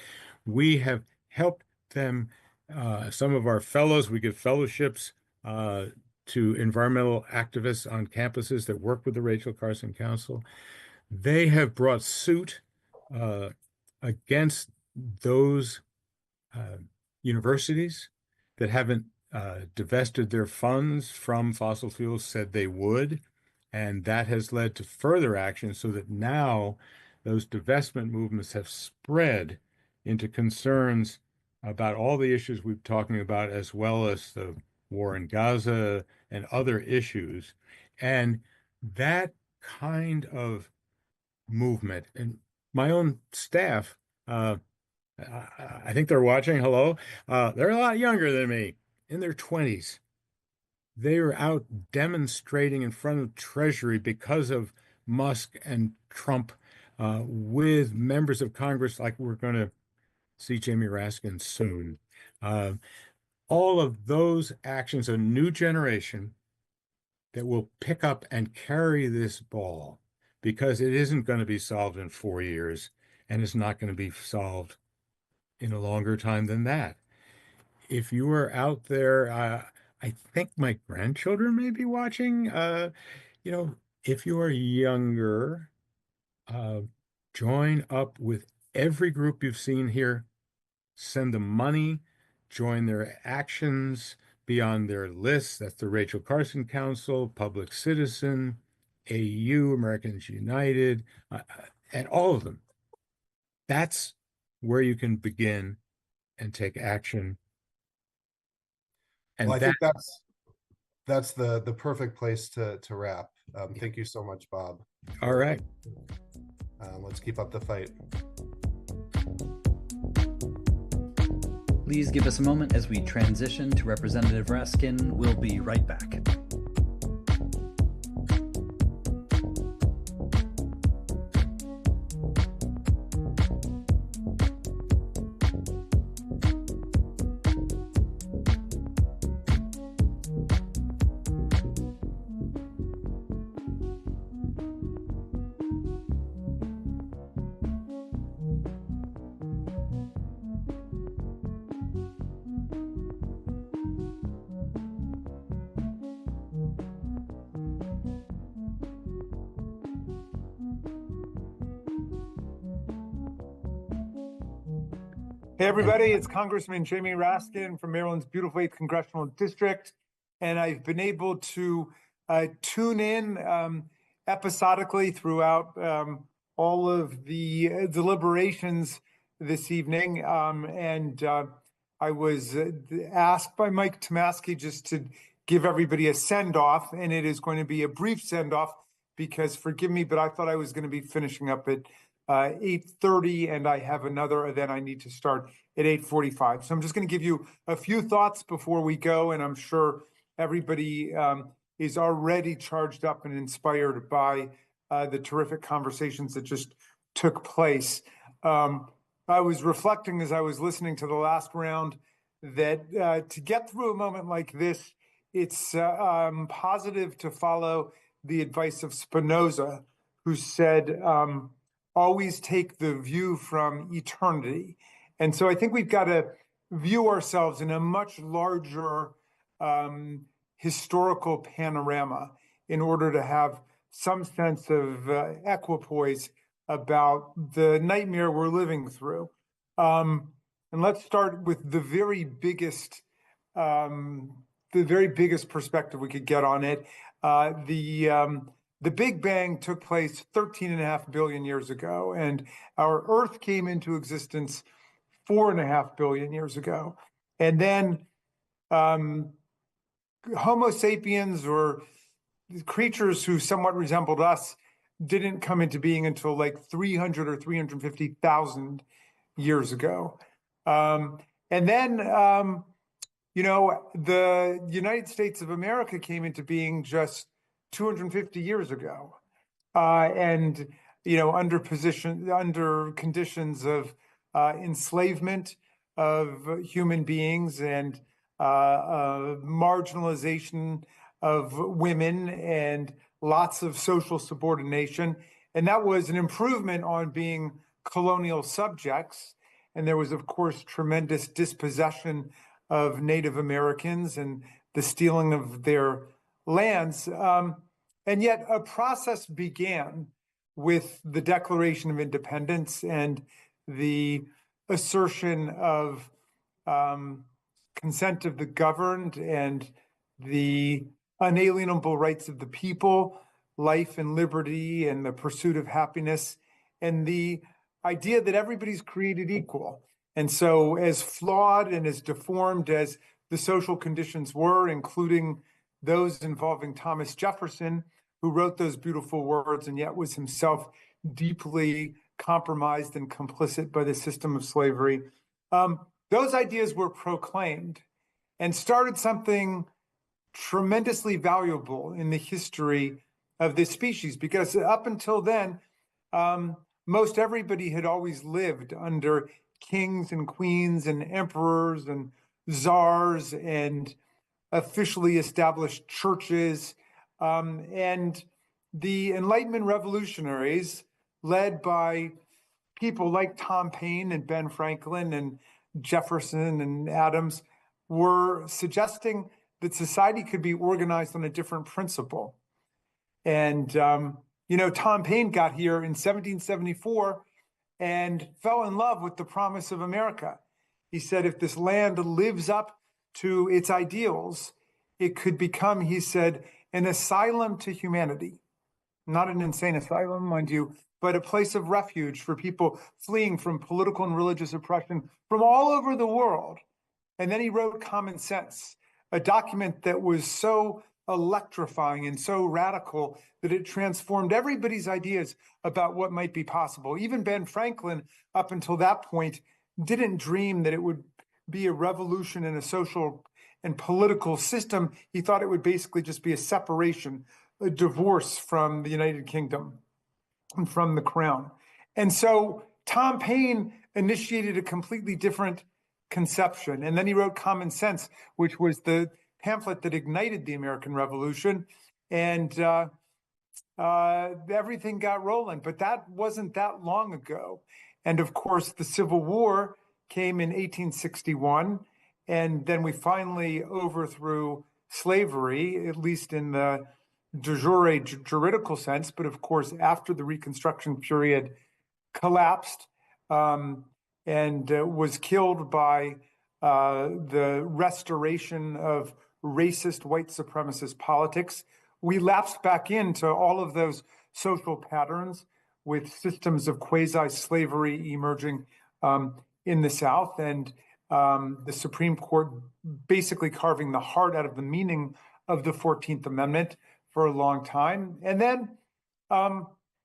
Speaker 17: We have helped them, some of our fellows, we give fellowships to environmental activists on campuses that work with the Rachel Carson Council. They have brought suit against those universities that haven't divested their funds from fossil fuels, said they would. And that has led to further action so that now those divestment movements have spread into concerns about all the issues we've been talking about, as well as the war in Gaza and other issues. And that kind of movement, and my own staff, I think they're watching. Hello. They're a lot younger than me, in their 20s. They were out demonstrating in front of Treasury because of Musk and Trump, with members of Congress, like we're going to see Jamie Raskin soon. All of those actions, a new generation that will pick up and carry this ball, because it isn't going to be solved in 4 years, and it's not going to be solved in a longer time than that. If you are out there, I think my grandchildren may be watching. If you are younger, join up with every group you've seen here. Send them money, join their actions, be on their lists. That's the Rachel Carson Council, Public Citizen, AU, Americans United, and all of them. That's where you can begin and take action. And
Speaker 16: well, I think that's the perfect place to wrap. Thank you so much, Bob.
Speaker 17: All right.
Speaker 16: Let's keep up the fight.
Speaker 1: Please give us a moment as we transition to Representative Raskin. We'll be right back.
Speaker 18: Hey, everybody, it's Congressman Jamie Raskin from Maryland's beautiful 8th Congressional District. And I've been able to tune in episodically throughout all of the deliberations this evening. I was asked by Mike Tomasky just to give everybody a send-off, and it is going to be a brief send-off because, forgive me, but I thought I was going to be finishing up at 8:30, and I have another event I need to start at 8:45. So I'm just going to give you a few thoughts before we go, and I'm sure everybody is already charged up and inspired by the terrific conversations that just took place. I was reflecting as I was listening to the last round that to get through a moment like this, it's positive to follow the advice of Spinoza, who said, always take the view from eternity. And so I think we've got to view ourselves in a much larger historical panorama in order to have some sense of equipoise about the nightmare we're living through. And let's start with the very biggest perspective we could get on it. The Big Bang took place 13.5 billion years ago, and our Earth came into existence 4.5 billion years ago. And then Homo sapiens, or creatures who somewhat resembled us, didn't come into being until like 300 or 350,000 years ago. And then, the United States of America came into being just 250 years ago. And, under conditions of enslavement of human beings and marginalization of women and lots of social subordination. And that was an improvement on being colonial subjects. And there was, of course, tremendous dispossession of Native Americans and the stealing of their lands. And yet a process began with the Declaration of Independence and the assertion of consent of the governed and the unalienable rights of the people, life and liberty and the pursuit of happiness, and the idea that everybody's created equal. And so as flawed and as deformed as the social conditions were, including those involving Thomas Jefferson, who wrote those beautiful words and yet was himself deeply compromised and complicit by the system of slavery, those ideas were proclaimed and started something tremendously valuable in the history of this species, because up until then, most everybody had always lived under kings and queens and emperors and czars and officially established churches. And the Enlightenment revolutionaries, led by people like Tom Paine and Ben Franklin and Jefferson and Adams, were suggesting that society could be organized on a different principle. And, Tom Paine got here in 1774 and fell in love with the promise of America. He said, if this land lives up to its ideals, it could become, he said, an asylum to humanity. Not an insane asylum, mind you, but a place of refuge for people fleeing from political and religious oppression from all over the world. And then he wrote Common Sense, a document that was so electrifying and so radical that it transformed everybody's ideas about what might be possible. Even Ben Franklin, up until that point, didn't dream that it would be a revolution in a social and political system. He thought it would basically just be a separation, a divorce from the United Kingdom and from the crown. And so Tom Paine initiated a completely different conception. And then he wrote Common Sense, which was the pamphlet that ignited the American Revolution. And everything got rolling, but that wasn't that long ago. And of course, the Civil War came in 1861. And then we finally overthrew slavery, at least in the de jure juridical sense. But of course, after the Reconstruction period collapsed and was killed by the restoration of racist white supremacist politics, we lapsed back into all of those social patterns with systems of quasi-slavery emerging in the South, and the Supreme Court basically carving the heart out of the meaning of the 14th Amendment for a long time. And then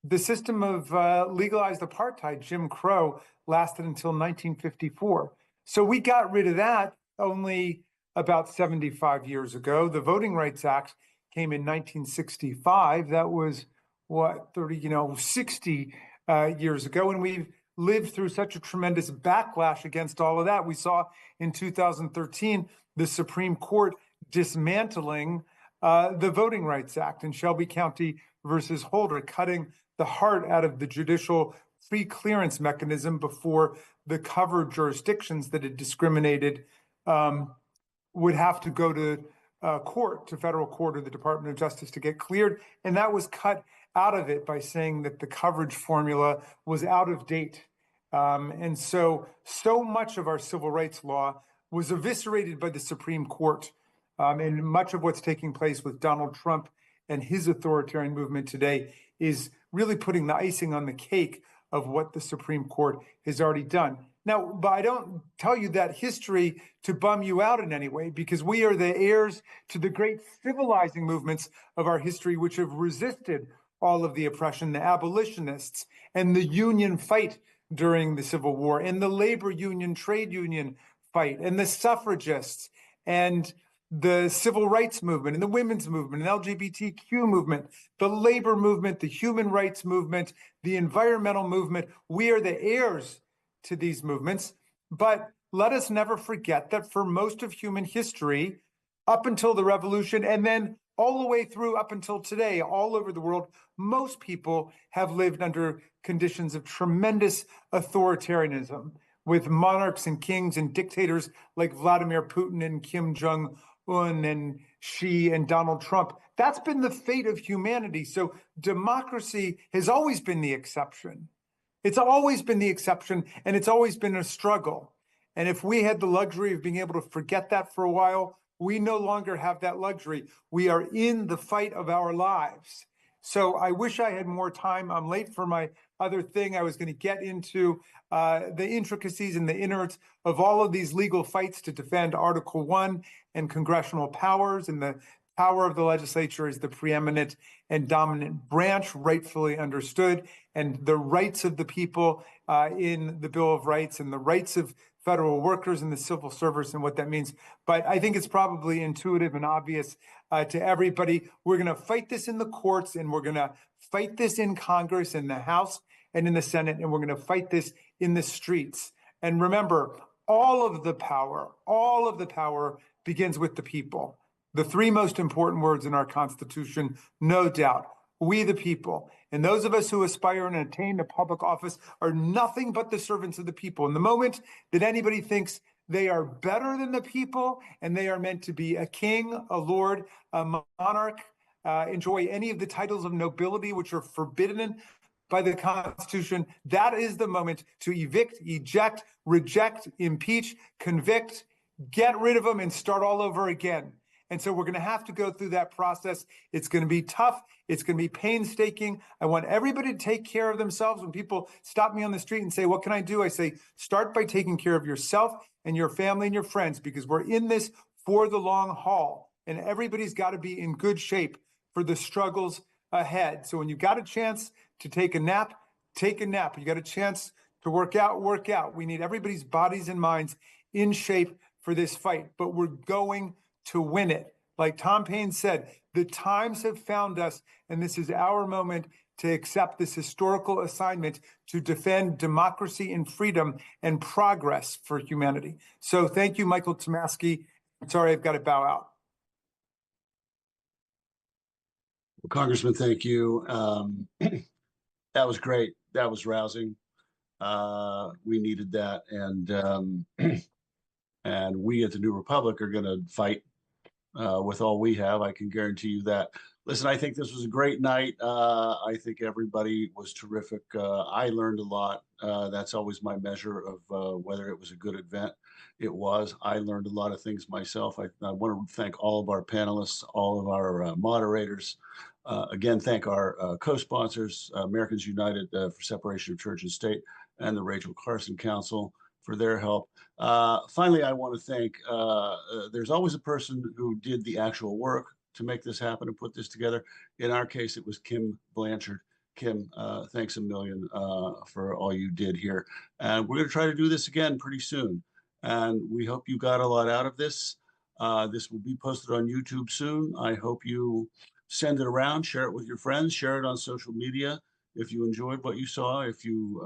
Speaker 18: the system of legalized apartheid, Jim Crow, lasted until 1954. So we got rid of that only about 75 years ago. The Voting Rights Act came in 1965. That was, 60 years ago. And we've lived through such a tremendous backlash against all of that. We saw in 2013, the Supreme Court dismantling the Voting Rights Act in Shelby County versus Holder, cutting the heart out of the judicial pre-clearance mechanism before the covered jurisdictions that had discriminated would have to go to court, to federal court or the Department of Justice to get cleared. And that was cut out of it by saying that the coverage formula was out of date. And so much of our civil rights law was eviscerated by the Supreme Court. And much of what's taking place with Donald Trump and his authoritarian movement today is really putting the icing on the cake of what the Supreme Court has already done. Now, but I don't tell you that history to bum you out in any way, because we are the heirs to the great civilizing movements of our history, which have resisted all of the oppression, the abolitionists and the union fight during the Civil War, and the labor union, trade union fight, and the suffragists, and the civil rights movement, and the women's movement, and LGBTQ movement, the labor movement, the human rights movement, the environmental movement. We are the heirs to these movements. But let us never forget that for most of human history, up until the revolution, and then all the way through up until today, all over the world, most people have lived under conditions of tremendous authoritarianism, with monarchs and kings and dictators like Vladimir Putin and Kim Jong-un and Xi and Donald Trump. That's been the fate of humanity. So democracy has always been the exception. It's always been the exception, and it's always been a struggle. And if we had the luxury of being able to forget that for a while, we no longer have that luxury. We are in the fight of our lives. So I wish I had more time. I'm late for my other thing. I was going to get into the intricacies and the innards of all of these legal fights to defend Article 1 and congressional powers, and the power of the legislature is the preeminent and dominant branch, rightfully understood, and the rights of the people in the Bill of Rights, and the rights of federal workers and the civil service and what that means. But I think it's probably intuitive and obvious to everybody. We're going to fight this in the courts, and we're going to fight this in Congress, in the House and in the Senate, and we're going to fight this in the streets. And remember, all of the power begins with the people. The three most important words in our Constitution, no doubt: we the people. And those of us who aspire and attain to public office are nothing but the servants of the people. And the moment that anybody thinks they are better than the people, and they are meant to be a king, a lord, a monarch, enjoy any of the titles of nobility which are forbidden by the Constitution, that is the moment to evict, eject, reject, impeach, convict, get rid of them, and start all over again. And so we're going to have to go through that process. It's going to be tough. It's going to be painstaking. I want everybody to take care of themselves. When people stop me on the street and say, what can I do? I say, start by taking care of yourself and your family and your friends, because we're in this for the long haul. And everybody's got to be in good shape for the struggles ahead. So when you've got a chance to take a nap, take a nap. You got a chance to work out, work out. We need everybody's bodies and minds in shape for this fight, but we're going to win it. Like Tom Paine said, the times have found us, and this is our moment to accept this historical assignment to defend democracy and freedom and progress for humanity. So thank you, Michael Tomasky. I'm sorry, I've got to bow out.
Speaker 2: Well, Congressman, thank you. That was great. That was rousing. We needed that. And we at the New Republic are going to fight with all we have. I can guarantee you that. Listen, I think this was a great night. I think everybody was terrific. I learned a lot. That's always my measure of whether it was a good event. It was. I learned a lot of things myself. I want to thank all of our panelists, all of our moderators. Again, thank our co-sponsors, Americans United for Separation of Church and State, and the Rachel Carson Council for their help. Finally, I want to thank, there's always a person who did the actual work to make this happen and put this together. In our case, it was Kim Blanchard. Kim, thanks a million for all you did here. And we're going to try to do this again pretty soon. And we hope you got a lot out of this. This will be posted on YouTube soon. I hope you send it around, share it with your friends, share it on social media. If you enjoyed what you saw, if you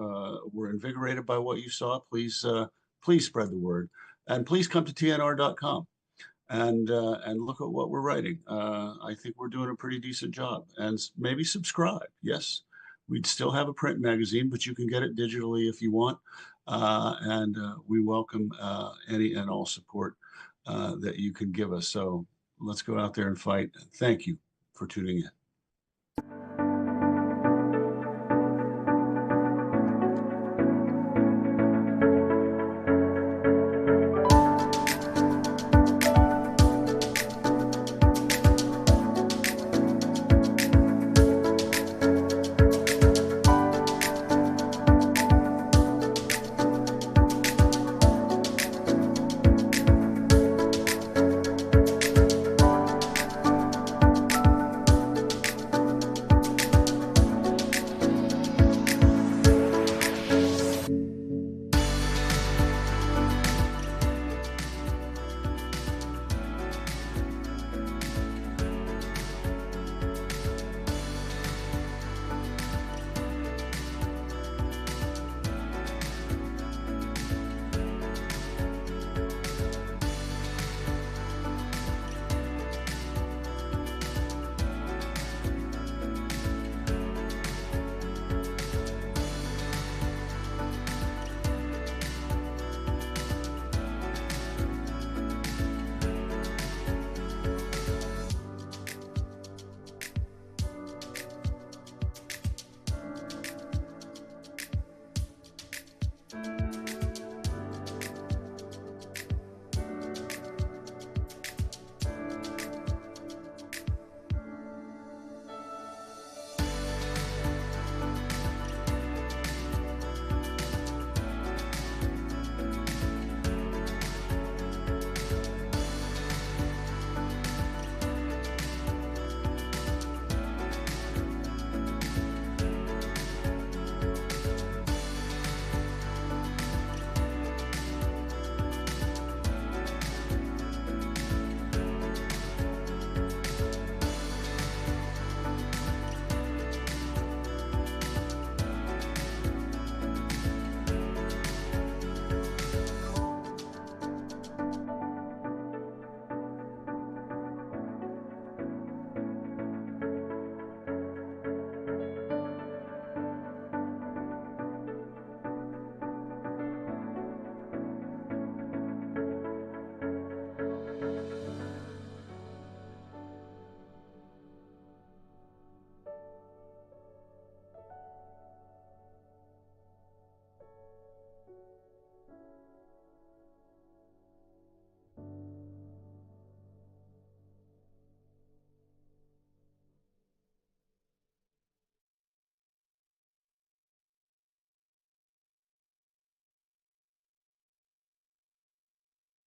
Speaker 2: were invigorated by what you saw, please spread the word. And please come to TNR.com. and look at what we're writing. I think we're doing a pretty decent job. And maybe subscribe. Yes, we'd still have a print magazine, but you can get it digitally if you want. And we welcome any and all support that you can give us. So let's go out there and fight. Thank you for tuning in.